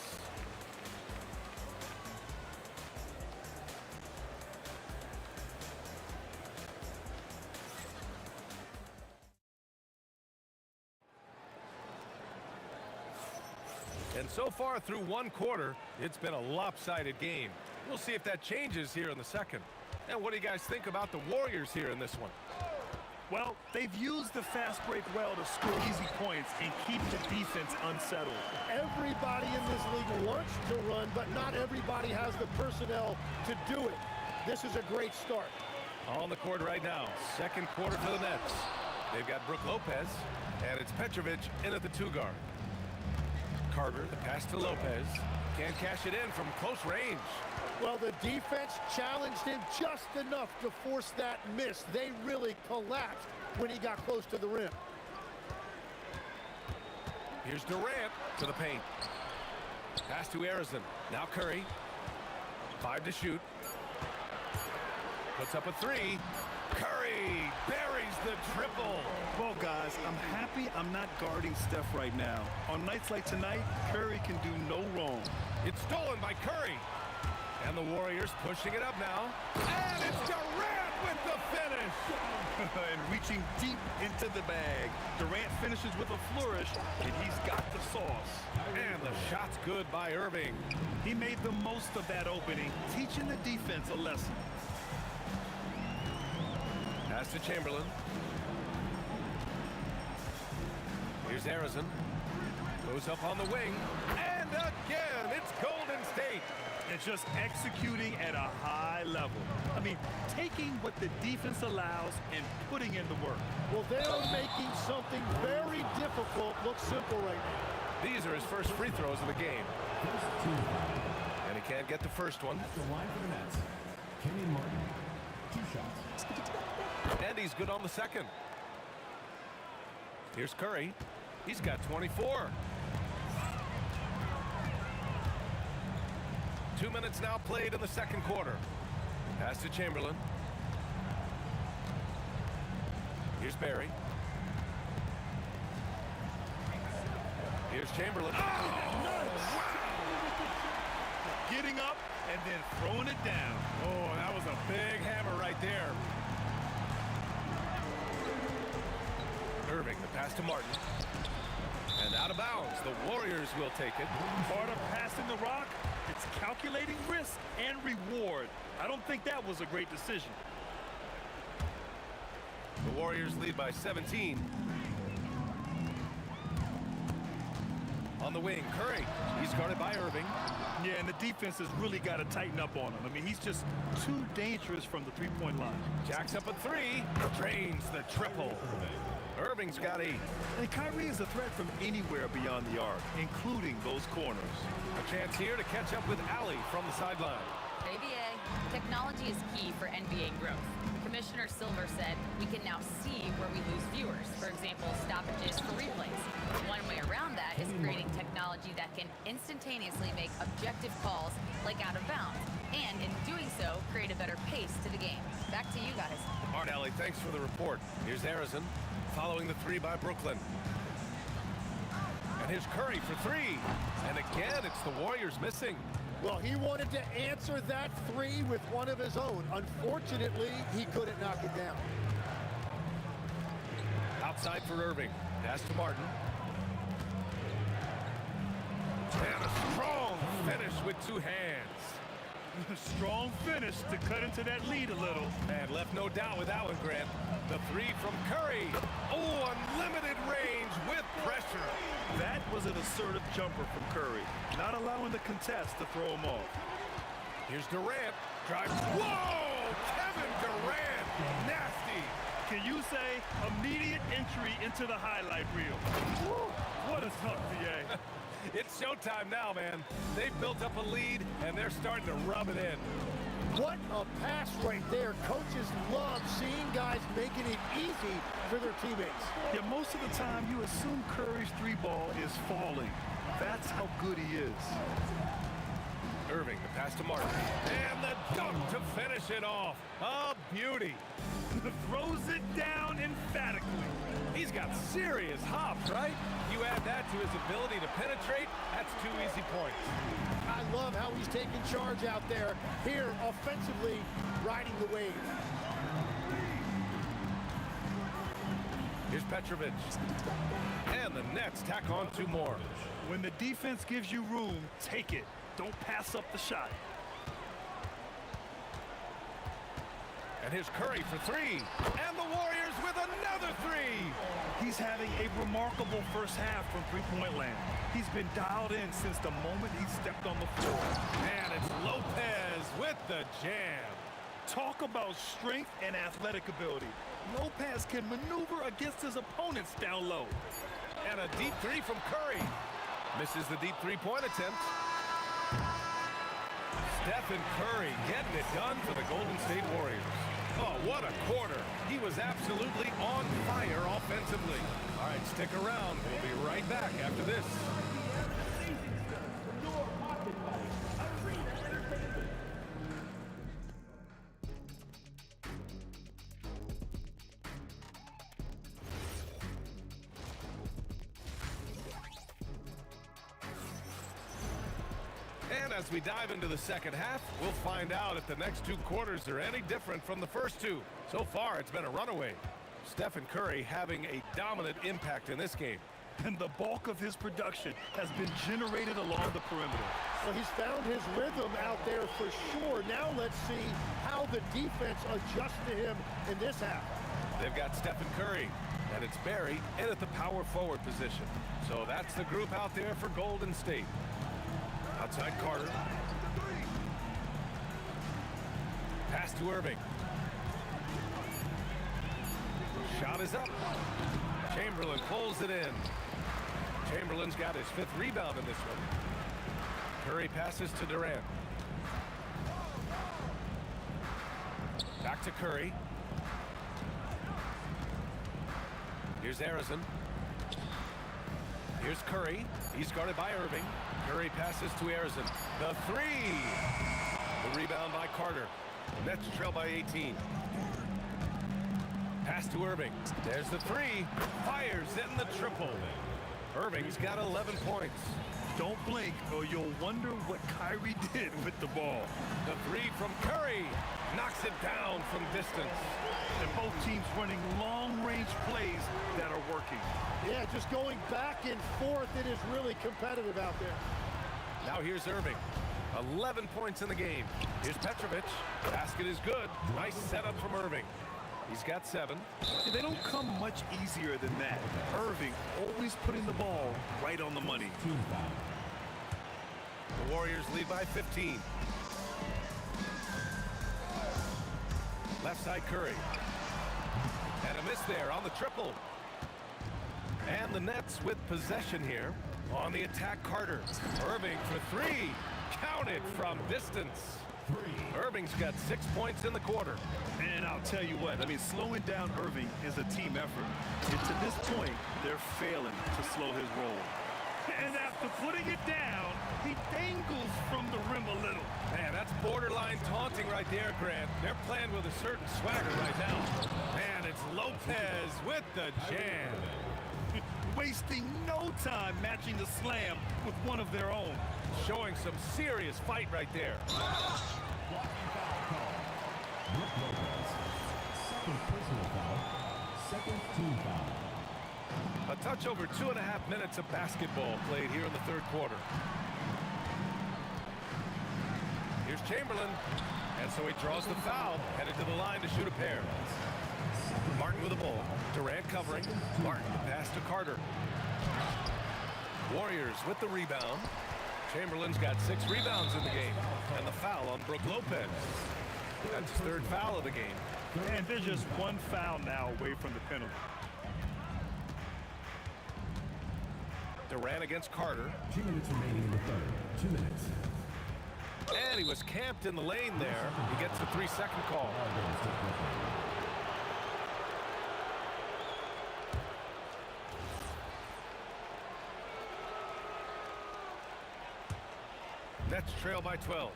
And so far through one quarter, it's been a lopsided game. We'll see if that changes here in the second. And what do you guys think about the Warriors here in this one? Well, they've used the fast break well to score easy points and keep the defense unsettled. Everybody in this league wants to run, but not everybody has the personnel to do it. This is a great start. On the court right now, second quarter for the Nets. They've got Brook Lopez, and it's Petrovic in at the 2-guard. Carter, the pass to Lopez. Can't cash it in from close range. Well, the defense challenged him just enough to force that miss. They really collapsed when he got close to the rim. Here's Durant to the paint. Pass to Arizon. Now Curry. 5 to shoot. Puts up a 3. Curry buries the triple. Well, guys, I'm happy I'm not guarding Steph right now. On nights like tonight, Curry can do no wrong. It's stolen by Curry. And the Warriors pushing it up now. And it's Durant with the finish. And reaching deep into the bag. Durant finishes with a flourish, and he's got the sauce. And the shot's good by Irving. He made the most of that opening, teaching the defense a lesson. Pass to Chamberlain. Here's Arizon. Goes up on the wing. And again, it's Golden State. It's just executing at a high level. I mean, taking what the defense allows and putting in the work. Well, they're making something very difficult look simple right now. These are his first free throws of the game. And he can't get the first one. At the line for the Nets, Kenny Martin, 2 shots. And he's good on the second. Here's Curry. He's got 24. 2 minutes now played in the second quarter. Pass to Chamberlain. Here's Barry. Here's Chamberlain. Oh! Getting up and then throwing it down. Oh, that was a big hammer right there. Irving, the pass to Martin. And out of bounds. The Warriors will take it. Part of passing the rock, it's calculating risk and reward. I don't think that was a great decision. The Warriors lead by 17. On the wing, Curry. He's guarded by Irving. Yeah, and the defense has really got to tighten up on him. I mean, he's just too dangerous from the three-point line. Jacks up a 3. Drains the triple. Irving's got 8. And Kyrie is a threat from anywhere beyond the arc, including those corners. A chance here to catch up with Allie from the sideline. ABA, technology is key for NBA growth. Commissioner Silver said we can now see where we lose viewers. For example, stoppages for replays. One way around that is creating technology that can instantaneously make objective calls like out of bounds. And in doing so, create a better pace to the game. Back to you guys. All right, Allie, thanks for the report. Here's Arizon, following the 3 by Brooklyn. And here's Curry for 3. And again, it's the Warriors missing. Well, he wanted to answer that 3 with one of his own. Unfortunately, he couldn't knock it down. Outside for Irving. Pass to Martin. And a strong finish with 2 hands. Strong finish to cut into that lead a little. And left no doubt with that one, Grant. The 3 from Curry. Oh, unlimited range with pressure. That was an assertive jumper from Curry, not allowing the contest to throw him off. Here's Durant. Drive. Whoa! Kevin Durant. Nasty. Can you say immediate entry into the highlight reel? Woo, what a tough DA. It's showtime now, man. They've built up a lead, and they're starting to rub it in. What a pass right there. Coaches love seeing guys making it easy for their teammates. Yeah, most of the time you assume Curry's 3-ball is falling. That's how good he is. Irving, the pass to Martin. And the dunk to finish it off. A beauty. Throws it down emphatically. He's got serious hops, right? You add that to his ability to penetrate, that's 2 easy points. I love how he's taking charge out there. Here, offensively, riding the wave. Here's Petrovic. And the Nets tack on 2 more. When the defense gives you room, take it. Don't pass up the shot. And here's Curry for 3. And the Warriors with another 3. He's having a remarkable first half from three-point land. He's been dialed in since the moment he stepped on the floor. And it's Lopez with the jam. Talk about strength and athletic ability. Lopez can maneuver against his opponents down low. And a deep 3 from Curry. Misses the deep 3-point attempt. Stephen Curry getting it done for the Golden State Warriors. Oh, what a quarter. He was absolutely on fire offensively. All right, stick around. We'll be right back after this. And as we dive into the second half, we'll find out if the next 2 quarters are any different from the first 2. So far, it's been a runaway. Stephen Curry having a dominant impact in this game. And the bulk of his production has been generated along the perimeter. Well, he's found his rhythm out there for sure. Now let's see how the defense adjusts to him in this half. They've got Stephen Curry, and it's Barry in at the power forward position. So that's the group out there for Golden State. Outside Carter. Pass to Irving. Shot is up. Chamberlain pulls it in. Chamberlain's got his 5th rebound in this one. Curry passes to Durant. Back to Curry. Here's Arizon. Here's Curry. He's guarded by Irving. Curry passes to Arizon. The 3. The rebound by Carter. Nets trail by 18. Pass to Irving. There's the 3. Fires in the triple. Irving's got 11 points. Don't blink or you'll wonder what Kyrie did with the ball. The 3 from Curry. Knocks it down from distance. And both teams running long-range plays that are working. Yeah, just going back and forth. It is really competitive out there. Now here's Irving. 11 points in the game. Here's Petrovic. Basket is good. Nice setup from Irving. He's got 7. They don't come much easier than that. Irving always putting the ball right on the money. The Warriors lead by 15. Left side Curry. And a miss there on the triple. And the Nets with possession here. On the attack, Carter. Irving for 3. Counted from distance. Irving's got 6 points in the quarter. And I'll tell you what, I mean, slowing down Irving is a team effort. And to this point, they're failing to slow his roll. And after putting it down, he dangles from the rim a little. Man, that's borderline taunting right there, Grant. They're playing with a certain swagger right now. Man, it's Lopez with the jam. Wasting no time matching the slam with one of their own. Showing some serious fight right there. Second personal foul. Second team foul. A touch over 2.5 minutes of basketball played here in the 3rd quarter. Here's Chamberlain. And so he draws the foul, headed to the line to shoot a pair. Martin with the ball. Durant covering. Martin pass to Carter. Warriors with the rebound. Chamberlain's got 6 rebounds in the game. And the foul on Brook Lopez. That's his 3rd foul of the game. And they're just 1 foul now away from the penalty. Durant against Carter. 2 minutes remaining in the 3rd. 2 minutes. And he was camped in the lane there. He gets the 3-second call. Nets trail by 12.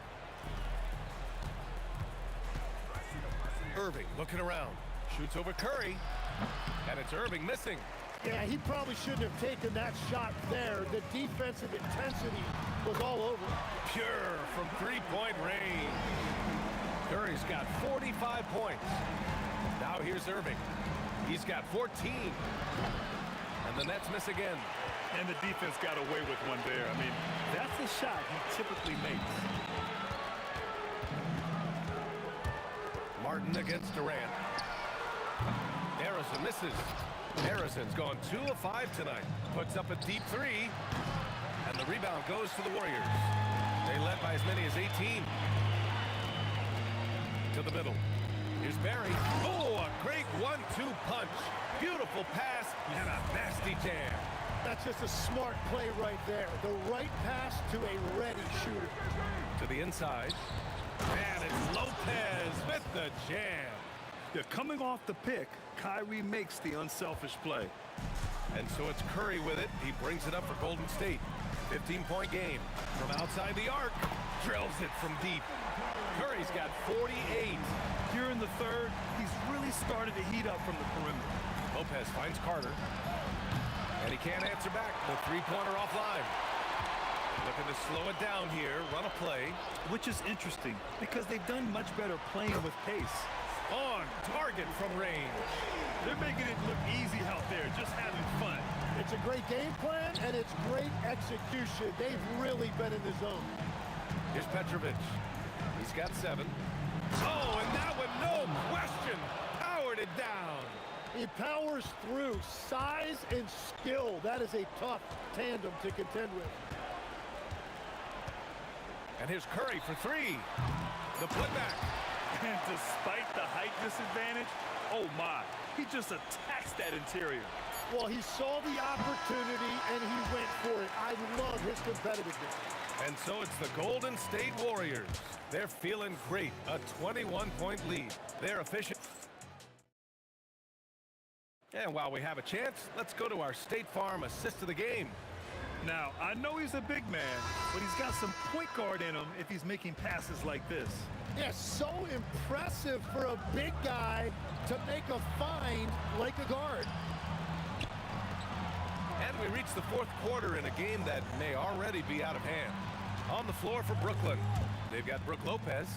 Irving looking around. Shoots over Curry. And it's Irving missing. Yeah, he probably shouldn't have taken that shot there. The defensive intensity was all over. Pure from 3-point range. Curry's got 45 points. Now here's Irving. He's got 14. And the Nets miss again. And the defense got away with one there. I mean, that's a shot he typically makes. Martin against Durant. Harrison misses. Harrison's gone 2 of 5 tonight. Puts up a deep 3. And the rebound goes to the Warriors. They led by as many as 18. To the middle. Here's Barry. Oh, a great 1-2 punch. Beautiful pass and a nasty jam. That's just a smart play right there. The right pass to a ready shooter. To the inside. And it's Lopez with the jam. Yeah, coming off the pick, Kyrie makes the unselfish play. And so it's Curry with it. He brings it up for Golden State. 15-point game. From outside the arc. Drills it from deep. Curry's got 48. Here in the third, he's really started to heat up from the perimeter. Lopez finds Carter. And he can't answer back. The three-pointer offline. Looking to slow it down here, run a play. Which is interesting because they've done much better playing with pace. On target from range. They're making it look easy out there, just having fun. It's a great game plan, and it's great execution. They've really been in the zone. Here's Petrovic. He's got 7. Oh, and that one, no question, powered it down. He powers through. Size and skill. That is a tough tandem to contend with. And here's Curry for 3. The putback. And despite the height disadvantage, oh my, he just attacks that interior. Well, he saw the opportunity and he went for it. I love his competitiveness. And so it's the Golden State Warriors. They're feeling great. A 21-point lead. They're efficient. And while we have a chance, let's go to our State Farm assist of the game. Now, I know he's a big man, but he's got some point guard in him if he's making passes like this. Yeah, so impressive for a big guy to make a find like a guard. And we reach the fourth quarter in a game that may already be out of hand. On the floor for Brooklyn, they've got Brook Lopez,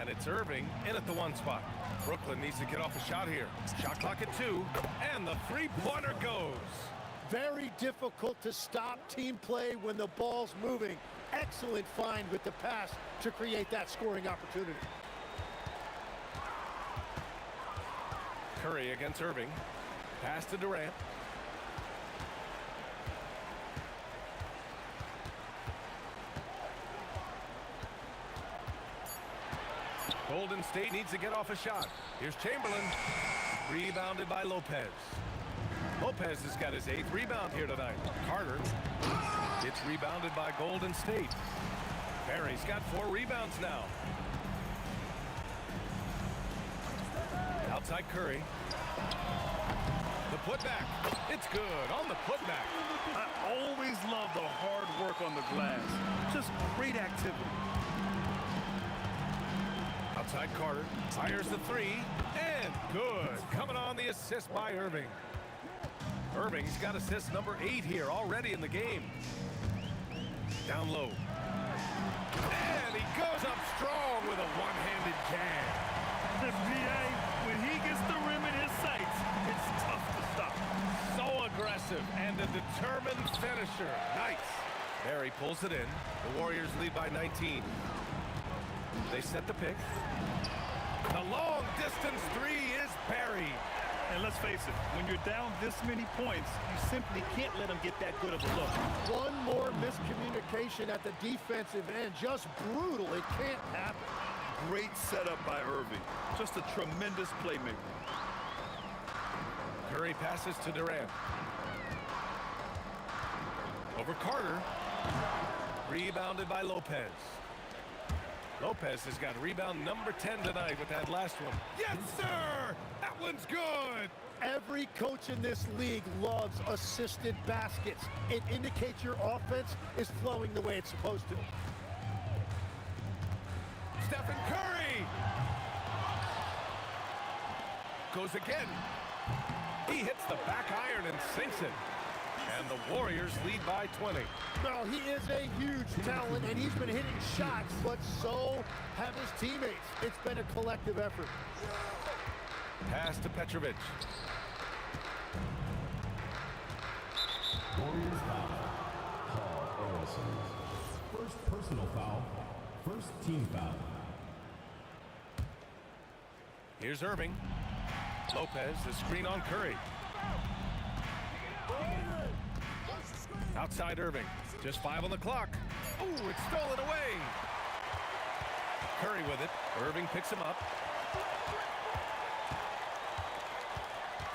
and it's Irving in at the 1 spot. Brooklyn needs to get off a shot here. Shot clock at 2, and the three-pointer goes. Very difficult to stop team play when the ball's moving. Excellent find with the pass to create that scoring opportunity. Curry against Irving. Pass to Durant. Golden State needs to get off a shot. Here's Chamberlain. Rebounded by Lopez. Lopez has got his 8th rebound here tonight. Carter. It's rebounded by Golden State. Barry's got 4 rebounds now. Outside Curry. The putback. It's good on the putback. I always love the hard work on the glass. Just great activity. Outside Carter. Fires the 3. And good. Coming on the assist by Irving. Irving's got assist number 8 here already in the game. Down low. And he goes up strong with a one-handed jam. The PA, when he gets the rim in his sights, it's tough to stop. So aggressive and a determined finisher. Nice. Barry pulls it in. The Warriors lead by 19. They set the pick. The long distance 3 is buried. And let's face it, when you're down this many points, you simply can't let them get that good of a look. One more miscommunication at the defensive end. Just brutal. It can't happen. Great setup by Irving. Just a tremendous playmaker. Curry passes to Durant. Over Carter. Rebounded by Lopez. Lopez has got rebound number 10 tonight with that last one. Yes, sir! That one's good! Every coach in this league loves assisted baskets. It indicates your offense is flowing the way it's supposed to. Stephen Curry! Goes again. He hits the back iron and sinks it. And the Warriors lead by 20. Well, he is a huge talent, and he's been hitting shots, but so have his teammates. It's been a collective effort. Pass to Petrovic. Warriors foul. Paul Harrison. First personal foul. First team foul. Here's Irving. Lopez, the screen on Curry. Outside Irving. Just 5 on the clock. Ooh, it's stolen away. Curry with it. Irving picks him up.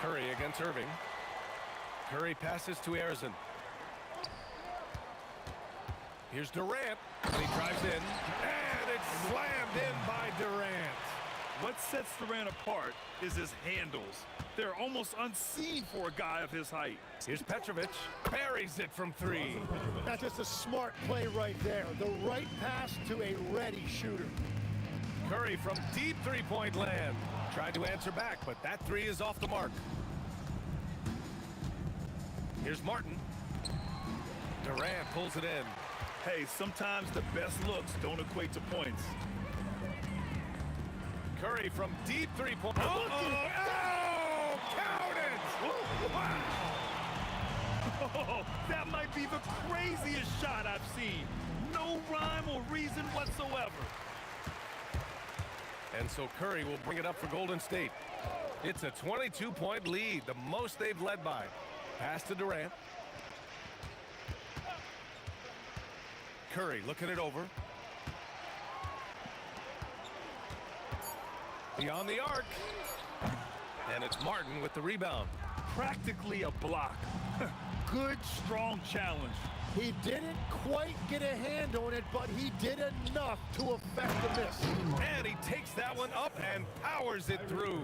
Curry against Irving. Curry passes to Arizon. Here's Durant. And he drives in. And it's slammed in by Durant. What sets Durant apart is his handles. They're almost unseen for a guy of his height. Here's Petrovic. Buries it from 3. That's just a smart play right there. The right pass to a ready shooter. Curry from deep three-point land. Tried to answer back, but that 3 is off the mark. Here's Martin. Durant pulls it in. Hey, sometimes the best looks don't equate to points. Curry from deep three-point. Oh, count it! Wow. Oh, that might be the craziest shot I've seen. No rhyme or reason whatsoever. And so Curry will bring it up for Golden State. It's a 22-point lead, the most they've led by. Pass to Durant. Curry looking it over. Beyond the arc. And it's Martin with the rebound. Practically a block. Good, strong challenge. He didn't quite get a hand on it, but he did enough to affect the miss. And he takes that one up and powers it through.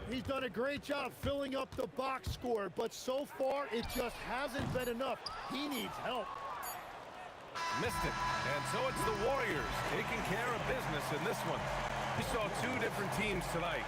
He's done a great job filling up the box score, but so far it just hasn't been enough. He needs help. Missed it. And so it's the Warriors taking care of business in this one. We saw 2 different teams tonight.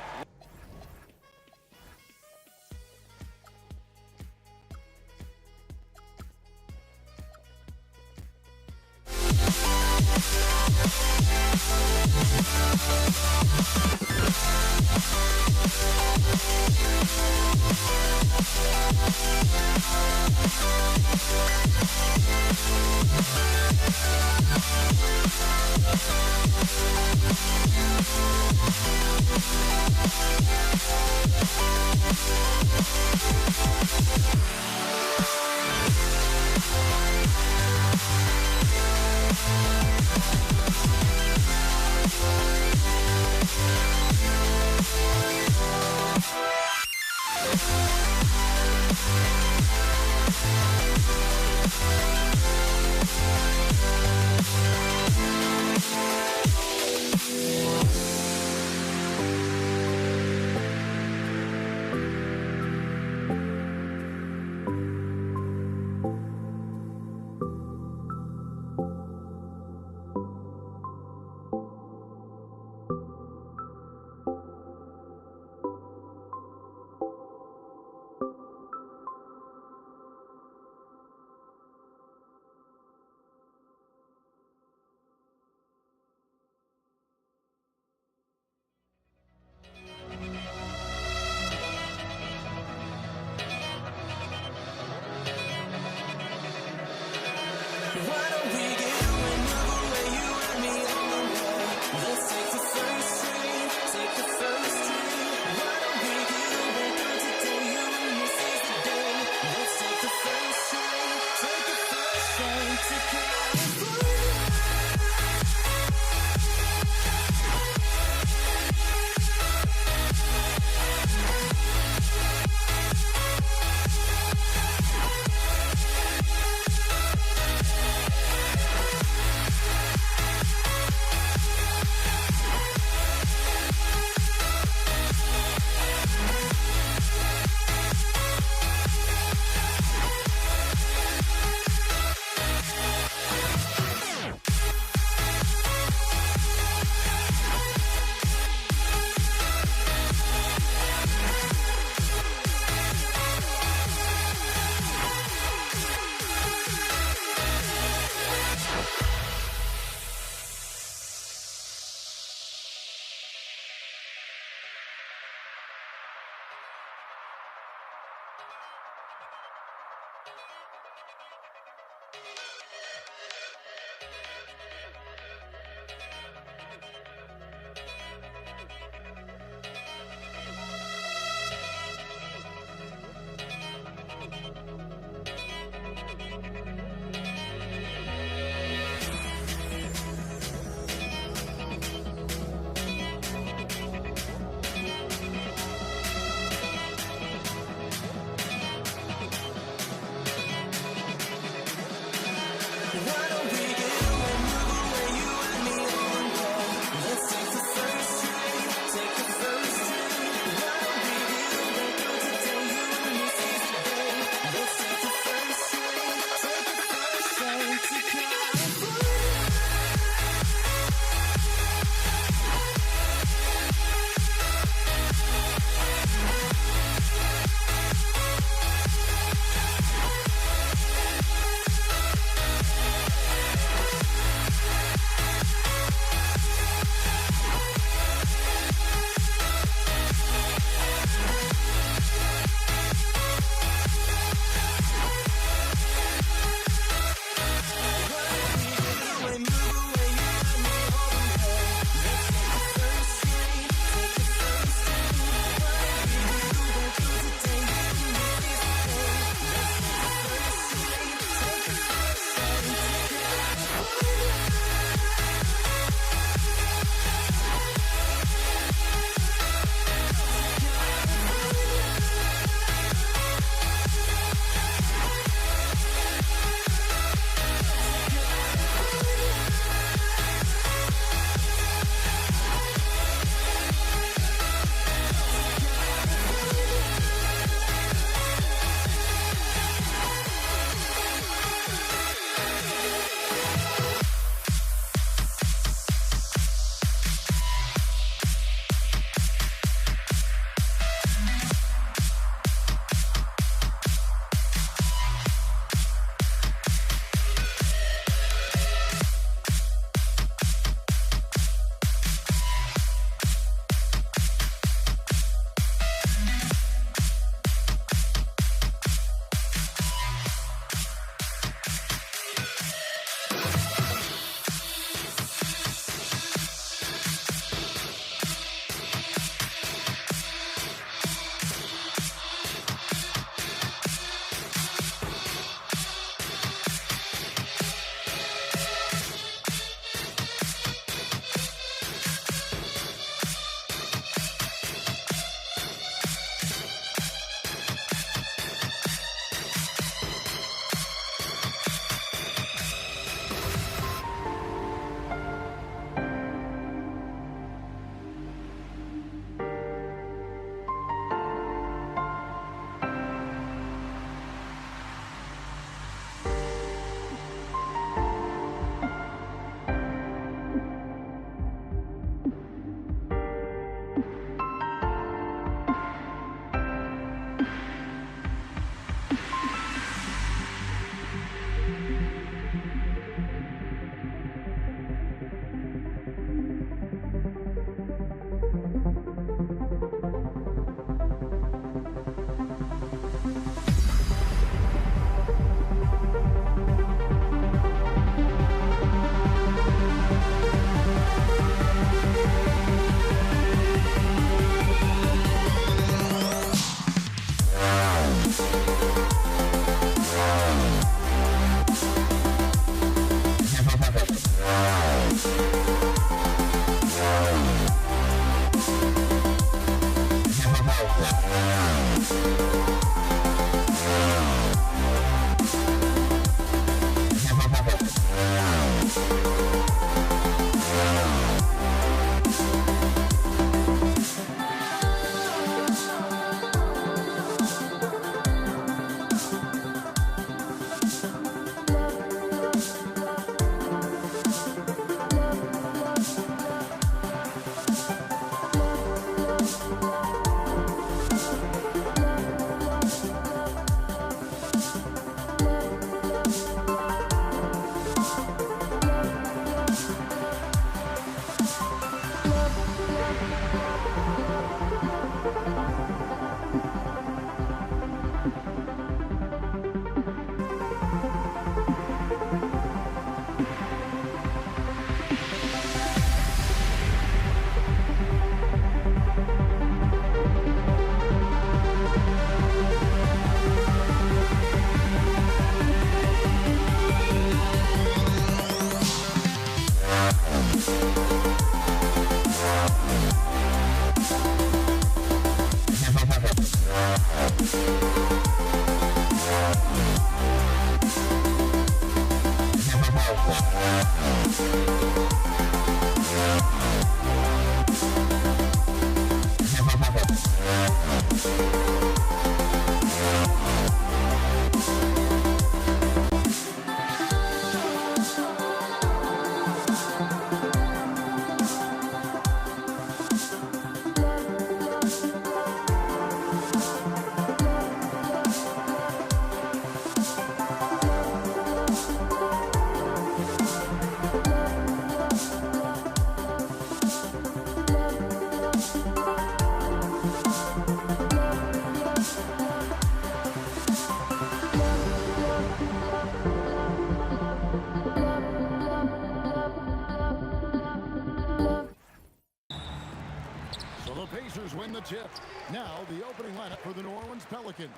So the Pacers win the tip. Now the opening lineup for the New Orleans Pelicans.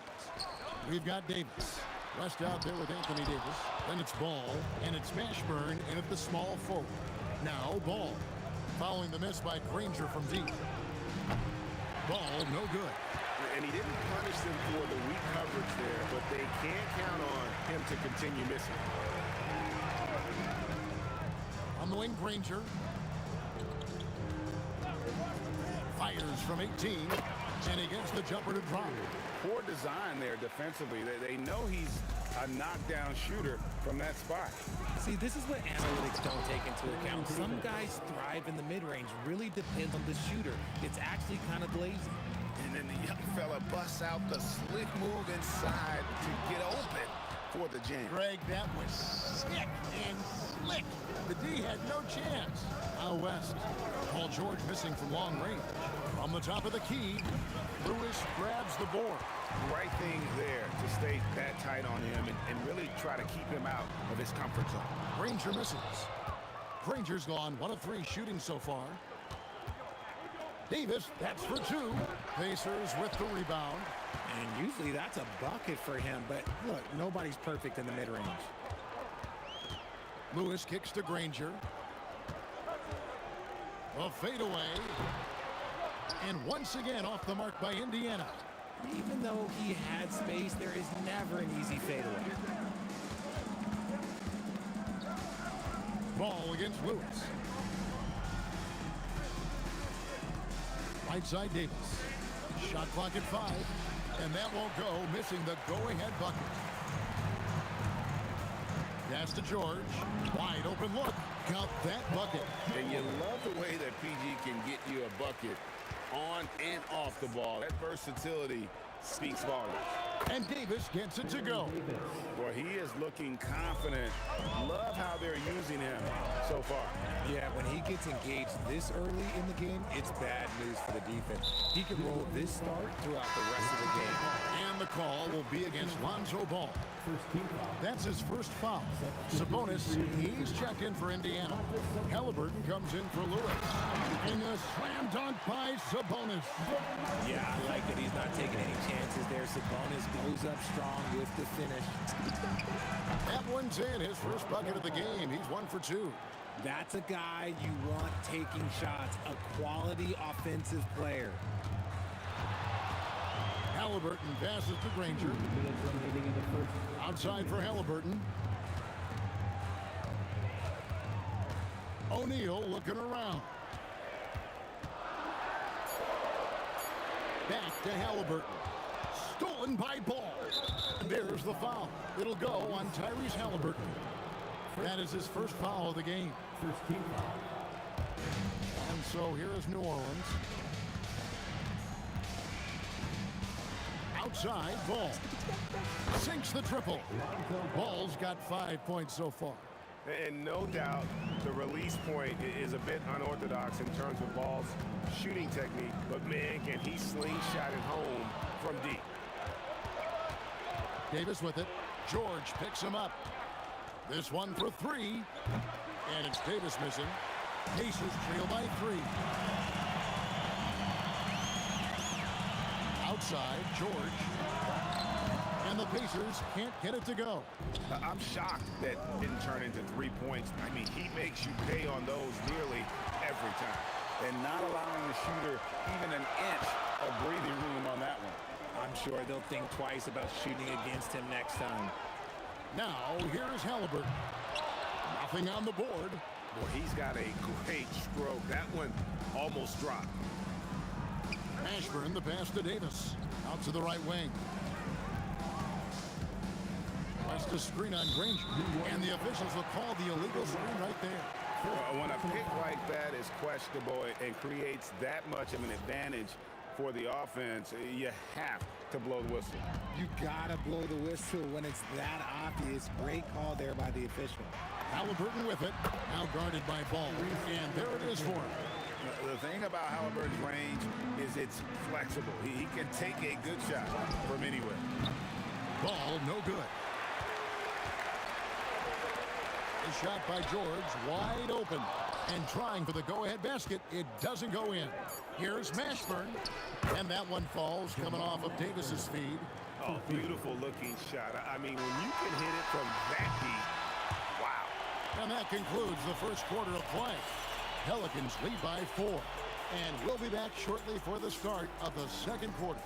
We've got Davis. West out there with Anthony Davis. Then it's Ball, and it's Mashburn in at the small forward. Now Ball. Following the miss by Granger from deep. Ball, no good. And he didn't punish them for the weak coverage there, but they can't count on him to continue missing. On the wing, Granger. Fires from 18, and he gets the jumper to drop. Poor design there defensively. They know he's a knockdown shooter from that spot. See, this is what analytics don't take into account. Some guys thrive in the mid-range. Really depends on the shooter. It's actually kind of lazy. And then the young fella busts out the slick move inside to get open for the jam. Greg, that was sick and slick. The D had no chance. Out west. Paul George missing from long range. From the top of the key, Lewis grabs the board. Right thing there to stay that tight on him and really try to keep him out of his comfort zone. Granger misses. Granger's gone 1 of 3 shooting so far. Davis, that's for 2. Pacers with the rebound. And usually that's a bucket for him, but look, nobody's perfect in the mid-range. Lewis kicks to Granger. A fadeaway. And once again off the mark by Indiana. Even though he had space, there is never an easy fadeaway. Ball against Lewis. Right side Davis. Shot clock at 5. And that won't go, missing the go-ahead bucket. Pass to George. Wide open look. Count that bucket. And you love the way that PG can get you a bucket on and off the ball. That versatility speaks volumes. And Davis gets it to go. Boy, he is looking confident. Love how they're using him so far. Yeah, when he gets engaged this early in the game, it's bad news for the defense. He can roll this start throughout the rest of the game. And the call will be against Lonzo Ball. That's his first foul. Sabonis, he's checked in for Indiana. Halliburton comes in for Lewis. And a slam dunk by Sabonis. Yeah, I like that he's not taking any chances there. Sabonis goes up strong with the finish. That one's in, his first bucket of the game. He's 1 for 2. That's a guy you want taking shots, a quality offensive player. Halliburton passes to Granger. Outside for Halliburton. O'Neal looking around. Back to Halliburton. Stolen by Ball. There's the foul. It'll go on Tyrese Halliburton. That is his first foul of the game. And so here is New Orleans. Outside, Ball. Sinks the triple. Ball's got 5 points so far. And no doubt the release point is a bit unorthodox in terms of Ball's shooting technique, but man, can he slingshot it home from deep. Davis with it. George picks him up. This one for three. And it's Davis missing. Pacers trail by 3. Outside, George. And the Pacers can't get it to go. I'm shocked that didn't turn into 3 points. I mean, he makes you pay on those nearly every time. And not allowing the shooter even an inch of breathing room on that one. I'm sure they'll think twice about shooting against him next time. Now, here's Halliburton. Nothing on the board. Boy, he's got a great stroke. That one almost dropped. Ashburn, the pass to Davis. Out to the right wing. West to screen on Granger. And the officials will call the illegal screen right there. When a pick like that is questionable and creates that much of an advantage for the offense, you have to blow the whistle. You gotta blow the whistle when it's that obvious. Great call there by the official. Halliburton with it. Now guarded by Ball. And there it is for him. The thing about Halliburton's range is it's flexible. He can take a good shot from anywhere. Ball no good. A shot by George, wide open. And trying for the go-ahead basket, it doesn't go in. Here's Mashburn. And that one falls coming off of Davis's feed. Oh, beautiful looking shot. I mean, when you can hit it from that deep, wow. And that concludes the first quarter of play. Pelicans lead by 4. And we'll be back shortly for the start of the second quarter.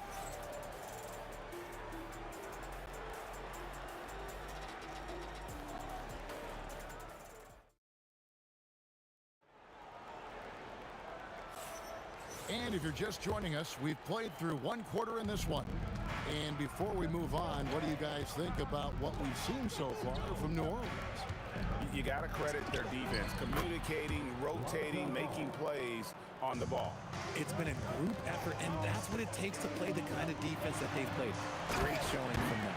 And if you're just joining us, we've played through one quarter in this one. And before we move on, what do you guys think about what we've seen so far from New Orleans? You got to credit their defense, communicating, rotating, making plays on the ball. It's been a group effort, and that's what it takes to play the kind of defense that they've played. Great showing from them.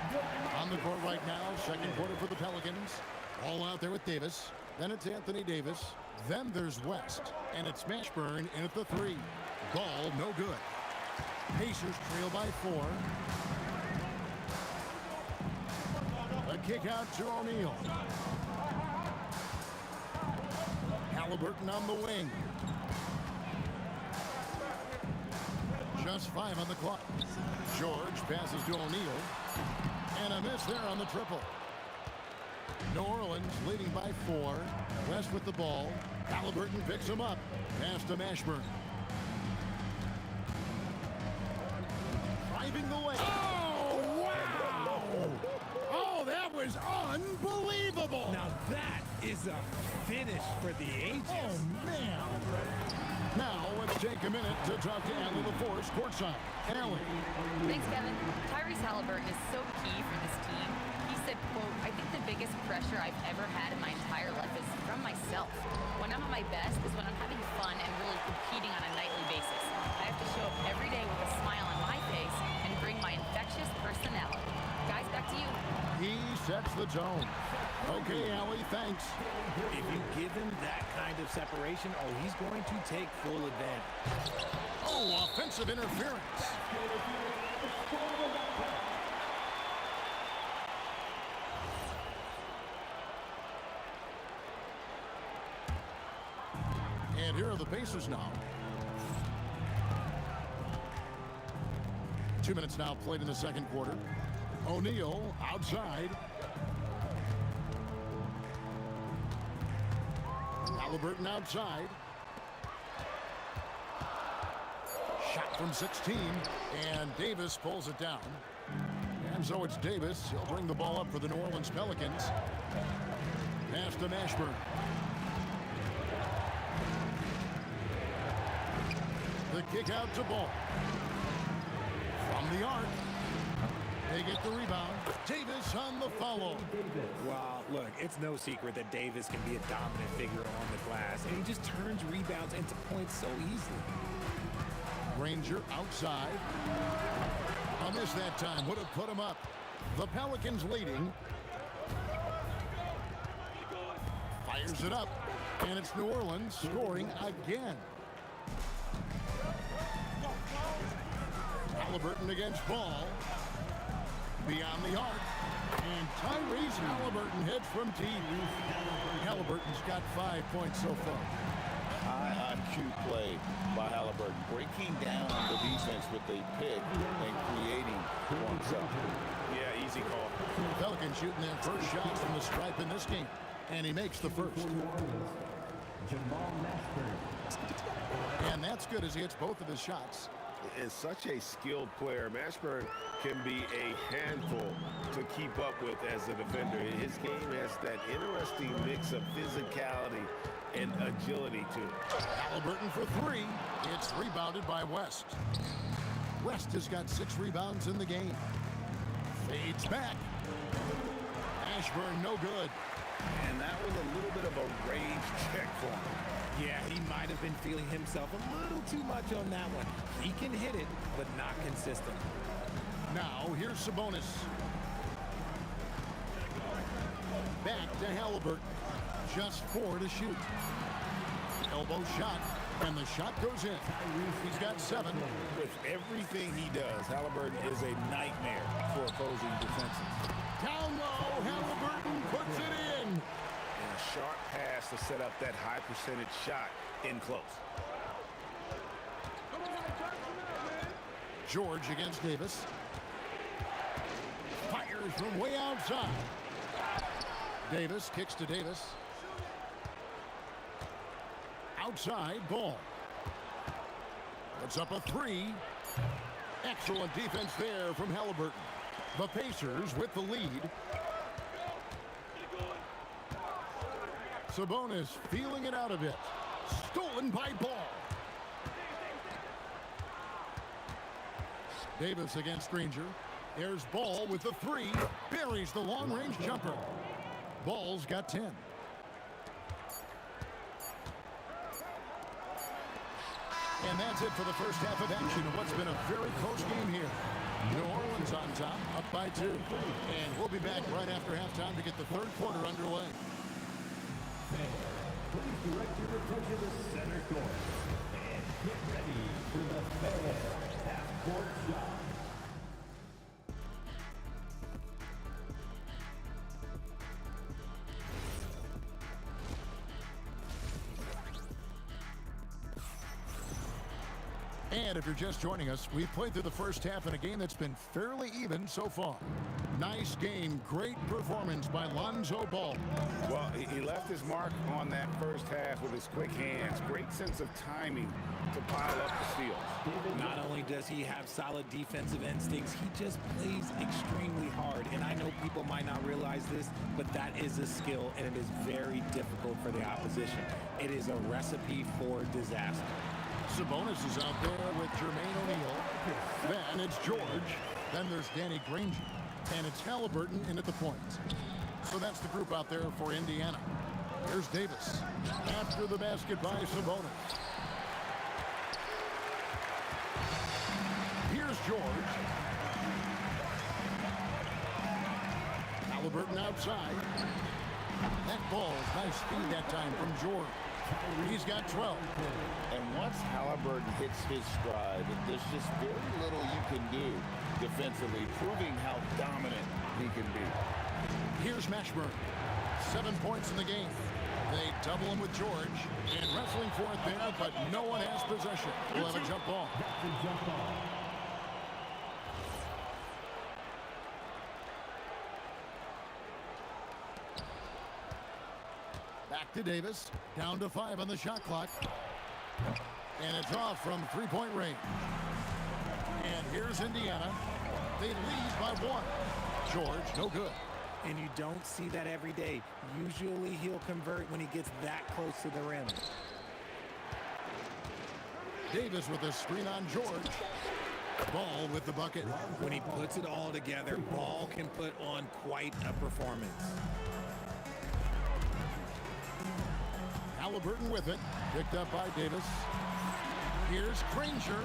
On the court right now, second quarter for the Pelicans. All out there with Davis. Then it's Anthony Davis. Then there's West. And it's Mashburn in at the 3. Ball no good. Pacers trail by 4. A kick out to O'Neal. Halliburton on the wing. Just 5 on the clock. George passes to O'Neal. And a miss there on the triple. New Orleans leading by 4. West with the ball. Halliburton picks him up. Pass to Mashburn. Driving the lane. Oh, wow! Oh, that was unbelievable! Now that is a finish for the ages. Oh, man! Now, let's take a minute to talk to Allie LaForce courtside. Allie. Thanks, Kevin. Tyrese Halliburton is so key for this team. He said, quote, "I think the biggest pressure I've ever had in my entire life is from myself. When I'm at my best is when I'm having fun and really competing on a nightly basis. I have to show up every day with a smile on my face and bring my infectious personality." Guys, back to you. He sets the tone. Okay, Allie, thanks. If you give him that kind of separation, oh, he's going to take full advantage. Oh, offensive interference. And here are the Pacers now. 2 minutes now played in the second quarter. O'Neal outside. Halliburton outside. Shot from 16, and Davis pulls it down. And so it's Davis. He'll bring the ball up for the New Orleans Pelicans. Pass to Mashburn. The kick out to Ball. From the arc. They get the rebound. Davis on the follow. Well, look, it's no secret that Davis can be a dominant figure on the glass, and he just turns rebounds into points so easily. Granger outside. A miss that time. Would have put him up. The Pelicans leading. Fires it up. And it's New Orleans scoring again. Halliburton against Ball. Beyond the arc. And Tyrese Halliburton hits from deep. Halliburton's got 5 points so far. High IQ play by Halliburton, breaking down the defense with a pick and creating one shot. Yeah, easy call. Pelicans shooting their first shot from the stripe in this game, and he makes the first. And that's good as he hits both of his shots. Is such a skilled player. Mashburn can be a handful to keep up with as a defender. His game has that interesting mix of physicality and agility to it. Halliburton for three. It's rebounded by West. West has got 6 rebounds in the game. Fades back. Ashburn no good. And that was a little bit of a range check for him. Yeah, he might have been feeling himself a little too much on that one. He can hit it, but not consistent. Now, here's Sabonis. Back to Halliburton. Just 4 to shoot. Elbow shot, and the shot goes in. He's got 7. With everything he does, Halliburton is a nightmare for opposing defenses. Down low, Halliburton puts it in. And a sharp pass to set up that high percentage shot in close. George against Davis. Fires from way outside. Davis kicks to Davis. Outside, Ball. Puts up a 3. Excellent defense there from Halliburton. The Pacers with the lead. Sabonis feeling it out a bit. Stolen by Ball. Davis against Granger. There's Ball with the 3. Buries the long-range jumper. Ball's got 10. And that's it for the first half of action of what's been a very close game here. New Orleans on top, up by 2. And we'll be back right after halftime to get the third quarter underway. Please direct your attention to center court and get ready for the fair half-court shot. And if you're just joining us, we've played through the first half in a game that's been fairly even so far. Nice game, great performance by Lonzo Ball. Well, he left his mark on that first half with his quick hands. Great sense of timing to pile up the steals. Not only does he have solid defensive instincts, he just plays extremely hard. And I know people might not realize this, but that is a skill, and it is very difficult for the opposition. It is a recipe for disaster. Sabonis is out there with Jermaine O'Neal. Then it's George. Then there's Danny Granger. And it's Halliburton in at the point. So that's the group out there for Indiana. Here's Davis. After the basket by Sabonis. Here's George. Halliburton outside. That ball, nice speed that time from George. He's got 12. And once Halliburton hits his stride, there's just very little you can do defensively, proving how dominant he can be. Here's Mashburn. 7 points in the game. They double him with George. And wrestling for it there, but no one has possession. We'll have a jump ball. Back to Davis. Down to 5 on the shot clock. And it's off from three-point range. And here's Indiana. They lead by 1. George, no good. And you don't see that every day. Usually he'll convert when he gets that close to the rim. Davis with a screen on George. Ball with the bucket. When he puts it all together, Ball can put on quite a performance. Halliburton with it. Picked up by Davis. Here's Granger.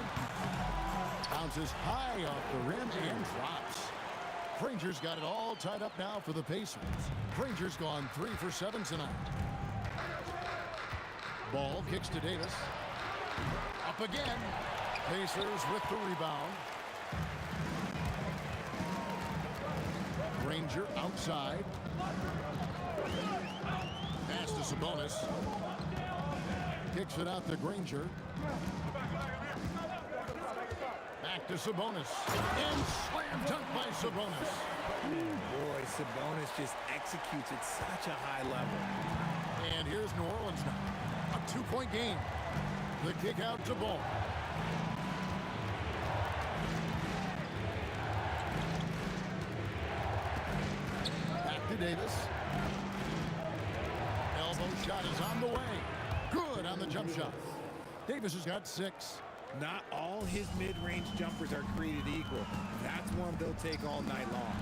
Bounces high off the rim and drops. Granger's got it all tied up now for the Pacers. Granger's gone 3 for 7 tonight. Ball kicks to Davis. Up again. Pacers with the rebound. Granger outside. Pass to Sabonis. Kicks it out to Granger. Back to Sabonis. And slam dunk by Sabonis. Boy, Sabonis just executes at such a high level. And here's New Orleans now. A 2-point game. The kick out to Ball. Back to Davis. Elbow shot is on the way. Good on the jump shot. Davis has got 6. Not all his mid-range jumpers are created equal. That's one they'll take all night long.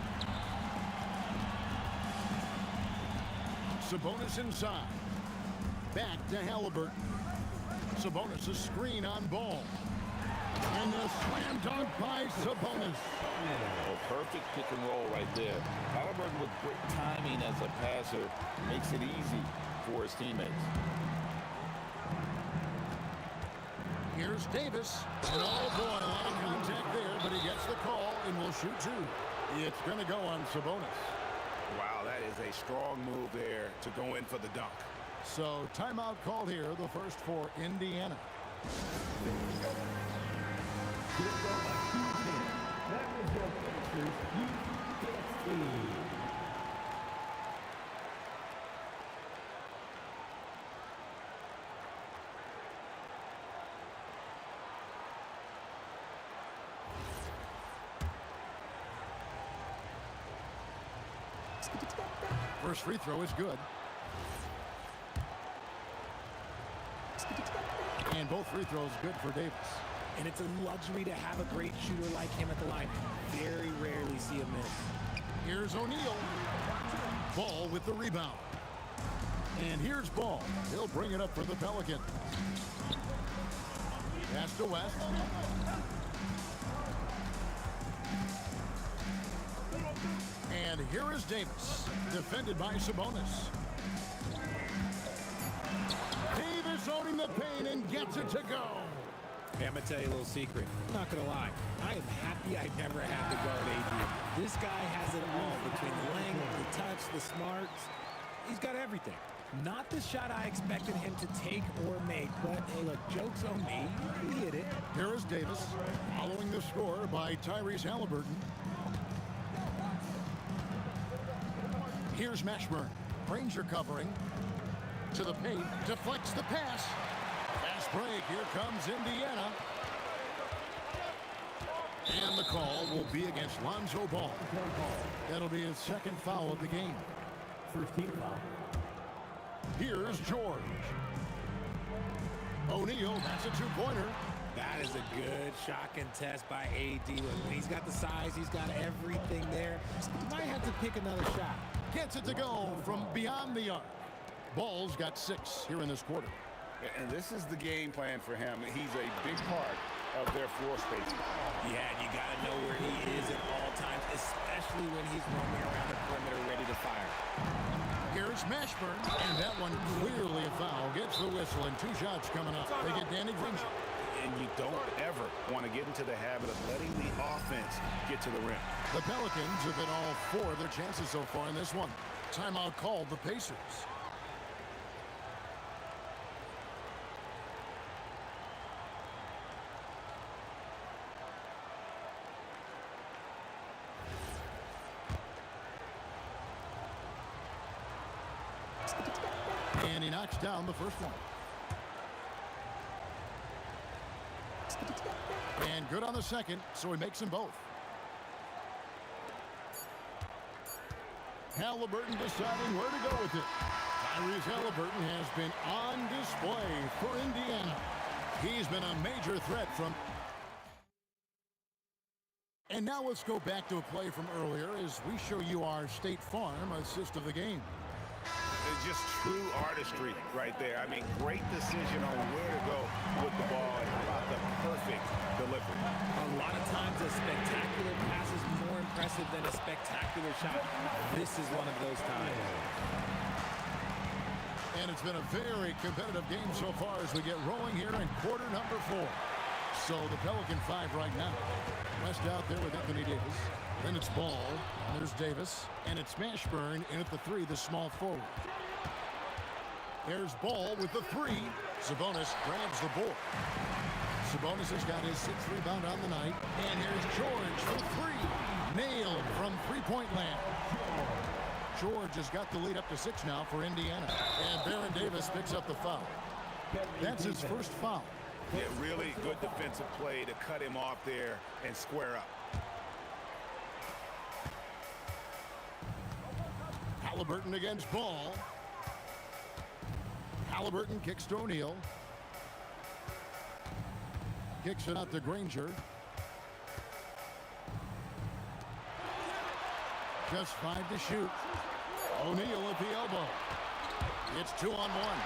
Sabonis inside. Back to Halliburton. Sabonis a screen on Ball. And the slam dunk by Sabonis. Oh, perfect pick and roll right there. Halliburton with great timing as a passer makes it easy for his teammates. Here's Davis. And oh boy, a lot of contact there, but he gets the call and will shoot 2. It's going to go on Sabonis. Wow, that is a strong move there to go in for the dunk. So timeout called here, the first for Indiana. First free throw is good. And both free throws good for Davis. And it's a luxury to have a great shooter like him at the line. Very rarely see him miss. Here's O'Neal. Ball with the rebound. And here's Ball. He'll bring it up for the Pelicans. Pass to West. And here is Davis. Defended by Sabonis. Davis owning the paint and gets it to go. Hey, I'm going to tell you a little secret. I'm not going to lie. I am happy I never had to guard AD. This guy has it all between the length, the touch, the smarts. He's got everything. Not the shot I expected him to take or make, but hey, look, joke's on me. He hit it. Here is Davis, following the score by Tyrese Halliburton. Here's Mashburn. Granger covering. To the paint. Deflects the pass. Fast break. Here comes Indiana. And the call will be against Lonzo Ball. That'll be his second foul of the game. First team foul. Here's George. O'Neal, that's a 2-pointer. That is a good shot contest by AD. When he's got the size, he's got everything there. He might have to pick another shot. Gets it to go from beyond the arc. Ball's got 6 here in this quarter. And this is the game plan for him. He's a big part of their floor spacing. Yeah, and you got to know where he is at all times, especially when he's roaming around the perimeter ready to fire. Here's Mashburn, and that one clearly a foul. Gets the whistle, and 2 shots coming up. They get Danny Granger. And you don't ever want to get into the habit of letting the offense get to the rim. The Pelicans have been all 4 of their chances so far in this one. Timeout called the Pacers. And he knocks down the first one. And good on the second, so he makes them both. Halliburton deciding where to go with it. Tyrese Halliburton has been on display for Indiana. He's been a major threat from... And now let's go back to a play from earlier as we show you our State Farm assist of the game. It's just true artistry right there. I mean, great decision on where to go with the ball and about the perfect delivery. A lot of times a spectacular pass is more impressive than a spectacular shot. This is one of those times. And it's been a very competitive game so far as we get rolling here in quarter number 4. So the Pelican 5 right now. West out there with Anthony Davis. Then it's Ball. And there's Davis. And it's Mashburn in at the 3, the small forward. There's Ball with the 3. Sabonis grabs the board. Sabonis has got his 6th rebound on the night. And here's George for 3. Nailed from three-point land. George has got the lead up to 6 now for Indiana. And Baron Davis picks up the foul. That's his first foul. Yeah, really good defensive play to cut him off there and square up. Halliburton against Ball. Halliburton kicks to O'Neal. Kicks it out to Granger. Just 5 to shoot. O'Neal at the elbow. It's 2-on-1.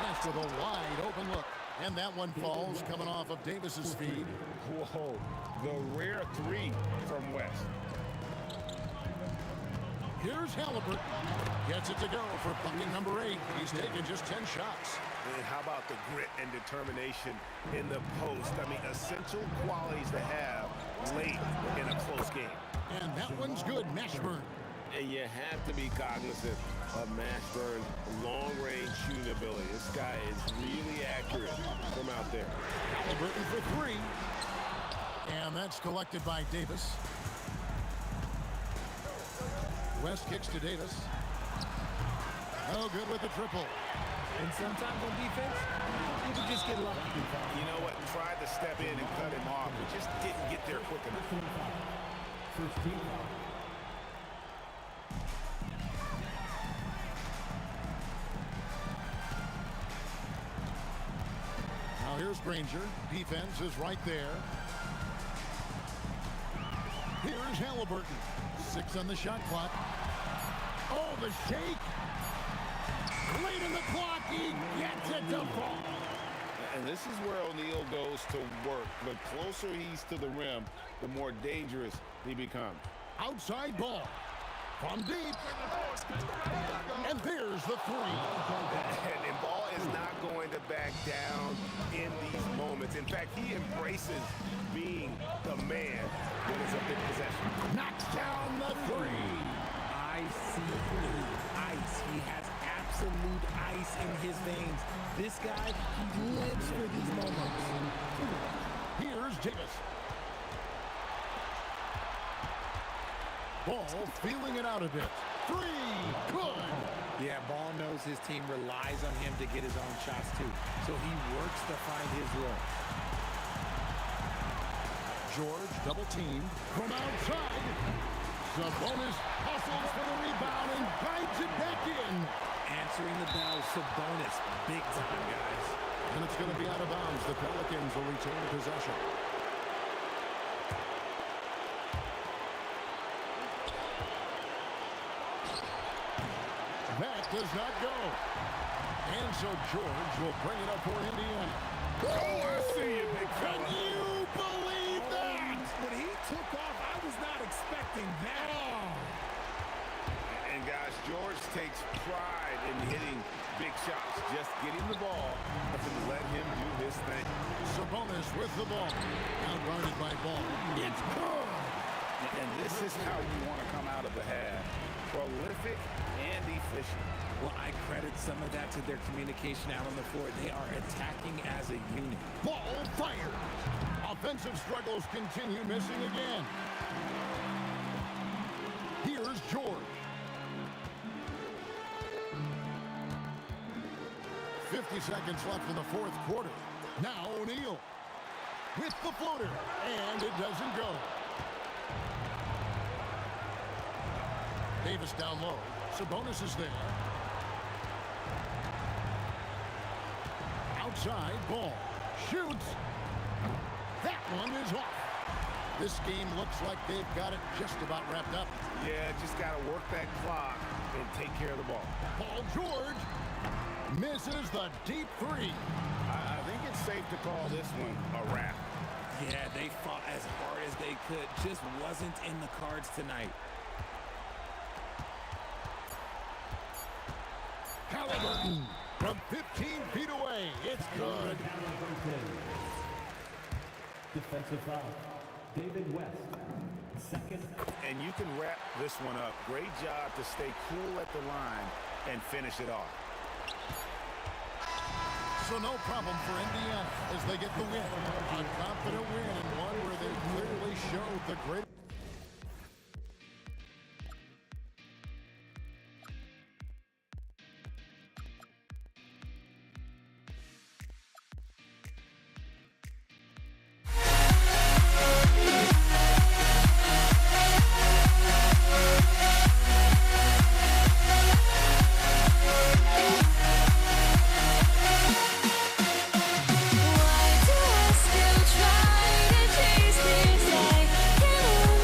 West with a wide open look. And that one falls coming off of Davis's feed. Whoa, the rare 3 from West. Here's Halliburton. Gets it to go for bucket number 8. He's taken just 10 shots. And how about the grit and determination in the post? I mean, essential qualities to have late in a close game. And that one's good, Mashburn. And you have to be cognizant of Mashburn's long-range shooting ability. This guy is really accurate from out there. Halliburton for 3. And that's collected by Davis. West kicks to Davis. No good with the triple. And sometimes on defense, you can just get lucky. You know what? Tried to step in and cut him off, but just didn't get there quick enough. First team foul. Now here's Granger. Defense is right there. Here's Halliburton. 6 on the shot clock. Oh, the shake. Late in the clock, he gets it to fall. And this is where O'Neal goes to work. The closer he's to the rim, the more dangerous he becomes. Outside Ball. From deep. And there's the 3. And Ball is not going to back down in these moments. In fact, he embraces being the man when it's a big possession. Knocks down the 3. Ice. He has absolute ice in his veins. This guy, he lives for these moments. Here's Davis. Ball feeling it out a bit. 3. Good. Yeah, Ball knows his team relies on him to get his own shots too. So he works to find his role. George double teamed from outside. Sabonis hustles for the rebound and guides it back in. Answering the bell, Sabonis, big time, guys. And it's going to be out of bounds. The Pelicans will retain possession. That does not go. And so George will bring it up for Indiana. Oh, I see you, big fella. Can you believe that? When he took off, I was not expecting that. And guys, George takes pride in hitting big shots. Just getting the ball and let him do his thing. Sabonis with the ball. Outguarded by Ball. It's good. And this is how you want to come out of the half. Prolific and efficient. Well, I credit some of that to their communication out on the floor. They are attacking as a unit. Ball fired. Offensive struggles continue, missing again. Here's George. 50 seconds left in the 4th quarter. Now O'Neal with the floater, and it doesn't go. Davis down low. Sabonis is there. Outside Ball. Shoots. That one is off. This game looks like they've got it just about wrapped up. Yeah, just got to work that clock and take care of the ball. Paul George misses the deep 3. I think it's safe to call this one a wrap. Yeah, they fought as hard as they could. Just wasn't in the cards tonight. Halliburton 15 feet away. It's good. Defensive foul. David West. Second. And you can wrap this one up. Great job to stay cool at the line and finish it off. So no problem for Indiana as they get the win. A confident win and one where they clearly showed the great. Why do I still try to chase this? I can't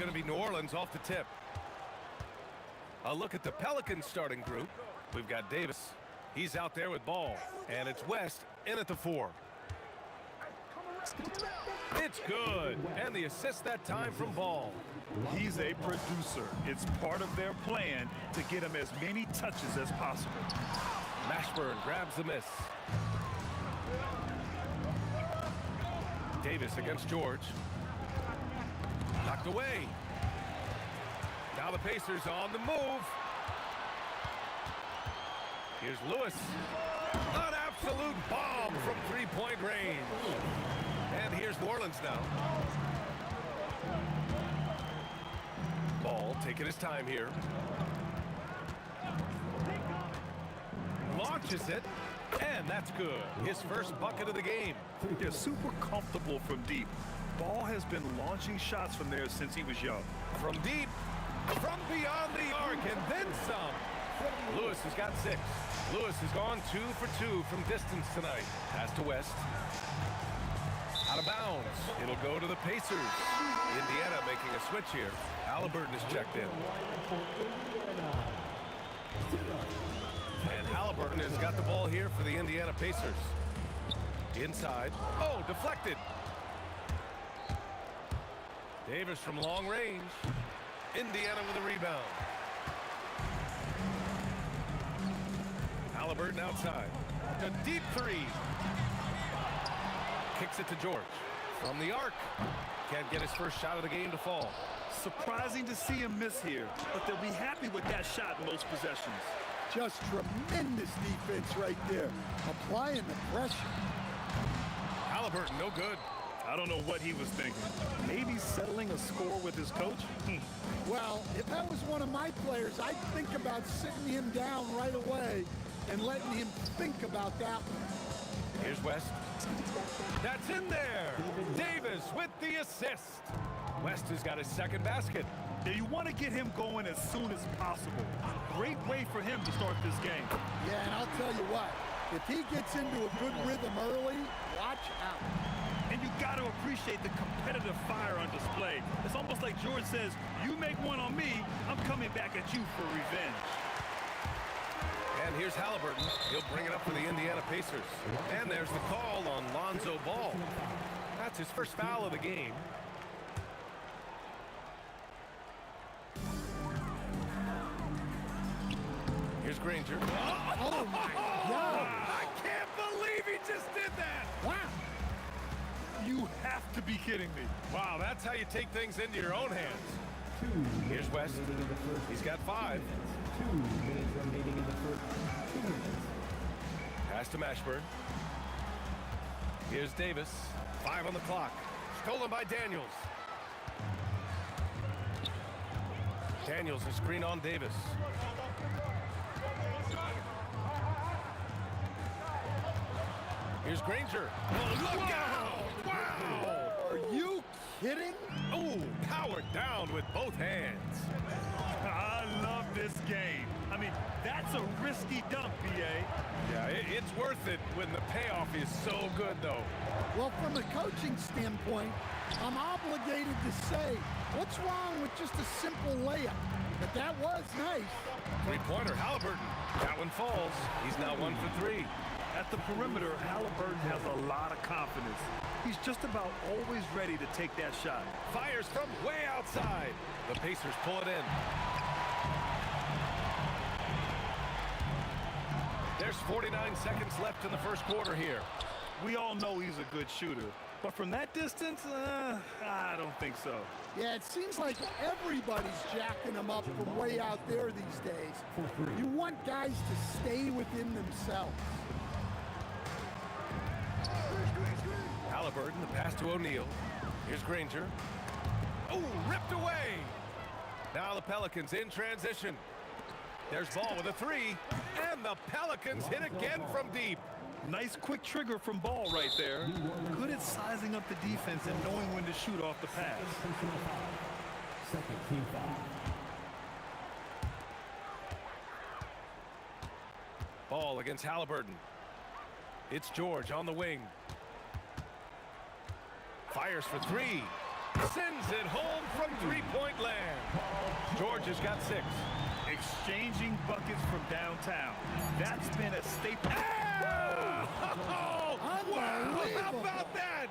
going to be New Orleans off the tip. A look at the Pelicans starting group. We've got Davis. He's out there with ball. And it's West in at the 4. It's good. And the assist that time from Ball. He's a producer. It's part of their plan to get him as many touches as possible. Mashburn grabs the miss. Davis against George. Knocked away. Now the Pacers on the move. Here's Lewis. An absolute bomb from three-point range. And here's New Orleans now. Ball taking his time here. Launches it. And that's good. His first bucket of the game. They're super comfortable from deep. Ball has been launching shots from there since he was young. From deep. From beyond the arc, and then some. Lewis has got 6. Lewis has gone 2 for 2 from distance tonight. Pass to West. Out of bounds. It'll go to the Pacers. Indiana making a switch here. Halliburton is checked in. And Halliburton has got the ball here for the Indiana Pacers. Inside. Oh, deflected. Davis from long range. Indiana with a rebound. Halliburton outside. A deep 3. Kicks it to George. From the arc. Can't get his first shot of the game to fall. Surprising to see him miss here, but they'll be happy with that shot in most possessions. Just tremendous defense right there. Applying the pressure. Halliburton, no good. I don't know what he was thinking. Maybe settling a score with his coach? Well, if that was one of my players, I'd think about sitting him down right away and letting him think about that one. Here's West. That's in there. Davis with the assist. West has got his second basket. Yeah, you want to get him going as soon as possible. Great way for him to start this game. Yeah, and I'll tell you what, if he gets into a good rhythm early, watch out. And you got to appreciate the competitive fire on display. It's almost like George says, you make one on me, I'm coming back at you for revenge. And here's Halliburton. He'll bring it up for the Indiana Pacers. And there's the call on Lonzo Ball. That's his first foul of the game. Here's Granger. Oh, my God. I can't believe he just did that. Wow. You have to be kidding me. Wow, that's how you take things into your own hands. Here's West. He's got 5. 2 minutes remaining in the first 2 minutes. Pass to Mashburn. Here's Davis. 5 on the clock. Stolen by Daniels. Daniels is screen on Davis. Here's Granger. Oh, look out! Wow! Are you kidding? Oh, powered down with both hands. I love this game. I mean, that's a risky dunk, B.A. Yeah, it's worth it when the payoff is so good, though. Well, from a coaching standpoint, I'm obligated to say, what's wrong with just a simple layup? But that was nice. Three-pointer, Halliburton. That one falls. He's now 1 for 3. At the perimeter, Halliburton has a lot of confidence. He's just about always ready to take that shot. Fires from way outside. The Pacers pull it in. There's 49 seconds left in the first quarter here. We all know he's a good shooter, but from that distance, I don't think so. Yeah, it seems like everybody's jacking them up from way out there these days. You want guys to stay within themselves. Halliburton, the pass to O'Neal. Here's Granger. Oh, ripped away. Now the Pelicans in transition. There's Ball with a 3, and the Pelicans hit again from deep. Nice quick trigger from Ball right there. Good at sizing up the defense and knowing when to shoot off the pass. Second team foul. Ball against Halliburton. It's George on the wing. Fires for 3. Sends it home from three-point land. George has got 6. Exchanging buckets from downtown. That's been a staple. Oh! Wow! How about that?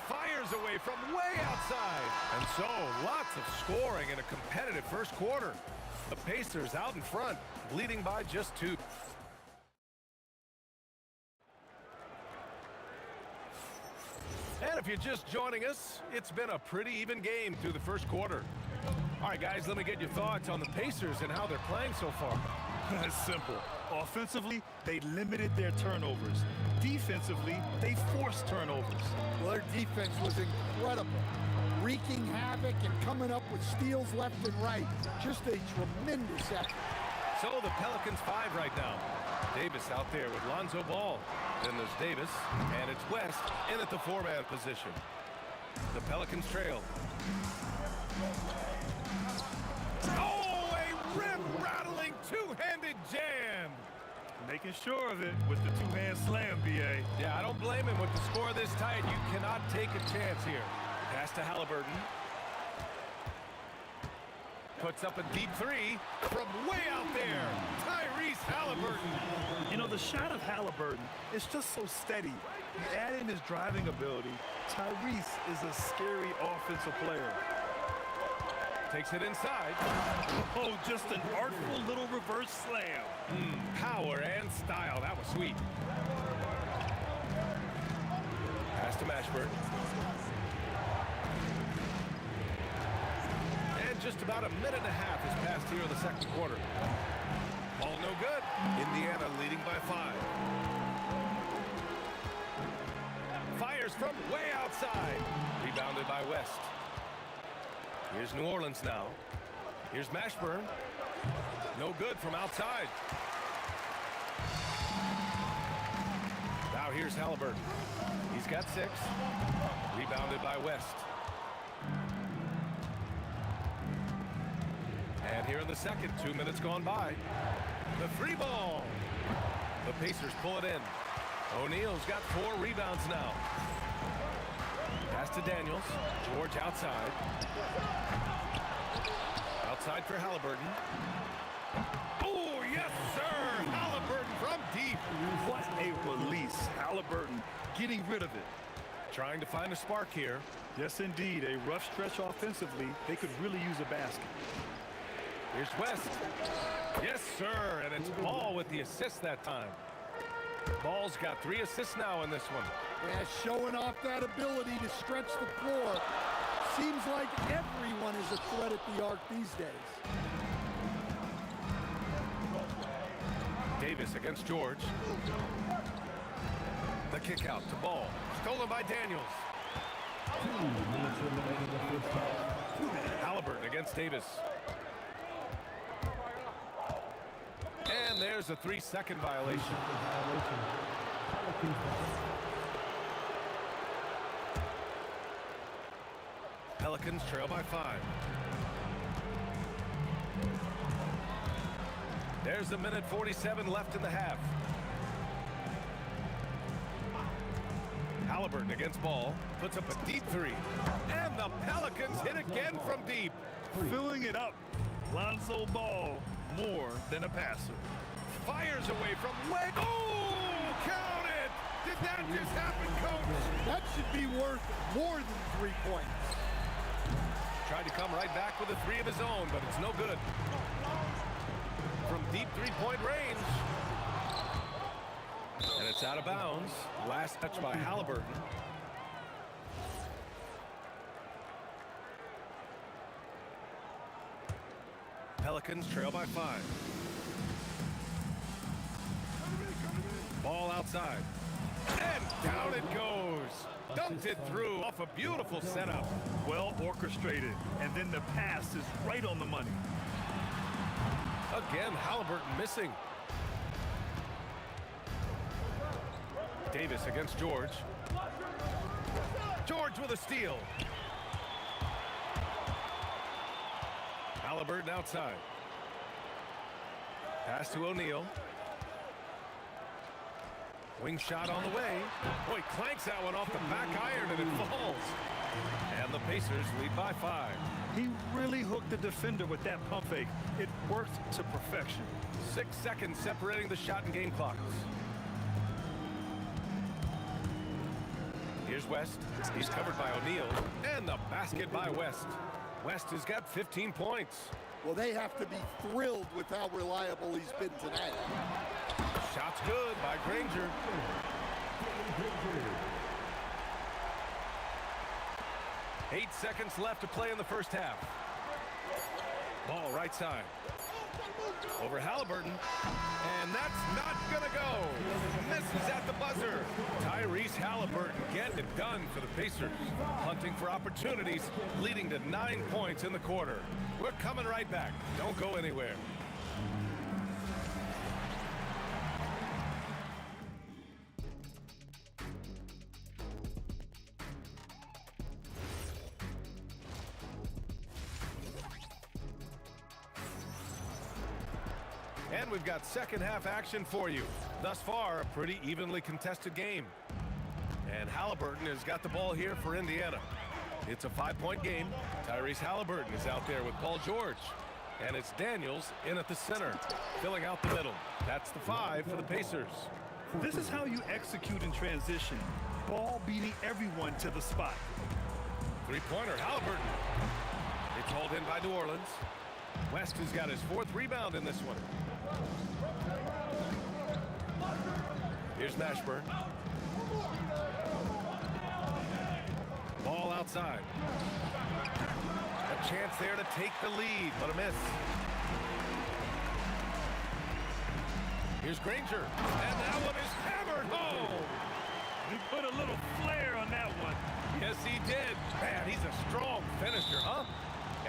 Fires away from way outside. And so, lots of scoring in a competitive first quarter. The Pacers out in front, leading by just 2. And if you're just joining us, it's been a pretty even game through the first quarter. All right, guys, let me get your thoughts on the Pacers and how they're playing so far. It's simple. Offensively, they limited their turnovers. Defensively, they forced turnovers. Well, their defense was incredible, wreaking havoc and coming up with steals left and right. Just a tremendous effort. So the Pelicans 5 right now. Davis out there with Lonzo Ball. Then there's Davis, and it's West in at the 4-man position. The Pelicans trail. Oh, a rim-rattling two-handed jam. Making sure of it with the two-hand slam, B.A. Yeah, I don't blame him with the score this tight. You cannot take a chance here. Pass to Halliburton. Puts up a deep 3 from way out there. Tyrese Halliburton. You know, the shot of Halliburton is just so steady. You add in his driving ability. Tyrese is a scary offensive player. Takes it inside. Oh, just an artful little reverse slam. Power and style. That was sweet. Pass to Mashburn. And just about a minute and a half has passed here in the second quarter. Ball no good. Indiana leading by 5. Fires from way outside. Rebounded by West. Here's New Orleans now. Here's Mashburn. No good from outside. Now here's Halliburton. He's got 6. Rebounded by West. And here in the second, 2 minutes gone by. The free ball. The Pacers pull it in. O'Neal's got 4 rebounds now. Pass to Daniels. George outside. Outside for Halliburton. Oh, yes, sir! Halliburton from deep. What a release. Halliburton getting rid of it. Trying to find a spark here. Yes, indeed. A rough stretch offensively. They could really use a basket. Here's West. Yes, sir. And it's Ball with the assist that time. Ball's got 3 assists now in this one. Yeah, showing off that ability to stretch the floor. Seems like everyone is a threat at the arc these days. Davis against George. The kick out to Ball. Stolen by Daniels. Halliburton against Davis. And there's a 3-second violation. Pelicans trail by 5. There's a minute 47 left in the half. Halliburton against Ball. Puts up a deep 3. And the Pelicans hit again from deep. Filling it up. Lonzo Ball, more than a passer. Fires away from way. Oh, count it! Did that just happen, Coach? That should be worth more than 3 points. Tried to come right back with a 3 of his own, but it's no good. From deep 3-point range. And it's out of bounds. Last touch by Halliburton. Pelicans trail by 5. Ball outside. And down it goes. Dumped it through off a beautiful setup. Well orchestrated. And then the pass is right on the money. Again, Halliburton missing. Davis against George. George with a steal. Halliburton outside. Pass to O'Neal. Wing shot on the way. Boy, clanks that one off the back iron and it falls. And the Pacers lead by 5. He really hooked the defender with that pump fake. It worked to perfection. 6 seconds separating the shot and game clocks. Here's West. He's covered by O'Neal. And the basket by West. West has got 15 points. Well, they have to be thrilled with how reliable he's been tonight. Shot's good by Granger. 8 seconds left to play in the first half. Ball right side. Over Halliburton. And that's not going to go. Misses at the buzzer. Tyrese Halliburton getting it done for the Pacers. Hunting for opportunities, leading to 9 points in the quarter. We're coming right back. Don't go anywhere. And we've got second half action for you. Thus far, a pretty evenly contested game. And Halliburton has got the ball here for Indiana. It's a 5-point game. Tyrese Halliburton is out there with Paul George. And it's Daniels in at the center, filling out the middle. That's the 5 for the Pacers. This is how you execute in transition. Ball beating everyone to the spot. Three-pointer, Halliburton. It's hauled in by New Orleans. West has got his 4th rebound in this one. Here's Mashburn. Ball outside. A chance there to take the lead, but a miss. Here's Granger. And that one is hammered home. He put a little flair on that one. Yes, he did. Man, he's a strong finisher, huh?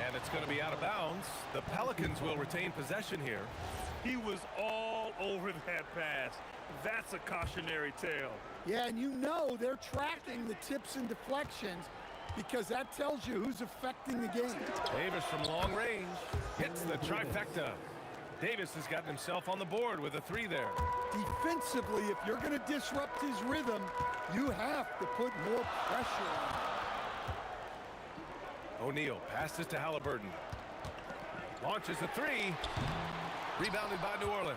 And it's going to be out of bounds. The Pelicans will retain possession here. He was all over that pass. That's a cautionary tale. Yeah, and you know they're tracking the tips and deflections because that tells you who's affecting the game. Davis from long range hits the trifecta. Davis has gotten himself on the board with a 3 there. Defensively, if you're going to disrupt his rhythm, you have to put more pressure on him. O'Neal passes to Halliburton. Launches a 3. Rebounded by New Orleans.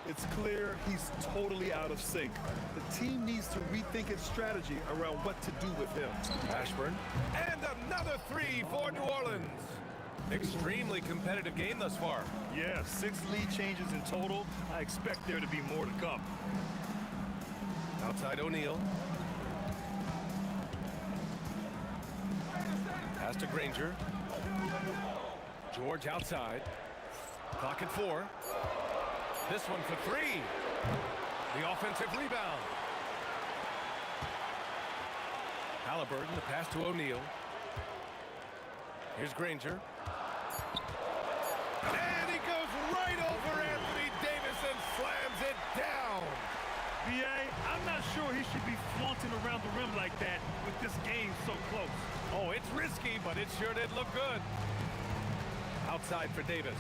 It's clear he's totally out of sync. The team needs to rethink its strategy around what to do with him. Ashburn. And another 3 for New Orleans. Extremely competitive game thus far. Yeah, 6 lead changes in total. I expect there to be more to come. Outside O'Neal. Pass to Granger. George outside. Clock at 4. This one for 3. The offensive rebound. Halliburton, the pass to O'Neal. Here's Granger. And he goes right over Anthony Davis and slams it down. B.A., I'm not sure he should be flaunting around the rim like that with this game so close. Oh, it's risky, but it sure did look good. Outside for Davis.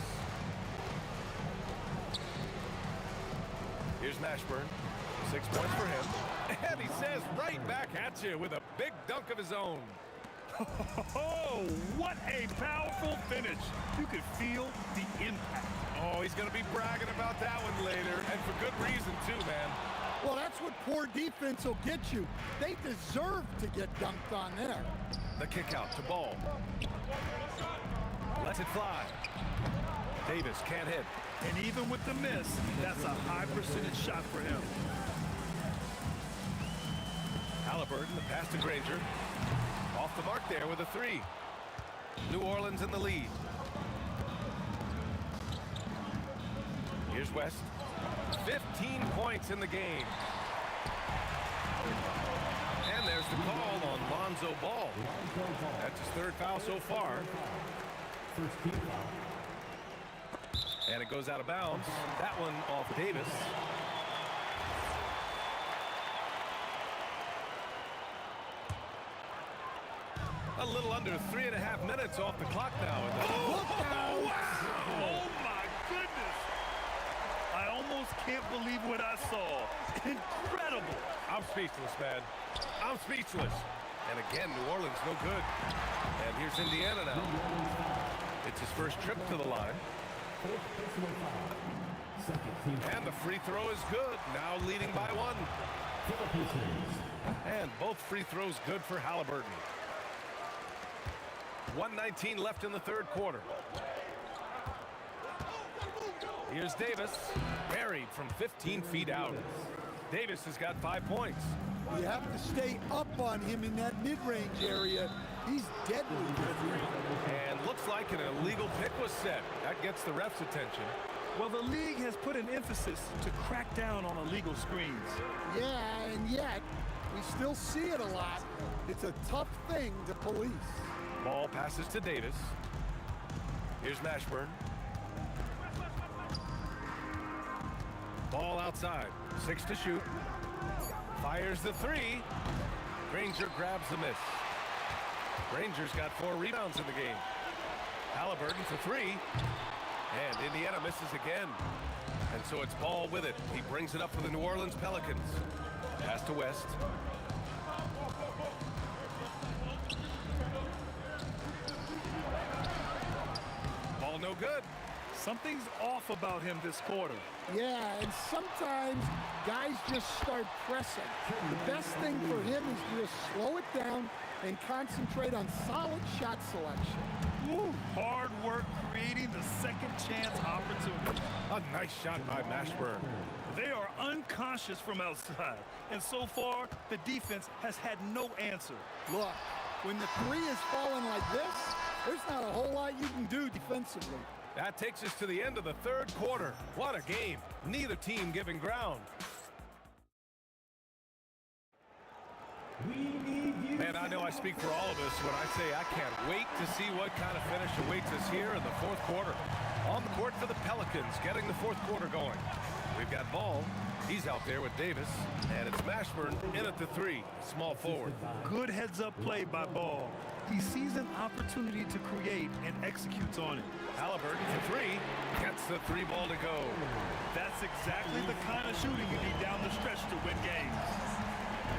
Here's Mashburn. 6 points for him. And he says right back at you with a big dunk of his own. Oh, what a powerful finish. You could feel the impact. Oh, he's going to be bragging about that one later, and for good reason too, man. Well, that's what poor defense will get you. They deserve to get dunked on there. The kick out to Ball. Lets it fly. Davis can't hit. And even with the miss, that's a high percentage shot for him. Halliburton, the pass to Granger. Off the mark there with a 3. New Orleans in the lead. Here's West. 15 points in the game. And there's the call on Lonzo Ball. That's his 3rd foul so far. First team foul. And it goes out of bounds. That one off Davis. A little under 3.5 minutes off the clock now. Oh, wow! Oh, my goodness! I almost can't believe what I saw. Incredible! I'm speechless, man. I'm speechless. And again, New Orleans no good. And here's Indiana now. It's his first trip to the line. And the free throw is good. Now leading by 1. And both free throws good for Halliburton. 1:19 left in the third quarter. Here's Davis, buried from 15 feet out. Davis has got 5 points. You have to stay up on him in that mid-range area. He's deadly. And looks like an illegal pick was set. That gets the ref's attention. Well, the league has put an emphasis to crack down on illegal screens. Yeah, and yet, we still see it a lot. It's a tough thing to police. Ball passes to Davis. Here's Mashburn. Ball outside. 6 to shoot. Fires the 3. Granger grabs the miss. Granger's got 4 rebounds in the game. Halliburton for 3. And Indiana misses again. And so it's Ball with it. He brings it up for the New Orleans Pelicans. Pass to West. Ball no good. Something's off about him this quarter. Yeah, and sometimes guys just start pressing. The best thing for him is to just slow it down and concentrate on solid shot selection. Ooh, hard work creating the second chance opportunity. A nice shot by Mashburn. They are unconscious from outside, and so far, the defense has had no answer. Look, when the 3 is falling like this, there's not a whole lot you can do defensively. That takes us to the end of the third quarter. What a game. Neither team giving ground. Man, I know I speak for all of us when I say I can't wait to see what kind of finish awaits us here in the fourth quarter. On the court for the Pelicans, getting the fourth quarter going. We've got Ball. He's out there with Davis. And it's Mashburn in at the 3, small forward. Good heads-up play by Ball. He sees an opportunity to create and executes on it. Halliburton for 3, gets the 3 ball to go. That's exactly the kind of shooting you need down the stretch to win games.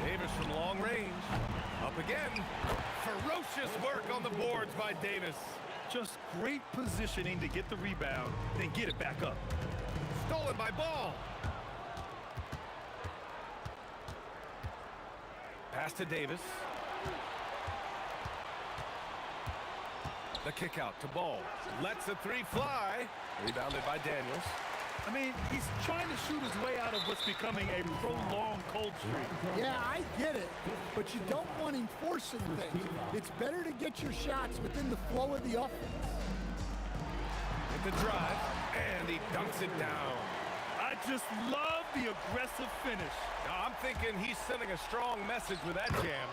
Davis from long range. Up again. Ferocious work on the boards by Davis. Just great positioning to get the rebound, then get it back up. Stolen by Ball. Pass to Davis. The kick out to Ball. Lets the 3 fly. Rebounded by Daniels. I mean, he's trying to shoot his way out of what's becoming a prolonged cold streak. Yeah, I get it, but you don't want him forcing things. It's better to get your shots within the flow of the offense. With the drive, and he dunks it down. I just love the aggressive finish. Now, I'm thinking he's sending a strong message with that jam.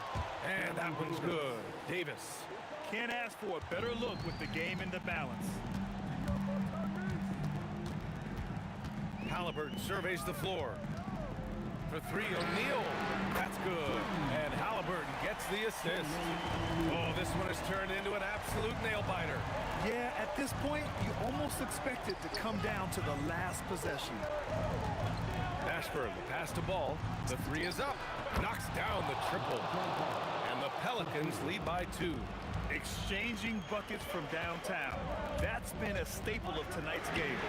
And that one's good. Davis. Can't ask for a better look with the game in the balance. Halliburton surveys the floor. For 3, O'Neal. That's good. And Halliburton gets the assist. Oh, this one has turned into an absolute nail-biter. Yeah, at this point, you almost expect it to come down to the last possession. Mashburn, the pass to Ball. The 3 is up. Knocks down the triple. And the Pelicans lead by 2. Exchanging buckets from downtown. That's been a staple of tonight's game.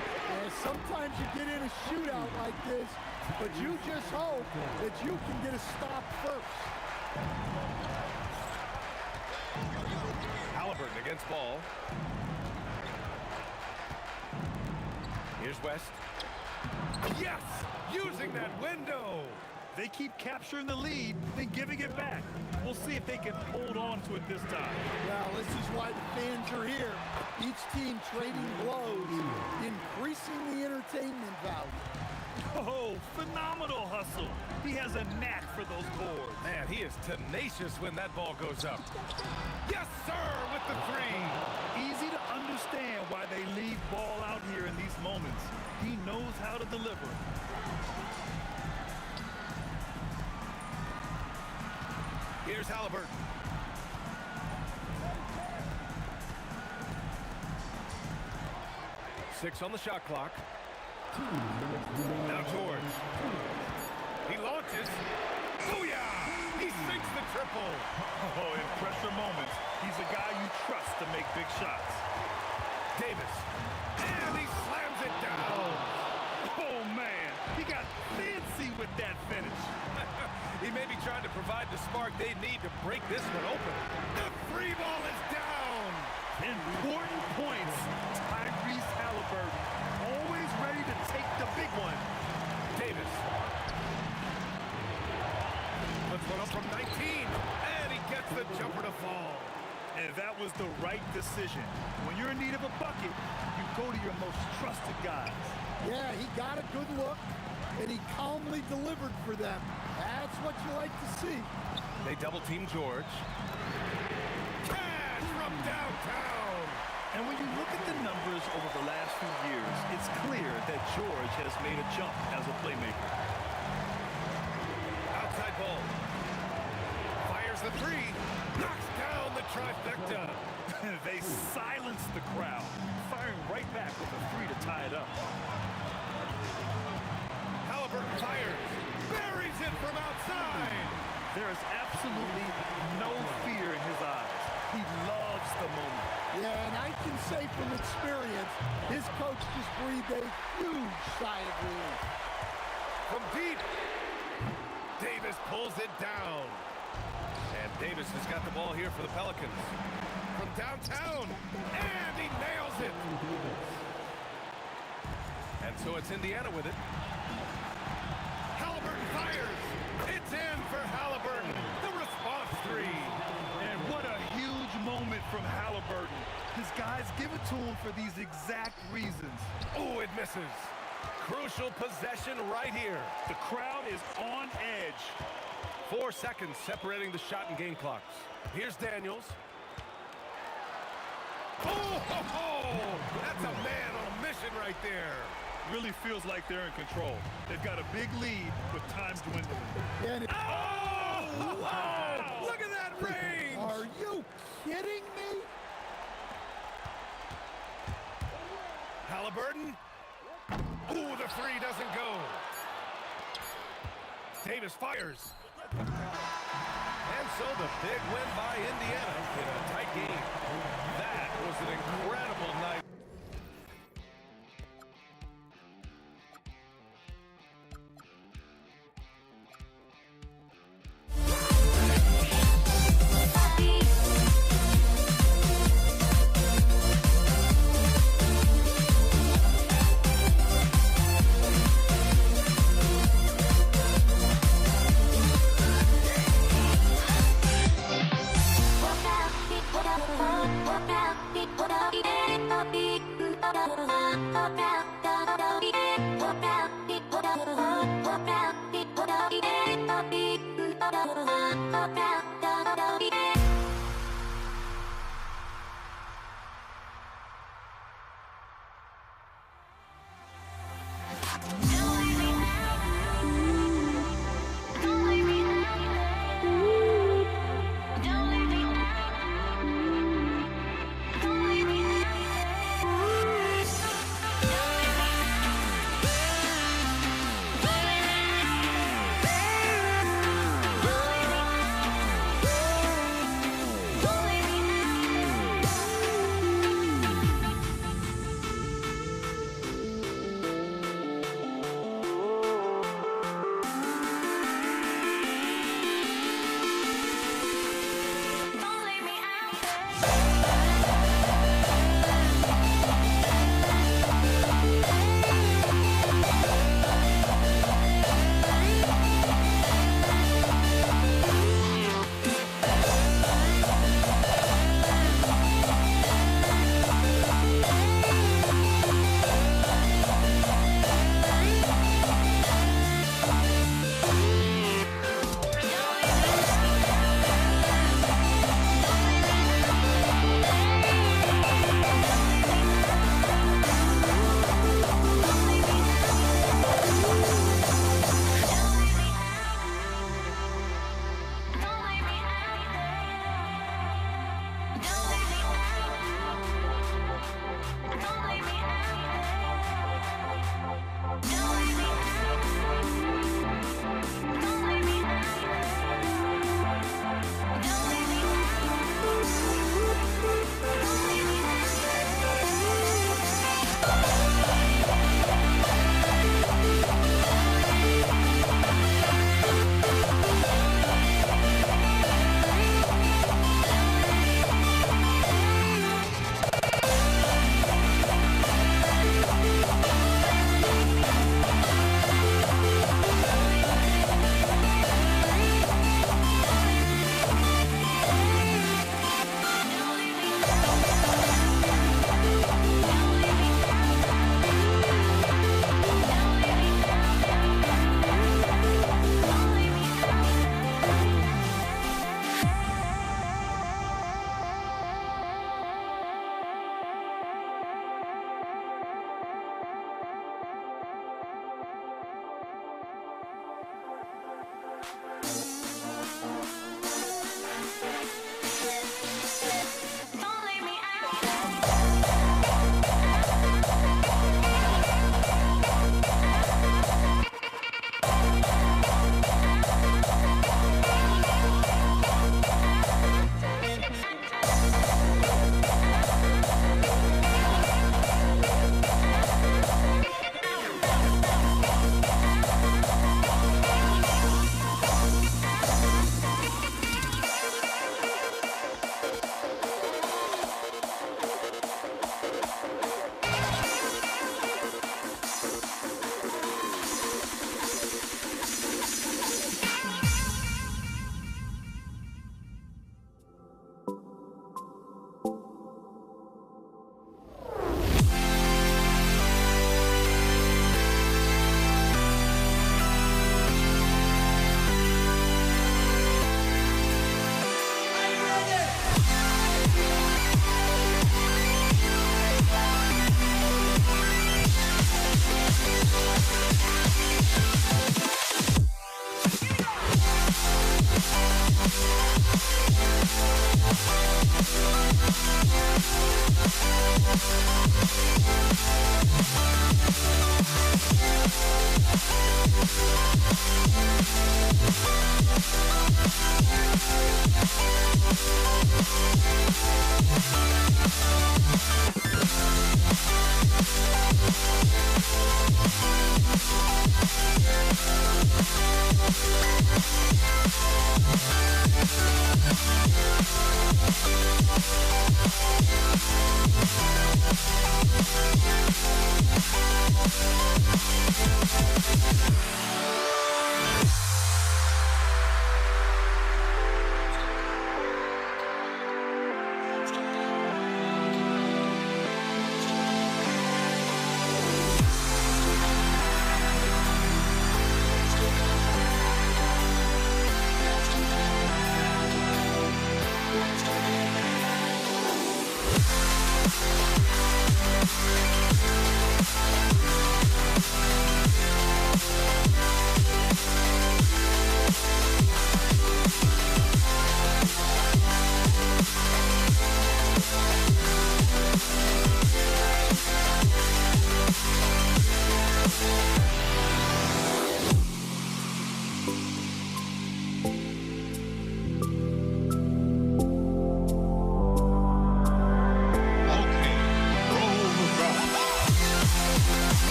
And sometimes you get in a shootout like this, but you just hope that you can get a stop first. Halliburton against Ball. Here's West. Yes! Using that window! They keep capturing the lead, then giving it back. We'll see if they can hold on to it this time. Well, this is why the fans are here. Each team trading blows, increasing the entertainment value. Oh, phenomenal hustle. He has a knack for those boards. Man, he is tenacious when that ball goes up. Yes, sir, with the 3. Easy to understand why they leave Ball out here in these moments. He knows how to deliver. Here's Halliburton. Six on the shot clock. Now George. He launches. Booyah! He sinks the triple. simple. Oh, in pressure moments, he's a guy you trust to make big shots. Davis. And he slams it down. Oh, man. He got fancy with that finish. He may be trying to provide the spark they need to break this one open. The free ball is down. Important points. Tyrese Halliburton, always ready to take the big one. Davis. Puts one up from 19. And he gets the jumper to fall. And that was the right decision. When you're in need of a bucket, you go to your most trusted guys. Yeah, he got a good look, and he calmly delivered for them. That's what you like to see. They double-team George. Cash from downtown. And when you look at the numbers over the last few years, it's clear that George has made a jump as a playmaker. Outside ball. Fires the three. Knocks down the trifecta. They silence the crowd, firing right back with a three to tie it up. Halliburton fires. Buries it from outside. There is absolutely no fear in his eyes. He loves the moment. Yeah, and I can say from experience, his coach just breathed a huge sigh of relief. From deep. Davis pulls it down. And Davis has got the ball here for the Pelicans. From downtown. And he nails it. And so it's Indiana with it. Halliburton fires. It's in for Halliburton. The response three. And what a huge moment from Halliburton. His guys give it to him for these exact reasons. Oh, it misses. Crucial possession right here. The crowd is on edge. 4 seconds separating the shot and game clocks. Here's Daniels. That's a man on a mission right there. Really feels like they're in control. They've got a big lead with time dwindling. Oh, wow! Look at that range! Are you kidding me? Halliburton. Ooh, the three doesn't go. Davis fires. And so the big win by Indiana in a tight game. That was an incredible night.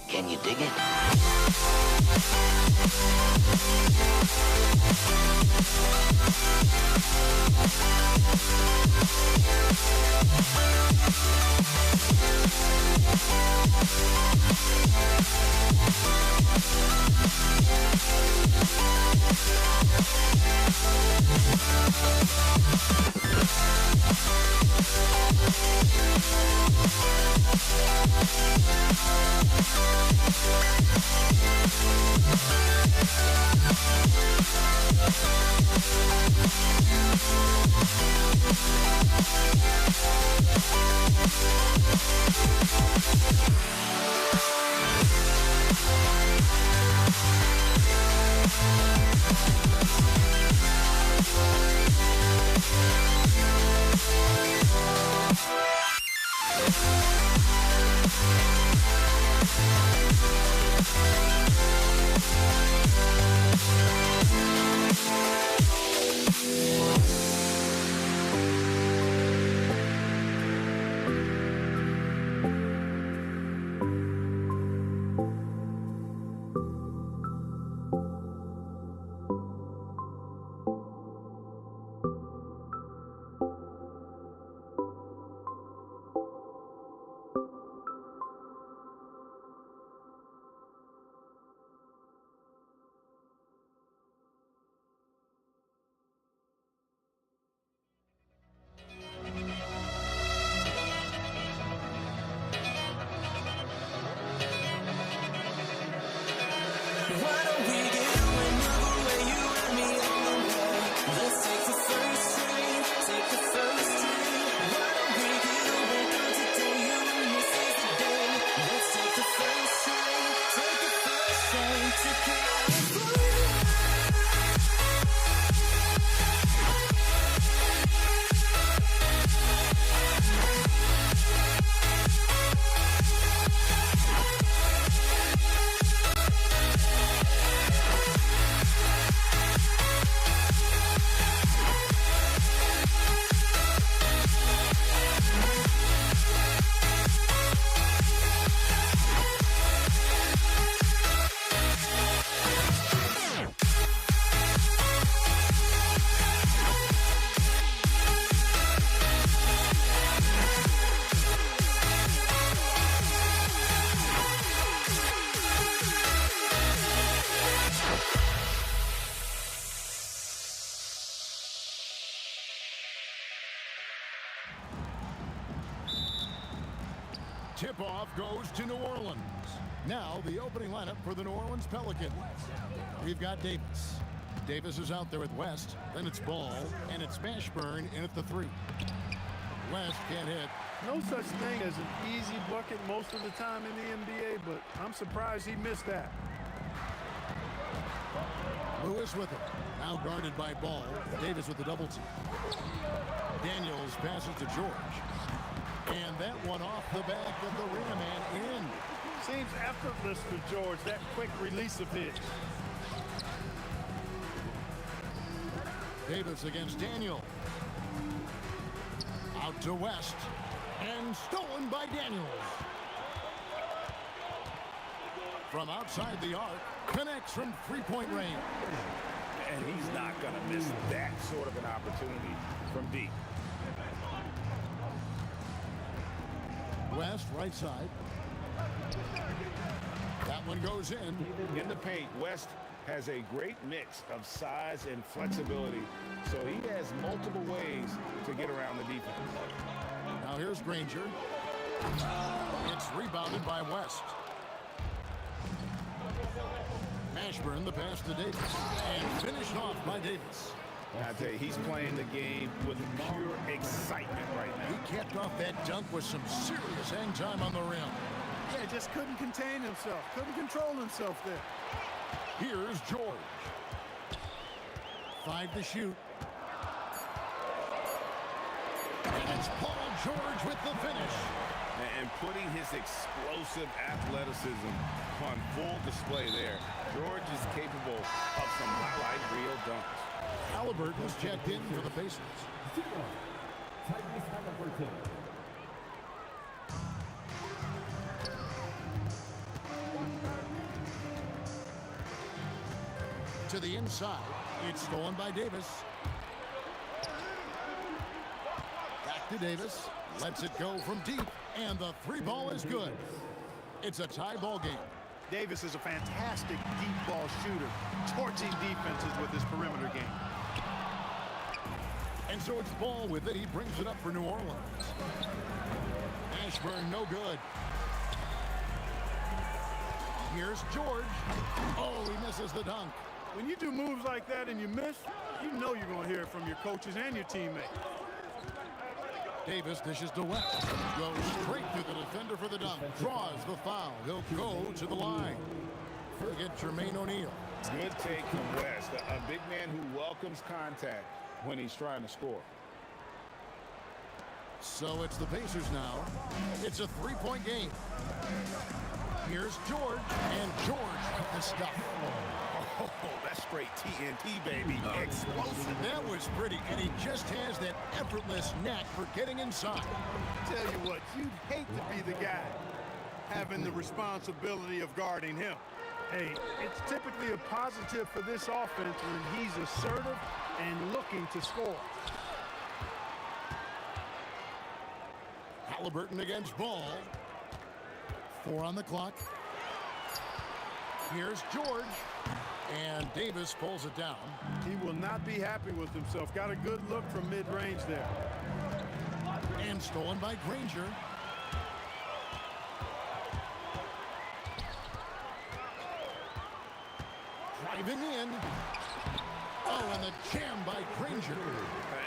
Can you dig it? Tip-off goes to New Orleans. Now the opening lineup for the New Orleans Pelicans. We've got Davis. Davis is out there with West. Then it's Ball, and it's Mashburn in at the 3. West can't hit. No such thing as an easy bucket most of the time in the NBA, but I'm surprised he missed that. Lewis with it. Now guarded by Ball. Davis with the double team. Daniels passes to George. And that one off the back of the rim and in. Seems effortless for George, that quick release of his. Davis against Daniel. Out to West. And stolen by Daniels. From outside the arc. Connects from three-point range. And he's not going to miss that sort of an opportunity from deep. West, right side. That one goes in. In the paint, West has a great mix of size and flexibility, so he has multiple ways to get around the defense. Now here's Granger. It's rebounded by West. Ashburn, the pass to Davis. And finished off by Davis. I tell you, he's playing the game with pure excitement right now. He capped off that dunk with some serious hang time on the rim. Yeah, just couldn't contain himself. Couldn't control himself there. Here's George. 5 to shoot. And it's Paul George with the finish. And putting his explosive athleticism on full display there. George is capable of some highlight reel dunks. Halliburton's checked in for the Pacers. To the inside. It's stolen by Davis. Back to Davis. Lets it go from deep. And the three ball is good. It's a tie ball game. Davis is a fantastic deep ball shooter, torching defenses with his perimeter game. And so it's Ball with it. He brings it up for New Orleans. Ashburn, no good. Here's George. Oh, he misses the dunk. When you do moves like that and you miss, you know you're going to hear it from your coaches and your teammates. Davis dishes to West. Goes straight through the defender for the dunk. Draws the foul. He'll go to the line. Forget Jermaine O'Neal. Good take from West. A big man who welcomes contact when he's trying to score. So it's the Pacers now. It's a three-point game. Here's George. And George with the stuff. Oh, that's straight TNT, baby. Explosive. That was pretty, and he just has that effortless knack for getting inside. Tell you what, you'd hate to be the guy having the responsibility of guarding him. Hey, it's typically a positive for this offense when he's assertive and looking to score. Halliburton against Ball. 4 on the clock. Here's George. And Davis pulls it down. He will not be happy with himself. Got a good look from mid-range there. And stolen by Granger. Driving in. Oh, and the jam by Granger.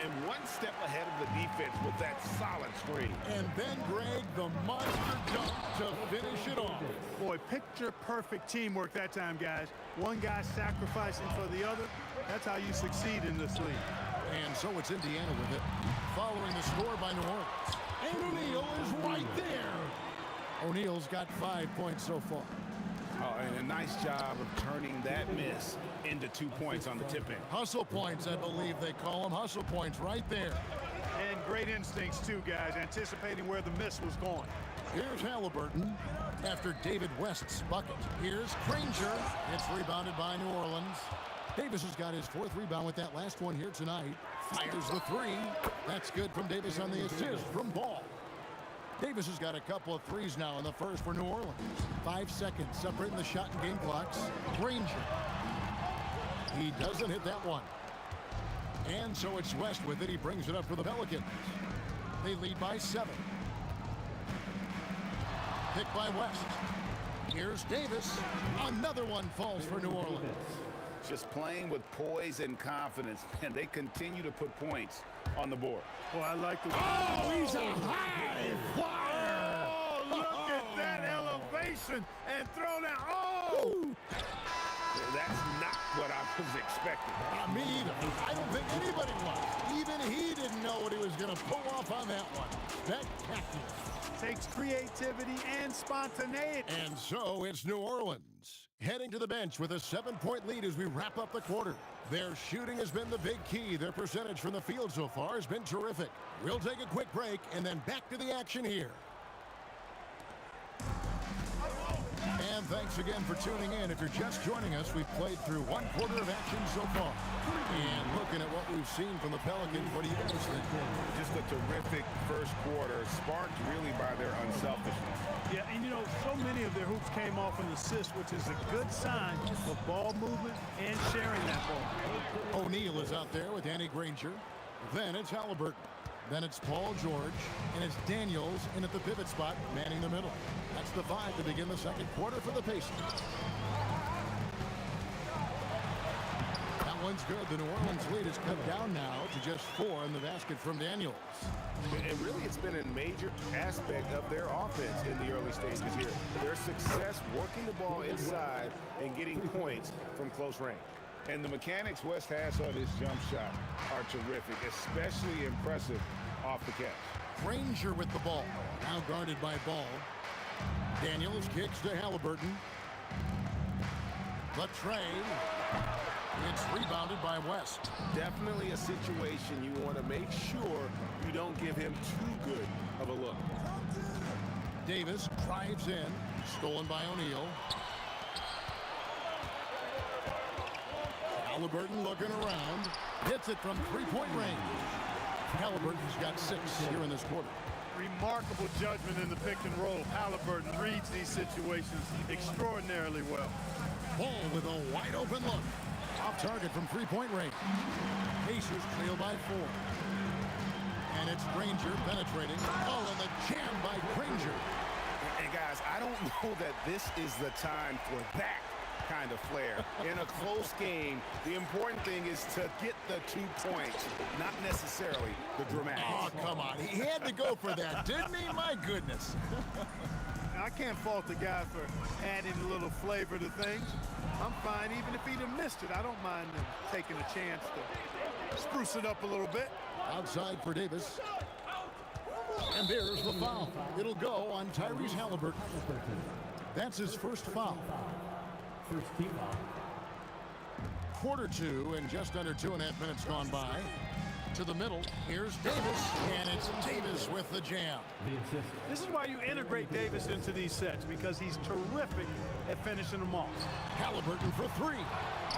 And one step ahead of the defense with that solid screen. And then Greg, the monster dunk to finish it off. Boy, picture-perfect teamwork that time, guys. One guy sacrificing for the other. That's how you succeed in this league. And so it's Indiana with it. Following the score by New Orleans. And O'Neal is right there. O'Neal's got 5 points so far. Oh, and a nice job of turning that miss into 2 points on the tip-in. Hustle points, I believe they call them. Hustle points right there. And great instincts, too, guys, anticipating where the miss was going. Here's Halliburton after David West's bucket. Here's Granger. It's rebounded by New Orleans. Davis has got his 4th rebound with that last one here tonight. Fires the 3. That's good from Davis on the assist from Ball. Davis has got a couple of threes now in the first for New Orleans. 5 seconds separating the shot and game clocks. Granger. He doesn't hit that one. And so it's West with it. He brings it up for the Pelicans. They lead by 7. Picked by West. Here's Davis. Another one falls for New Orleans. Just playing with poise and confidence, and they continue to put points on the board. Boy, I like the... Oh, he's a high flyer! Oh, look at that elevation and throw down. Oh! That's not what I was expecting. Not me either. I don't think anybody was. Even he didn't know what he was going to pull off on that one. Spectacular. Takes creativity and spontaneity. And so it's New Orleans, heading to the bench with a 7-point lead as we wrap up the quarter. Their shooting has been the big key. Their percentage from the field so far has been terrific. We'll take a quick break and then back to the action here. And thanks again for tuning in. If you're just joining us, we've played through one quarter of action so far. And looking at what we've seen from the Pelicans, what do you guys think? Just a terrific first quarter, sparked really by their unselfishness. Yeah, and you know, so many of their hoops came off an assist, which is a good sign of ball movement and sharing that ball. O'Neal is out there with Danny Granger. Then it's Halliburton. Then it's Paul George, and it's Daniels in at the pivot spot, manning the middle. That's the 5 to begin the second quarter for the Pacers. That one's good. The New Orleans lead is cut down now to just 4 in the basket from Daniels. And really, it's been a major aspect of their offense in the early stages here. Their success working the ball inside and getting points from close range. And the mechanics West has on his jump shot are terrific, especially impressive off the catch. Granger with the ball, now guarded by Ball. Daniels kicks to Halliburton. The tray. It's rebounded by West. Definitely a situation you want to make sure you don't give him too good of a look. Davis drives in, stolen by O'Neal. Halliburton looking around, hits it from three-point range. Halliburton's got 6 here in this quarter. Remarkable judgment in the pick and roll. Halliburton reads these situations extraordinarily well. Ball with a wide open look. Off target from three-point range. Pacers trail by 4. And it's Granger penetrating. Oh, and the jam by Granger. And guys, I don't know that this is the time for that kind of flair. In a close game, the important thing is to get the 2 points, not necessarily the dramatic. Oh, come on. He had to go for that, didn't he? My goodness. Now, I can't fault the guy for adding a little flavor to things. I'm fine even if he'd have missed it. I don't mind him taking a chance to spruce it up a little bit. Outside for Davis. And there's the foul. It'll go on Tyrese Halliburton. That's his first foul. First team foul. Quarter 2 and just under 2.5 minutes gone by. To the middle, here's Davis, and it's Davis with the jam. This is why you integrate Davis into these sets, because he's terrific at finishing them off. Halliburton for 3.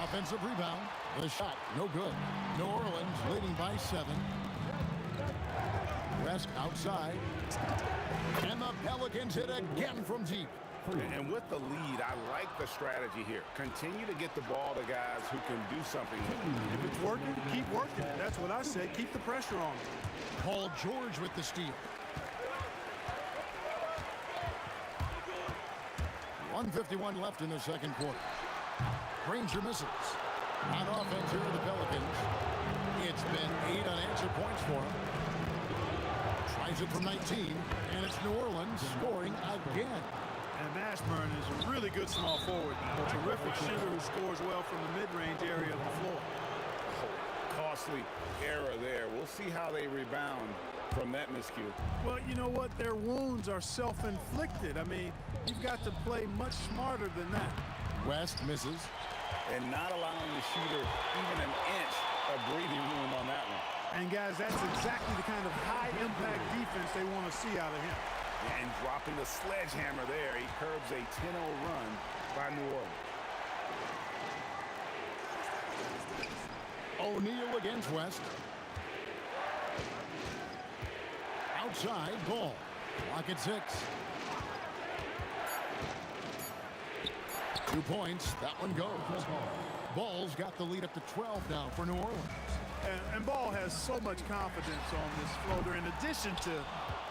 Offensive rebound. The shot, no good. New Orleans leading by 7. West outside. And the Pelicans hit again from deep. And with the lead, I like the strategy here. Continue to get the ball to guys who can do something with it. If it's working, keep working. That's what I say. Keep the pressure on. Paul George with the steal. 1:51 left in the second quarter. Granger misses. On offense here are the Pelicans. It's been 8 unanswered points for him. Tries it from 19, and it's New Orleans scoring again. And Ashburn is a really good small forward. A terrific shooter who scores well from the mid-range area of the floor. Costly error there. We'll see how they rebound from that miscue. Well, you know what? Their wounds are self-inflicted. I mean, you've got to play much smarter than that. West misses. And not allowing the shooter even an inch of breathing room on that one. And guys, that's exactly the kind of high-impact defense they want to see out of him. And dropping the sledgehammer there, he curbs a 10-0 run by New Orleans. O'Neal against West. Outside, Ball. Clock at 6. 2 points. That one goes. Ball's got the lead up to 12 now for New Orleans. And Ball has so much confidence on this floater in addition to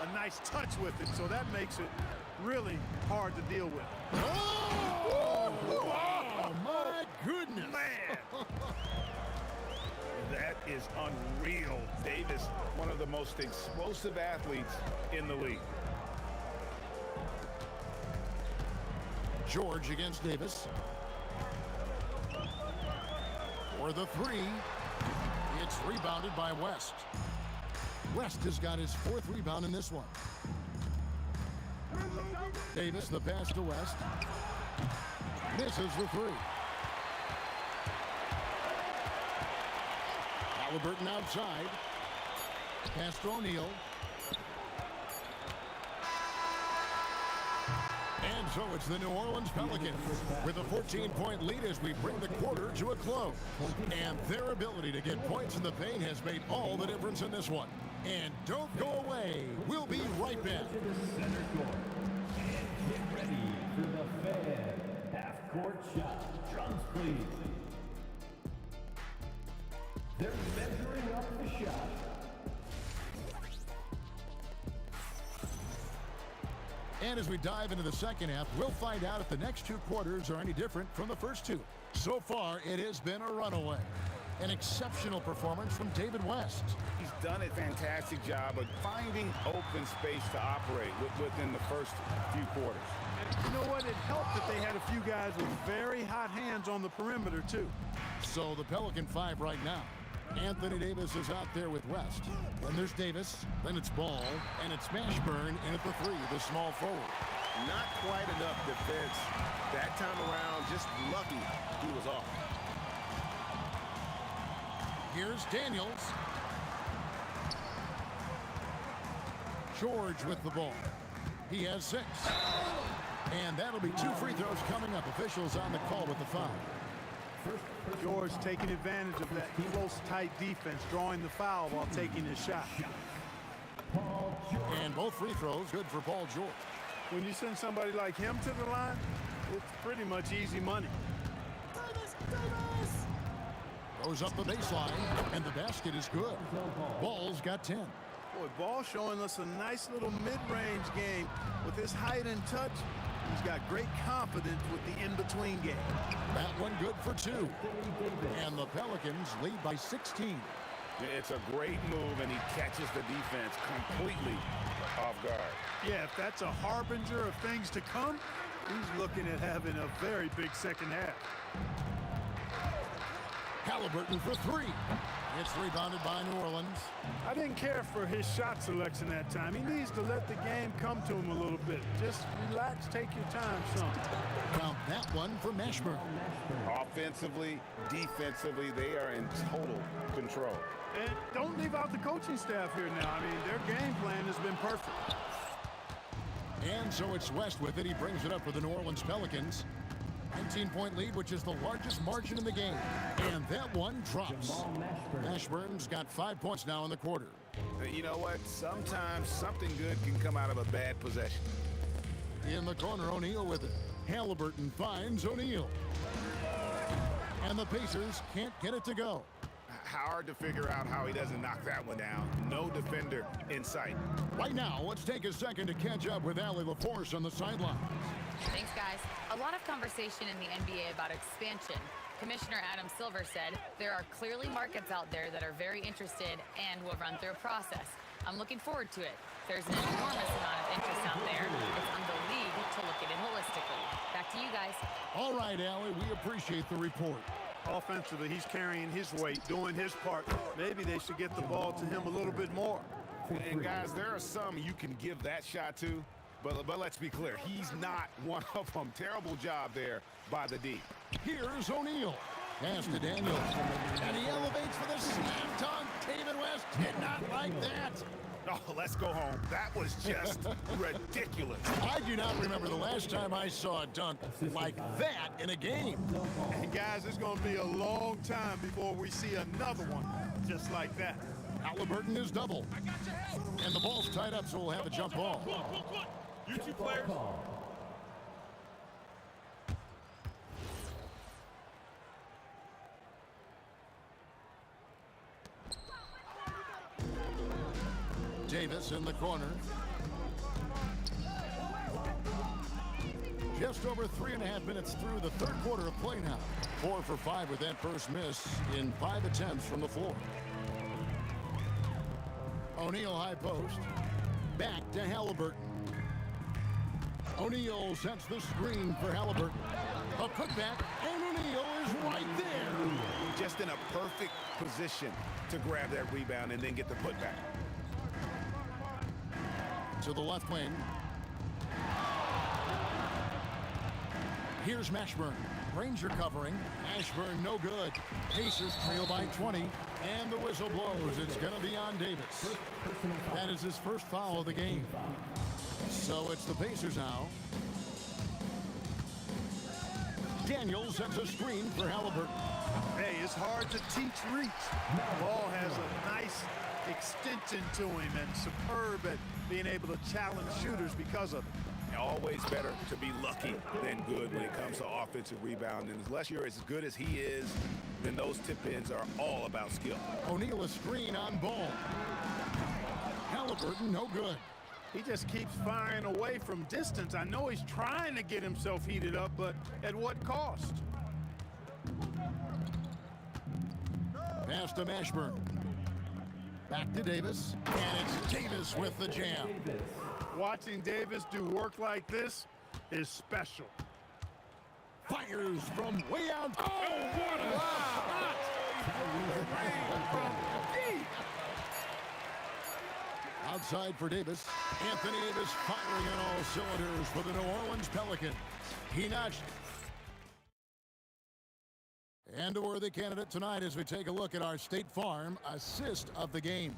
a nice touch with it, so that makes it really hard to deal with. Oh, my goodness. Man. That is unreal. Davis, one of the most explosive athletes in the league. George against Davis. For the three, it's rebounded by West. West has got his 4th rebound in this one. Davis, the pass to West. Misses the three. Halliburton outside. Pass to O'Neal. And so it's the New Orleans Pelicans with a 14-point lead as we bring the quarter to a close. And their ability to get points in the paint has made all the difference in this one. And don't go away. We'll be right back. Center court. And get ready for the Fed half-court shot. Drums, please. They're measuring up the shot. And as we dive into the second half, we'll find out if the next 2 quarters are any different from the first 2. So far, it has been a runaway. An exceptional performance from David West. He's done a fantastic job of finding open space to operate within the first few quarters. And you know what? It helped that they had a few guys with very hot hands on the perimeter, too. So the Pelican 5 right now. Anthony Davis is out there with West. Then there's Davis, then it's Ball, and it's Mashburn in at the 3, the small forward. Not quite enough defense that time around. Just lucky he was off. Here's Daniels. George with the ball. He has 6. And that'll be 2 free throws coming up. Officials on the call with the foul. George taking advantage of that close, tight defense, drawing the foul while taking his shot. And both free throws good for Paul George. When you send somebody like him to the line, it's pretty much easy money. Goes up the baseline, and the basket is good. Ball's got 10. Boy, Ball showing us a nice little mid-range game with his height and touch. He's got great confidence with the in-between game. That one good for 2. And the Pelicans lead by 16. It's a great move, and he catches the defense completely off guard. Yeah, if that's a harbinger of things to come, he's looking at having a very big second half. Halliburton for 3. It's rebounded by New Orleans. I didn't care for his shot selection that time. He needs to let the game come to him a little bit. Just relax, take your time, son. Count that one for Mashburn. Offensively, defensively, they are in total control. And don't leave out the coaching staff here now. I mean, their game plan has been perfect. And so it's West with it. He brings it up for the New Orleans Pelicans. 19-point lead, which is the largest margin in the game. And that one drops. Mashburn's got 5 points now in the quarter. You know what? Sometimes something good can come out of a bad possession. In the corner, O'Neal with it. Halliburton finds O'Neal. And the Pacers can't get it to go. Hard to figure out how he doesn't knock that one down. No defender in sight. Right now, let's take a second to catch up with Allie LaForce on the sideline. Thanks, guys. A lot of conversation in the NBA about expansion. Commissioner Adam Silver said there are clearly markets out there that are very interested and will run through a process. I'm looking forward to it. There's an enormous amount of interest out there. It's on the league to look at it holistically. Back to you guys. All right, Allie, we appreciate the report. Offensively, he's carrying his weight, doing his part. Maybe they should get the ball to him a little bit more. And guys, there are some you can give that shot to, but let's be clear, he's not one of them. Terrible job there by the D. Here's O'Neal. Pass to Daniels. And he elevates for the slam dunk. David West did not like that. Oh, let's go home. That was just ridiculous. I do not remember the last time I saw a dunk like that in a game. And guys, it's going to be a long time before we see another one just like that. Halliburton is double. And the ball's tied up, so we'll have a jump ball. You two players. Davis in the corner. Just over 3.5 minutes through the third quarter of play now. 4 for 5 with that first miss in 5 attempts from the floor. O'Neal high post. Back to Halliburton. O'Neal sets the screen for Halliburton. A putback, and O'Neal fires right there. Just in a perfect position to grab that rebound and then get the putback. To the left wing. Here's Mashburn. Ranger covering. Mashburn no good. Pacers trail by 20. And the whistle blows. It's going to be on Davis. That is his first foul of the game. So it's the Pacers now. Daniels sets a screen for Halliburton. Hey, it's hard to teach reach. Ball has a nice extension to him and superb at being able to challenge shooters because of it. Always better to be lucky than good when it comes to offensive rebound. And unless you're as good as he is, then those tip-ins are all about skill. O'Neal a screen on Ball. Halliburton no good. He just keeps firing away from distance. I know he's trying to get himself heated up, but at what cost? Pass to Mashburn. Back to Davis. And it's Davis with the jam. Watching Davis do work like this is special. Fires from way out. Oh, what a shot! Outside for Davis. Anthony Davis firing on all cylinders for the New Orleans Pelicans. He notched. And a worthy candidate tonight as we take a look at our State Farm assist of the game.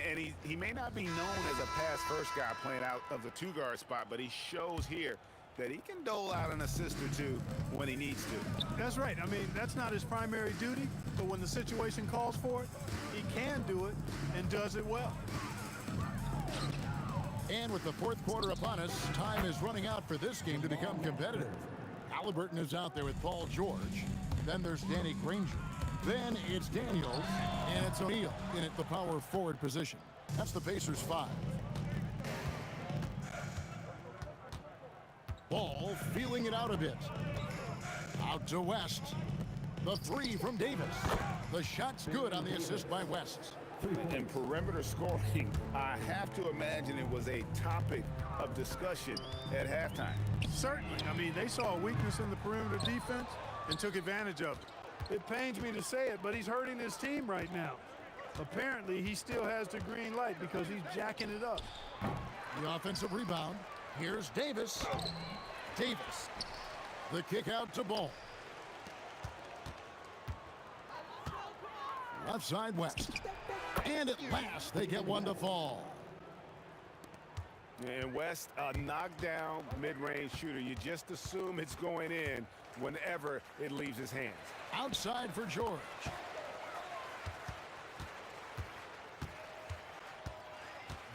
And he may not be known as a pass-first guy playing out of the two-guard spot, but he shows here that he can dole out an assist or two when he needs to. That's right. I mean, that's not his primary duty, but when the situation calls for it, he can do it and does it well. And with the fourth quarter upon us, time is running out for this game to become competitive. Halliburton is out there with Paul George. Then there's Danny Granger. Then it's Daniels, and it's O'Neal in at the power forward position. That's the Pacers 5. Ball feeling it out a bit. Out to West. The three from Davis. The shot's good on the assist by West. And perimeter scoring, I have to imagine it was a topic of discussion at halftime. Certainly. I mean, they saw a weakness in the perimeter defense and took advantage of it. It pains me to say it, but he's hurting his team right now. Apparently, he still has the green light because he's jacking it up. The offensive rebound. Here's Davis. Davis. The kick out to Ball. Left side West. And at last, they get one to fall. And West, a knockdown mid-range shooter. You just assume it's going in whenever it leaves his hands. Outside for George.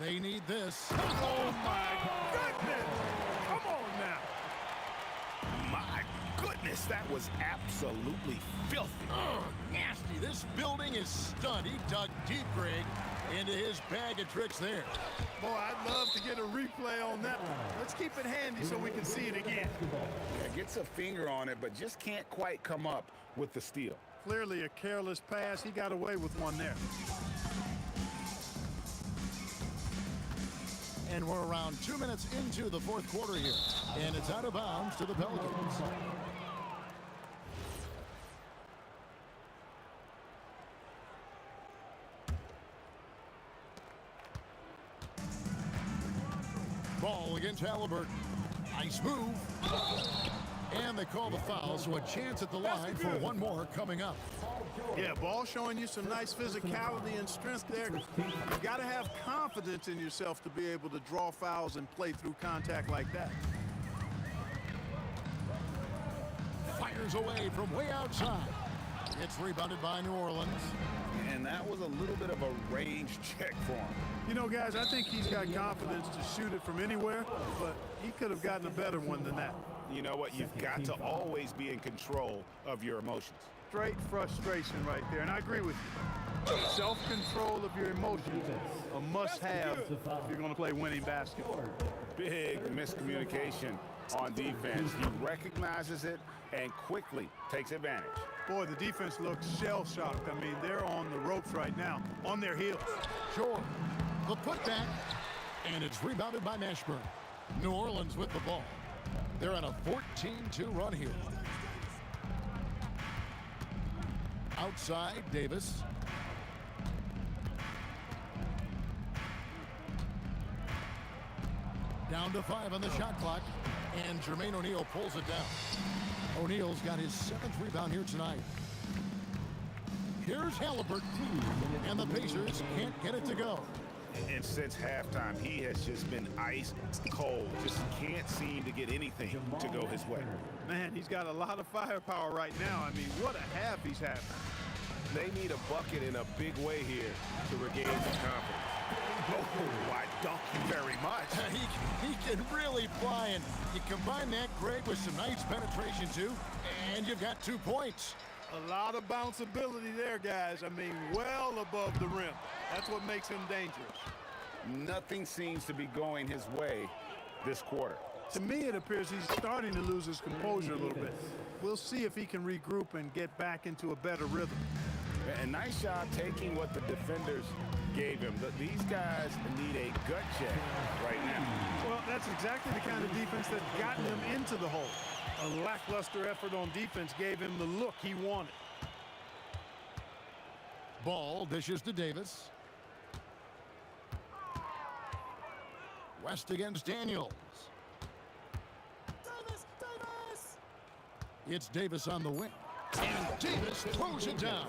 They need this. Oh, my goodness! Come on now. My goodness, that was absolutely filthy. Oh, nasty. This building is stunned. He dug deep, Greg, into his bag of tricks there. Boy, I'd love to get a replay on that one. Let's keep it handy so we can see it again. Yeah, gets a finger on it, but just can't quite come up with the steal. Clearly a careless pass. He got away with one there. And we're around 2 minutes into the fourth quarter here. And it's out of bounds to the Pelicans. Ball against Halliburton. Nice move. And they call the foul, so a chance at the line for one more coming up. Yeah, Ball showing you some nice physicality and strength there. You got to have confidence in yourself to be able to draw fouls and play through contact like that. Fires away from way outside. It's rebounded by New Orleans. And that was a little bit of a range check for him. You know, guys, I think he's got confidence to shoot it from anywhere, but he could have gotten a better one than that. You know what? You've got to always be in control of your emotions. Straight frustration right there, and I agree with you. Self-control of your emotions, a must-have if you're going to play winning basketball. Big miscommunication on defense. He recognizes it and quickly takes advantage. Boy, the defense looks shell-shocked. I mean, they're on the ropes right now, on their heels. Sure. The putback, and it's rebounded by Mashburn. New Orleans with the ball. They're on a 14-2 run here. Outside, Davis. Down to 5 on the shot clock, and Jermaine O'Neal pulls it down. O'Neal's got his 7th rebound here tonight. Here's Halliburton, and the Pacers can't get it to go. And since halftime, he has just been ice cold. Just can't seem to get anything to go his way. Man, he's got a lot of firepower right now. I mean, what a half he's having. They need a bucket in a big way here to regain some confidence. Oh, I don't very much. He can really fly, and you combine that, Greg, with some nice penetration, too, and you've got 2 points. A lot of bounceability there, guys. I mean, well above the rim. That's what makes him dangerous. Nothing seems to be going his way this quarter. To me, it appears he's starting to lose his composure a little bit. We'll see if he can regroup and get back into a better rhythm. And nice job taking what the defenders gave him. These guys need a gut check right now. Well, that's exactly the kind of defense that's gotten him into the hole. A lackluster effort on defense gave him the look he wanted. Ball dishes to Davis. West against Daniels. Davis! It's Davis on the wing. And Davis throws it down.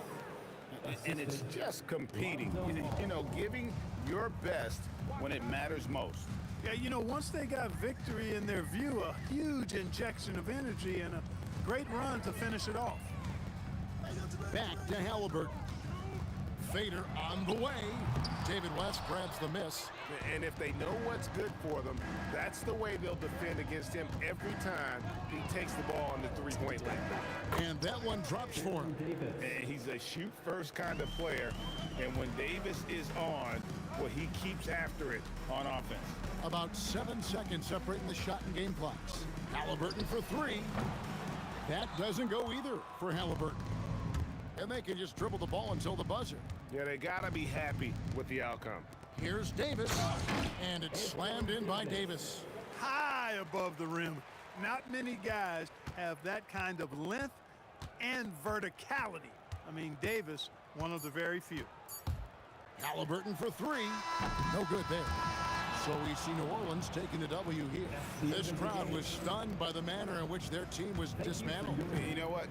And it's just competing, you know, giving your best when it matters most. Yeah, you know, once they got victory in their view, a huge injection of energy and a great run to finish it off. Back to Halliburton. Fader on the way. David West grabs the miss. And if they know what's good for them, that's the way they'll defend against him every time he takes the ball on the three-point line. And that one drops for him. And he's a shoot-first kind of player. And when Davis is on, well, he keeps after it on offense. About 7 seconds separating the shot and game clocks. Halliburton for 3. That doesn't go either for Halliburton. And they can just dribble the ball until the buzzer. Yeah, they got to be happy with the outcome. Here's Davis, and it's slammed in by Davis. High above the rim. Not many guys have that kind of length and verticality. I mean, Davis, one of the very few. Halliburton for 3. No good there. So we see New Orleans taking the W here. This crowd was stunned by the manner in which their team was dismantled. You know what?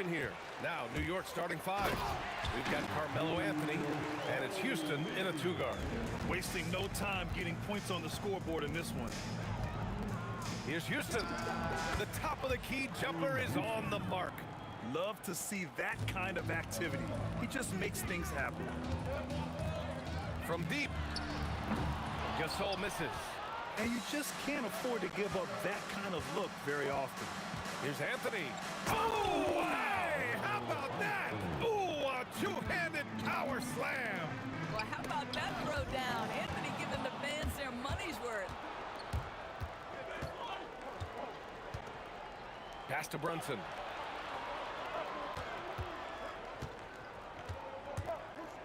possession here. Now, New York starting 5. We've got Carmelo Anthony, and it's Houston in a 2-guard. Wasting no time getting points on the scoreboard in this one. Here's Houston. The top of the key jumper is on the mark. Love to see that kind of activity. He just makes things happen. From deep, Gasol misses. And you just can't afford to give up that kind of look very often. Here's Anthony. Oh, hey! How about that? Ooh, a two-handed power slam. Well, how about that throw down? Anthony giving the fans their money's worth. Pass to Brunson.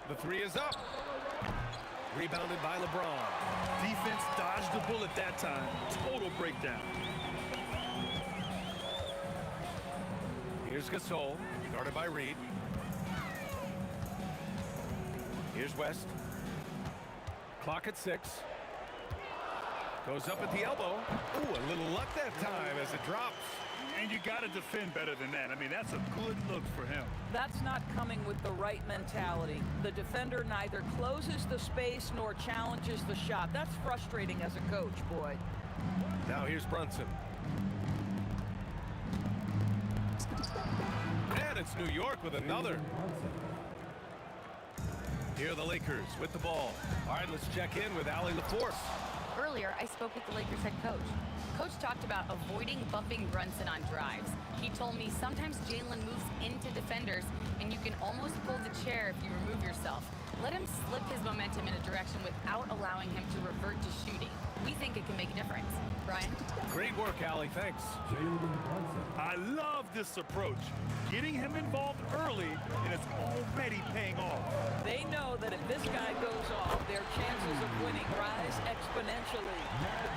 The 3 is up. Rebounded by LeBron. Defense dodged the bullet that time. Total breakdown. Here's Gasol, guarded by Reed. Here's West. Clock at 6. Goes up at the elbow. Ooh, a little luck that time as it drops. And you got to defend better than that. I mean, that's a good look for him. That's not coming with the right mentality. The defender neither closes the space nor challenges the shot. That's frustrating as a coach, boy. Now here's Brunson. And it's New York with another. Here are the Lakers with the ball. All right, let's check in with Allie LaForce. Earlier, I spoke with the Lakers head coach. Coach talked about avoiding bumping Brunson on drives. He told me sometimes Jalen moves into defenders, and you can almost pull the chair if you remove yourself. Let him slip his momentum in a direction without allowing him to revert to shooting. We think it can make a difference. Brian? Great work, Allie. Thanks. I love this approach. Getting him involved early, and it's already paying off. They know that if this guy goes off, their chances of winning rise exponentially.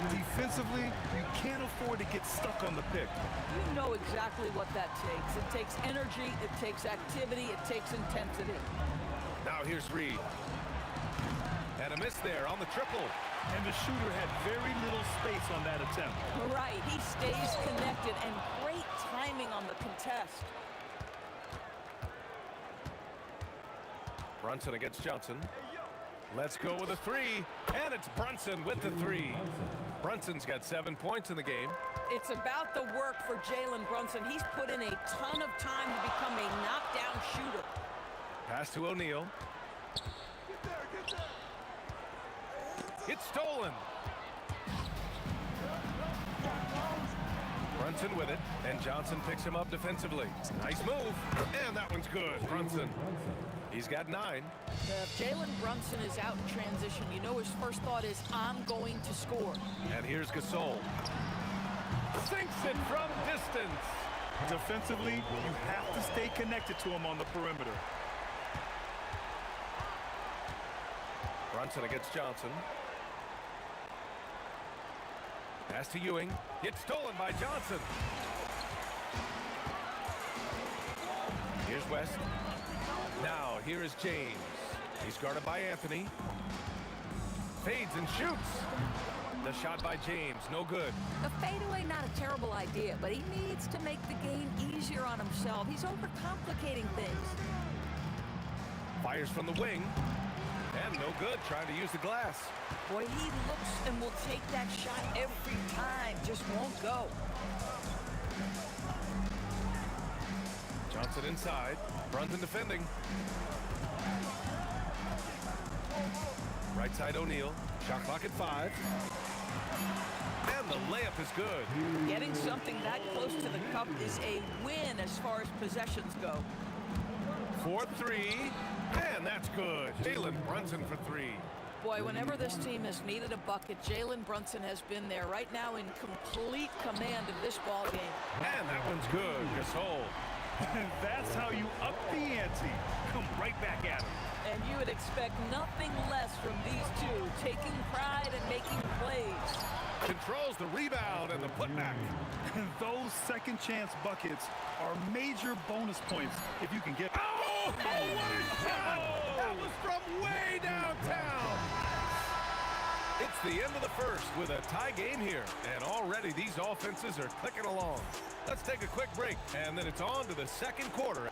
Defensively, you can't afford to get stuck on the pick. You know exactly what that takes. It takes energy, it takes activity, it takes intensity. Now here's Reed. And a miss there on the triple. And the shooter had very little space on that attempt. Right, he stays connected, and great timing on the contest. Brunson against Johnson. Let's go with a 3, and it's Brunson with the 3. Brunson's got 7 points in the game. It's about the work for Jalen Brunson. He's put in a ton of time to become a knockdown shooter. Pass to O'Neal. It's stolen. Brunson with it, and Johnson picks him up defensively. Nice move, and that one's good. Brunson. He's got 9. If Jalen Brunson is out in transition, you know his first thought is, I'm going to score. And here's Gasol. Sinks it from distance. Defensively, you have to stay connected to him on the perimeter. Brunson against Johnson. Pass to Ewing. It's stolen by Johnson. Here's West. Now, here is James. He's guarded by Anthony. Fades and shoots. The shot by James, no good. The fadeaway, not a terrible idea, but he needs to make the game easier on himself. He's overcomplicating things. Fires from the wing. And no good, trying to use the glass. Boy, he looks and will take that shot every time, just won't go. Johnson inside. Brunson defending. Right side O'Neal. Shot clock at 5. And the layup is good. Getting something that close to the cup is a win as far as possessions go. 4-3. And that's good. Jalen Brunson for 3. Boy, whenever this team has needed a bucket, Jalen Brunson has been there right now in complete command of this ball game. And that one's good. Gasol. That's how you up the ante. Come right back at him. And you would expect nothing less from these two, taking pride and making plays. Controls the rebound and the putback. Those second chance buckets are major bonus points if you can get. Oh, what a shot! That was from way downtown. It's the end of the first with a tie game here, and already these offenses are clicking along. Let's take a quick break, and then it's on to the second quarter.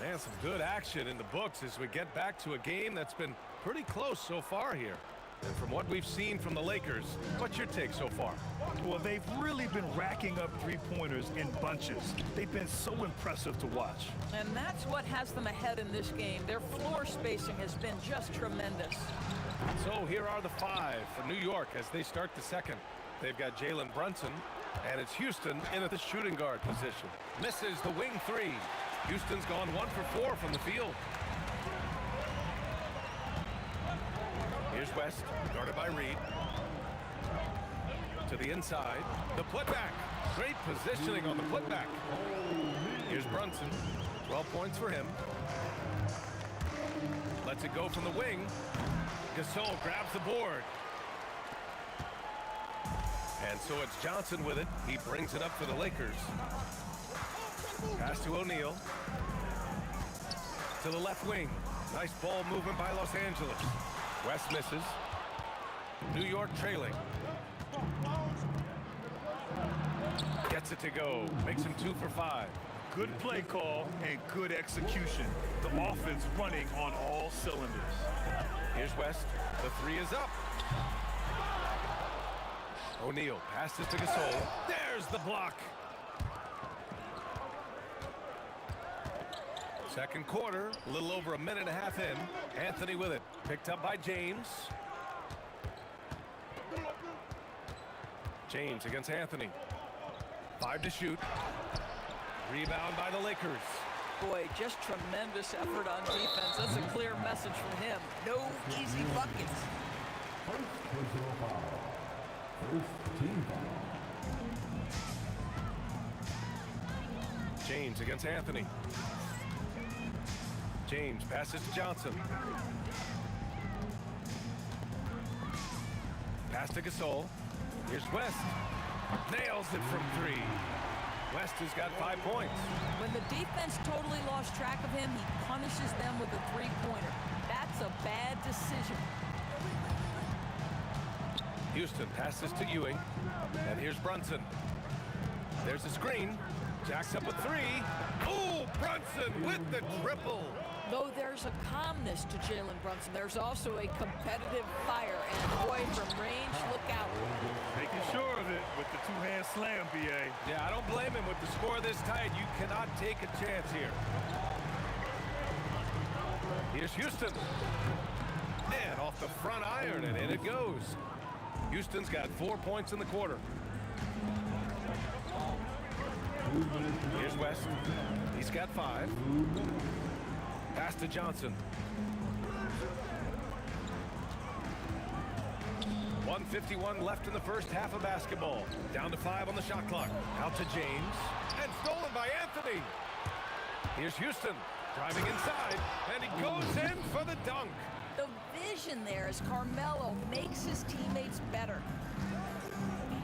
And some good action in the books as we get back to a game that's been pretty close so far here. And from what we've seen from the Lakers, what's your take so far? Well, they've really been racking up three-pointers in bunches. They've been so impressive to watch. And that's what has them ahead in this game. Their floor spacing has been just tremendous. So here are the five for New York as they start the second. They've got Jalen Brunson, and it's Houston in at the shooting guard position. Misses the wing three. Houston's gone 1 for 4 from the field. Here's West, guarded by Reed. To the inside, the putback. Great positioning on the putback. Here's Brunson, 12 points for him. Lets it go from the wing. Gasol grabs the board. And so it's Johnson with it. He brings it up for the Lakers. Pass to O'Neal. To the left wing. Nice ball movement by Los Angeles. West misses. New York trailing. Gets it to go. Makes him 2 for 5. Good play call and good execution. The offense running on all cylinders. Here's West. The three is up. O'Neal passes to Gasol. There's the block. Second quarter, a little over a minute and a half in. Anthony with it. Picked up by James. James against Anthony. 5 to shoot. Rebound by the Lakers. Boy, just tremendous effort on defense. That's a clear message from him. No easy buckets. First personal foul. First team foul. James against Anthony. James passes to Johnson. Pass to Gasol. Here's West. Nails it from 3. West has got 5 points. When the defense totally lost track of him, he punishes them with a three-pointer. That's a bad decision. Houston passes to Ewing. And here's Brunson. There's a screen. Jacks up a 3. Oh, Brunson with the triple. Though there's a calmness to Jalen Brunson, there's also a competitive fire. And boy, from range, look out. Making sure of it with the two-hand slam, B.A. Yeah, I don't blame him with the score this tight. You cannot take a chance here. Here's Houston. And off the front iron, and in it goes. Houston's got 4 points in the quarter. Here's West. He's got 5. Pass to Johnson. 1:51 left in the first half of basketball. Down to 5 on the shot clock. Out to James. And stolen by Anthony. Here's Houston. Driving inside. And he goes in for the dunk. The vision there as Carmelo makes his teammates better.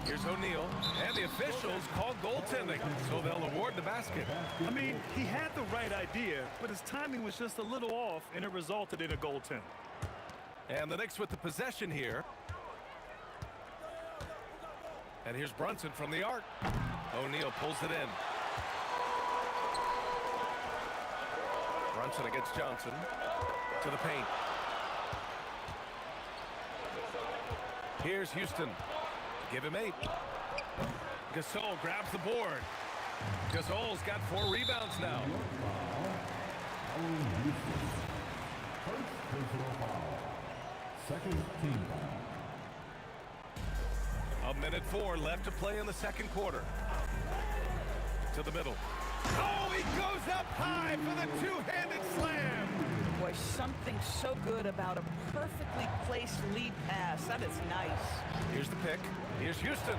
Here's O'Neal. And the officials called goaltending. So they'll award the basket. I mean, he had the right idea, but his timing was just a little off, and it resulted in a goaltend. And the Knicks with the possession here. And here's Brunson from the arc. O'Neal pulls it in. Brunson against Johnson. To the paint. Here's Houston. Give him 8. Gasol grabs the board. Gasol's got 4 rebounds now. First personal foul. Second team foul. 1:04 left to play in the second quarter. To the middle. Oh, he goes up high for the two-handed slam. Boy, something so good about a perfectly placed lead pass. That is nice. Here's the pick. Here's Houston.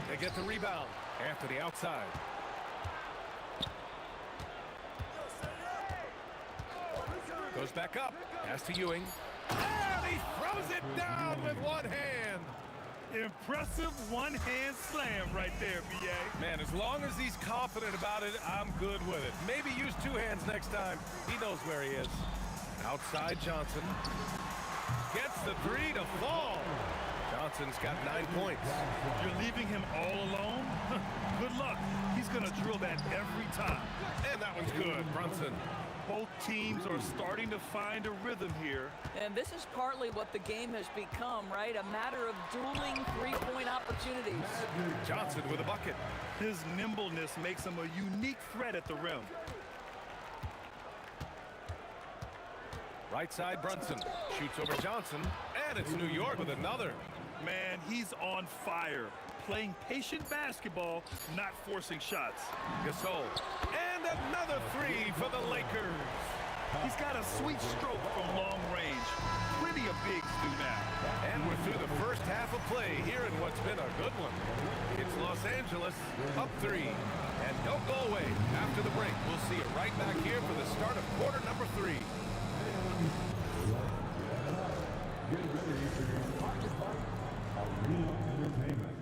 They get the rebound. Anthony outside. Goes back up. Pass to Ewing. And he throws it down with one hand. Impressive one-hand slam right there, B.A. Man, as long as he's confident about it, I'm good with it. Maybe use two hands next time. He knows where he is. Outside Johnson. Gets the three to fall. Johnson's got 9 points. You're leaving him all alone? Good luck. He's going to drill that every time. And that one's good, Brunson. Both teams are starting to find a rhythm here. And this is partly what the game has become, right? A matter of dueling three-point opportunities. Johnson with a bucket. His nimbleness makes him a unique threat at the rim. Right side, Brunson. Shoots over Johnson. And it's New York with another. Man, he's on fire. Playing patient basketball, not forcing shots. Gasol. And another three for the Lakers. He's got a sweet stroke from long range. Plenty of bigs do that. And we're through the first half of play here in what's been a good one. It's Los Angeles up 3. And don't go away. After the break, we'll see you right back here for the start of quarter number 3. Get ready for your pocket fight, Arena Entertainment.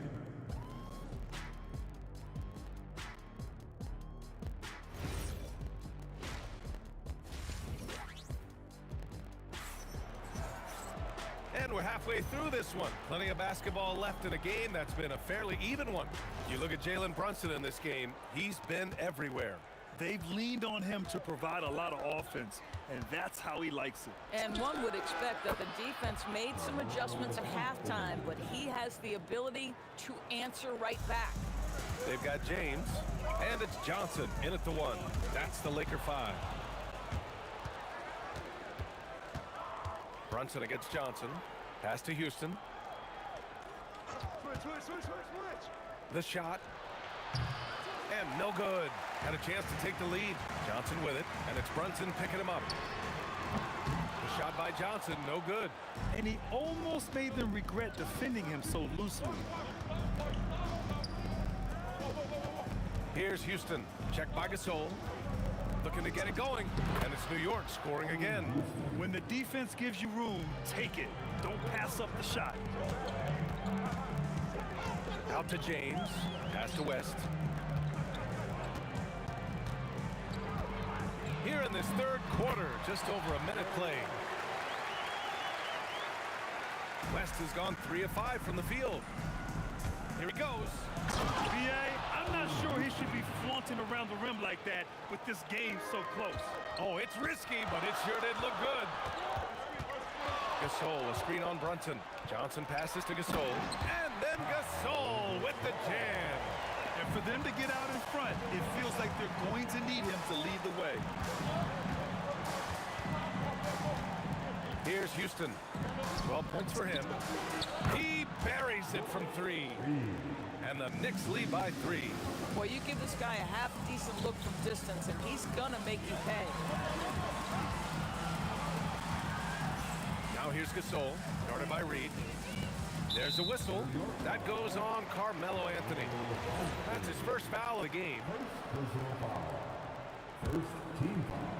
And we're halfway through this one. Plenty of basketball left in a game that's been a fairly even one. You look at Jalen Brunson in this game, he's been everywhere. They've leaned on him to provide a lot of offense, and that's how he likes it. And one would expect that the defense made some adjustments at halftime, but he has the ability to answer right back. They've got James, and it's Johnson in at the 1. That's the Laker 5. Brunson against Johnson. Pass to Houston. Switch. The shot. And no good. Had a chance to take the lead. Johnson with it, and it's Brunson picking him up. The shot by Johnson, no good. And he almost made them regret defending him so loosely. Here's Houston. Check by Gasol. Looking to get it going, and it's New York scoring again. When the defense gives you room, take it. Don't pass up the shot. Out to James. Pass to West. Here in this third quarter, just over a minute played. West has gone 3 of 5 from the field. Here he goes. B.A., I'm not sure he should be flaunting around the rim like that with this game so close. Oh, it's risky, but it sure did look good. Gasol, a screen on Brunson. Johnson passes to Gasol. And then Gasol with the jam. And for them to get out in front, it feels like they're going to need him to lead the way. Here's Houston. 12 points for him. He buries it from 3. And the Knicks lead by 3. Well, you give this guy a half-decent look from distance, and he's going to make you pay. Now here's Gasol, guarded by Reed. There's a whistle. That goes on Carmelo Anthony. That's his first foul of the game. Personal foul. First team foul.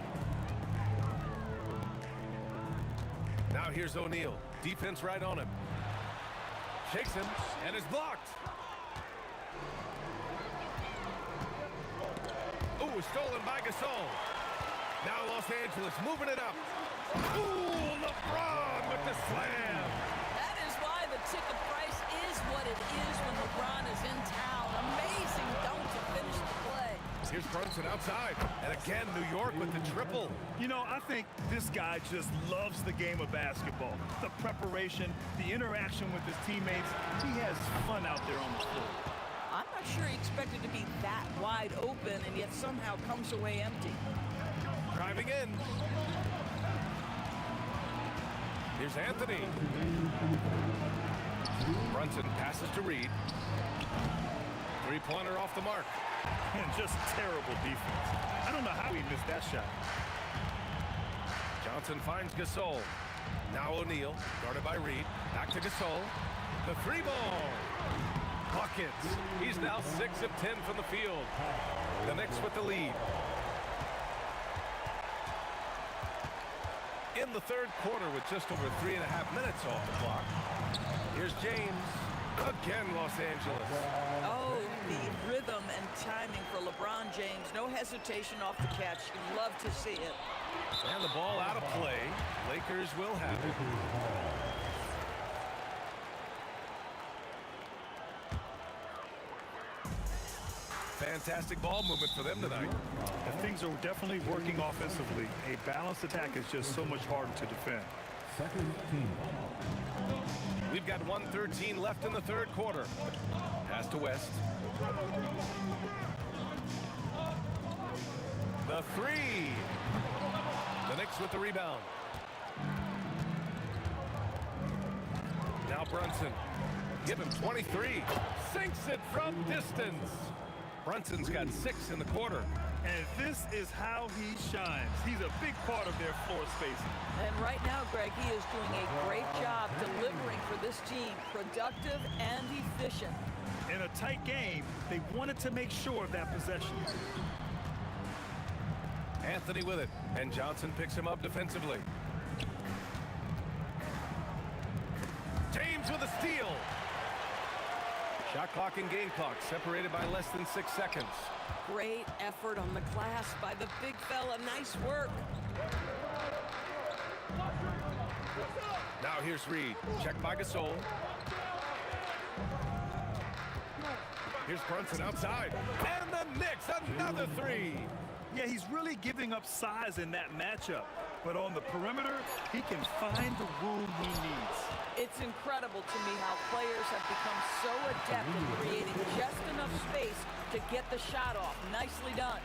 Now here's O'Neal. Defense right on him. Shakes him and is blocked. Ooh, stolen by Gasol. Now Los Angeles moving it up. Ooh, LeBron with the slam. That is why the ticket price is what it is when LeBron is in town. Amazing dunk to finish the play. Here's Brunson outside. And again, New York with the triple. You know, I think this guy just loves the game of basketball. The preparation, the interaction with his teammates. He has fun out there on the floor. I'm not sure he expected to be that wide open and yet somehow comes away empty. Driving in. Here's Anthony. Brunson passes to Reed. Three-pointer off the mark. And just terrible defense. I don't know how he missed that shot. Johnson finds Gasol. Now O'Neal, guarded by Reed. Back to Gasol. The 3-ball. Buckets. He's now 6 of 10 from the field. The Knicks with the lead. In the third quarter with just over 3.5 minutes off the clock. Here's James. Again, Los Angeles. Oh, the rhythm and timing for LeBron James. No hesitation off the catch. You love to see it. And the ball out of play. Lakers will have it. Fantastic ball movement for them tonight. Things are definitely working offensively. A balanced attack is just so much harder to defend. Second team. We've got 1:13 left in the third quarter. Pass to West. The three. The Knicks with the rebound. Now Brunson. Give him 23. Sinks it from distance. Brunson's got 6 in the quarter. And this is how he shines. He's a big part of their floor spacing. And right now, Greg, he is doing a great job delivering for this team. Productive and efficient. In a tight game, they wanted to make sure of that possession. Anthony with it, and Johnson picks him up defensively. James with a steal. Shot clock and game clock separated by less than 6 seconds. Great effort on the glass by the big fella. Nice work. Now here's Reed. Checked by Gasol. Here's Brunson outside. And the Knicks, another three. Yeah, he's really giving up size in that matchup. But on the perimeter, he can find the room he needs. It's incredible to me how players have become so adept in creating just enough space to get the shot off. Nicely done.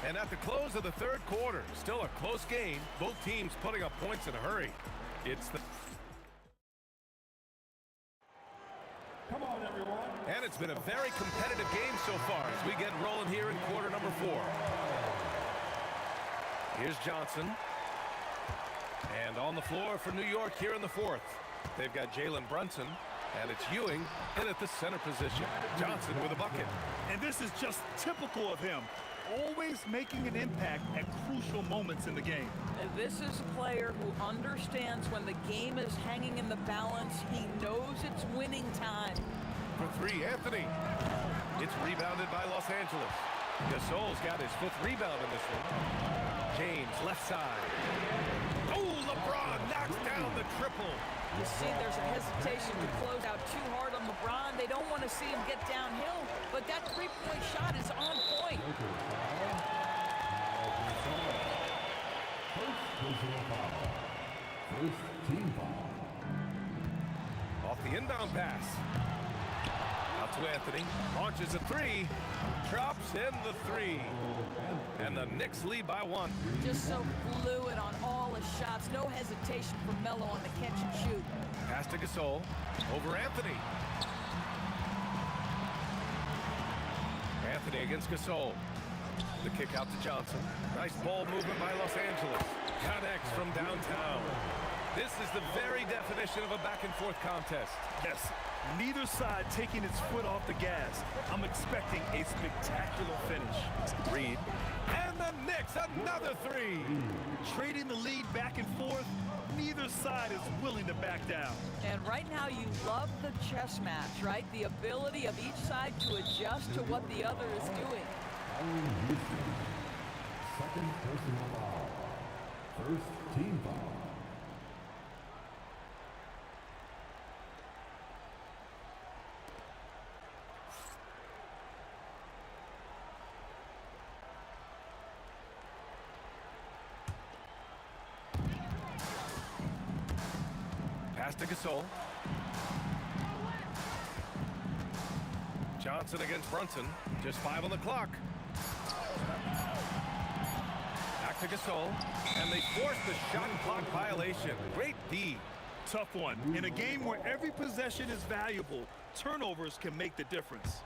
And at the close of the third quarter, still a close game. Both teams putting up points in a hurry. It's the... Come on, everyone. And it's been a very competitive game so far as we get rolling here in quarter number 4. Here's Johnson. And on the floor for New York here in the fourth. They've got Jalen Brunson, and it's Ewing in at the center position. Johnson with a bucket. And this is just typical of him. Always making an impact at crucial moments in the game. And this is a player who understands when the game is hanging in the balance. He knows it's winning time. For three, Anthony. It's rebounded by Los Angeles. Gasol's got his 5th rebound in this one. James, left side. Oh, LeBron knocks down the triple. You see there's a hesitation to close out too hard on LeBron. They don't want to see him get downhill, but that three-point shot is on point. First team foul. Off the inbound pass. Out to Anthony. Launches a three. Drops in the three. And the Knicks lead by 1. Just so fluid on all his shots. No hesitation for Melo on the catch and shoot. Pass to Gasol. Over Anthony. Anthony against Gasol. The kick out to Johnson. Nice ball movement by Los Angeles. Connects from downtown. This is the very definition of a back-and-forth contest. Yes, neither side taking its foot off the gas. I'm expecting a spectacular finish. Reed. And the Knicks, another three. Trading the lead back and forth, neither side is willing to back down. And right now you love the chess match, right? The ability of each side to adjust to what the other is doing. Second personal foul. First team foul. Pass to Gasol. Johnson against Brunson. Just 5 on the clock. Back to Gasol. And they force the shot clock violation. Great D. Tough one. In a game where every possession is valuable, turnovers can make the difference.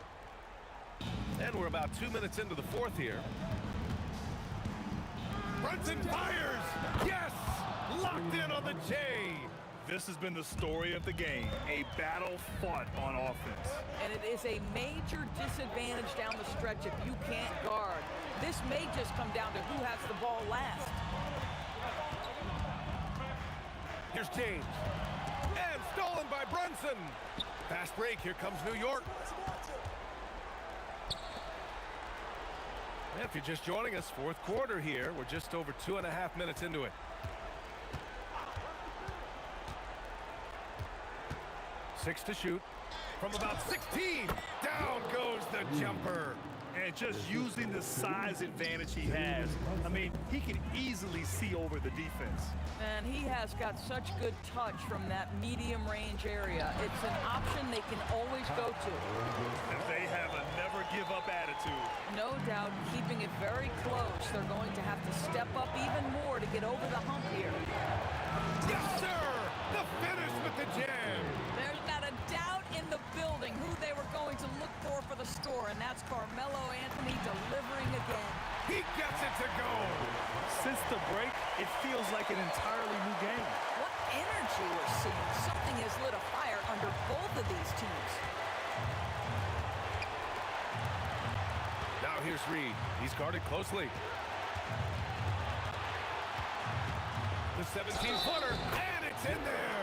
And we're about 2 minutes into the fourth here. Brunson fires! Yes! Locked in on the J! This has been the story of the game, a battle fought on offense. And it is a major disadvantage down the stretch if you can't guard. This may just come down to who has the ball last. Here's James. And stolen by Brunson. Fast break. Here comes New York. If you're just joining us, fourth quarter here. We're just over 2.5 minutes into it. 6 to shoot. From about 16, down goes the jumper. And just using the size advantage he has, I mean, he can easily see over the defense. And he has got such good touch from that medium range area. It's an option they can always go to. And they have a never-give-up attitude. No doubt, keeping it very close. They're going to have to step up even more to get over the hump here. Yes, sir! The finish with the jam. There's not a doubt in the building who they were going to look for the score, and that's Carmelo Anthony delivering again. He gets it to go. Since the break, it feels like an entirely new game. What energy we're seeing. Something has lit a fire under both of these teams. Now here's Reed. He's guarded closely. The 17-footer, and it's in there.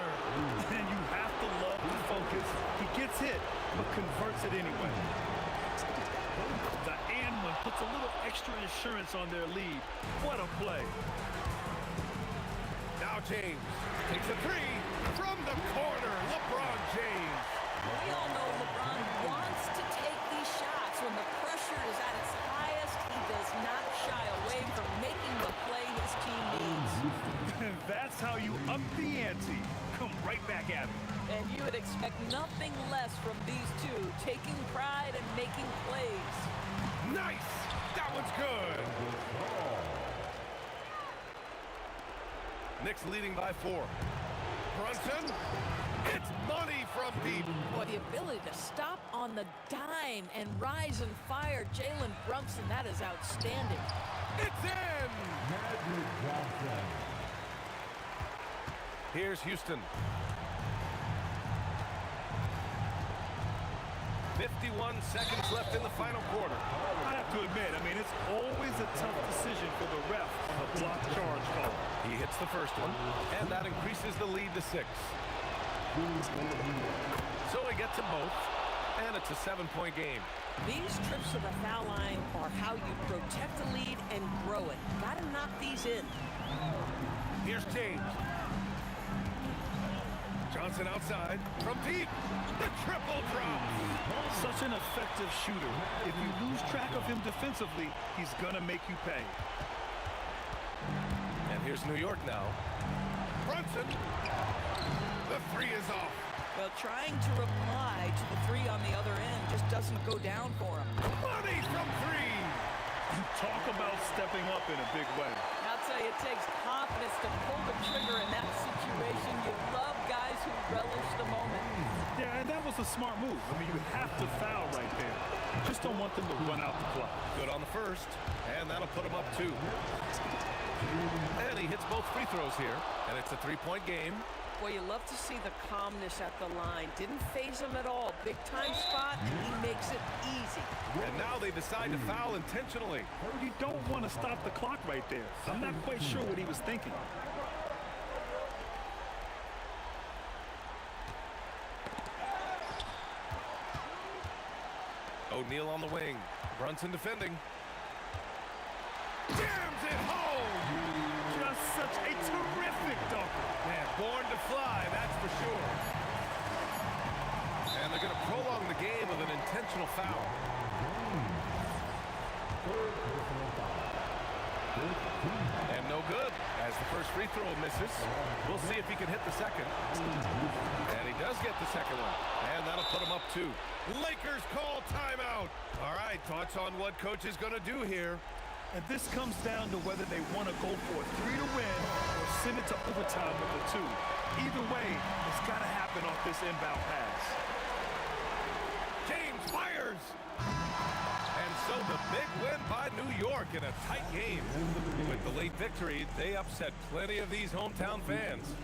And you have to love the focus. He gets hit, but converts it anyway. The and one puts a little extra insurance on their lead. What a play. Now James takes a three from the corner. LeBron James. We all know LeBron wants to take these shots. When the pressure is at its highest, he does not shy away from making the play his team needs. And that's how you up the ante. Come right back at him. And you would expect nothing less from these two, taking pride and making plays. Nice! That one's good! Knicks leading by 4. Brunson, it's money from deep. Boy, the ability to stop on the dime and rise and fire Jalen Brunson, that is outstanding. It's in! Here's Houston. 51 seconds left in the final quarter. I have to admit, I mean, it's always a tough decision for the ref on the block charge call. He hits the first one, and that increases the lead to 6. So he gets them both, and it's a 7-point game. These trips to the foul line are how you protect the lead and grow it. Got to knock these in. Here's James. Johnson outside from deep. The triple drop. Such an effective shooter. If you lose track of him defensively, he's going to make you pay. And here's New York now. Brunson. The three is off. Well, trying to reply to the three on the other end just doesn't go down for him. Money from 3. Talk about stepping up in a big way. I'll tell you, it takes confidence to pull the trigger in that situation. You love guys who relish the moment. Yeah, and that was a smart move. I mean, you have to foul right there. Just don't want them to run out the clock. Good on the first, and that'll put him up 2. And he hits both free throws here, and it's a 3-point game. Boy, you love to see the calmness at the line. Didn't phase him at all. Big time spot, he makes it easy. And now they decide to foul intentionally. You don't want to stop the clock right there. I'm not quite sure what he was thinking. O'Neal on the wing. Brunson defending. Jams it home! Just such a terrific dunker. Man, born to fly, that's for sure. And they're going to prolong the game with an intentional foul. And no good, as the first free throw misses. We'll see if he can hit the second. And he does get the second one. And that'll put him up 2. Lakers call timeout. All right, thoughts on what coach is going to do here? And this comes down to whether they want to go for a 3 to win or send it to overtime with a 2. Either way, it's got to happen off this inbound pass. James fires! And so the big win by New York in a tight game. With the late victory, they upset plenty of these hometown fans.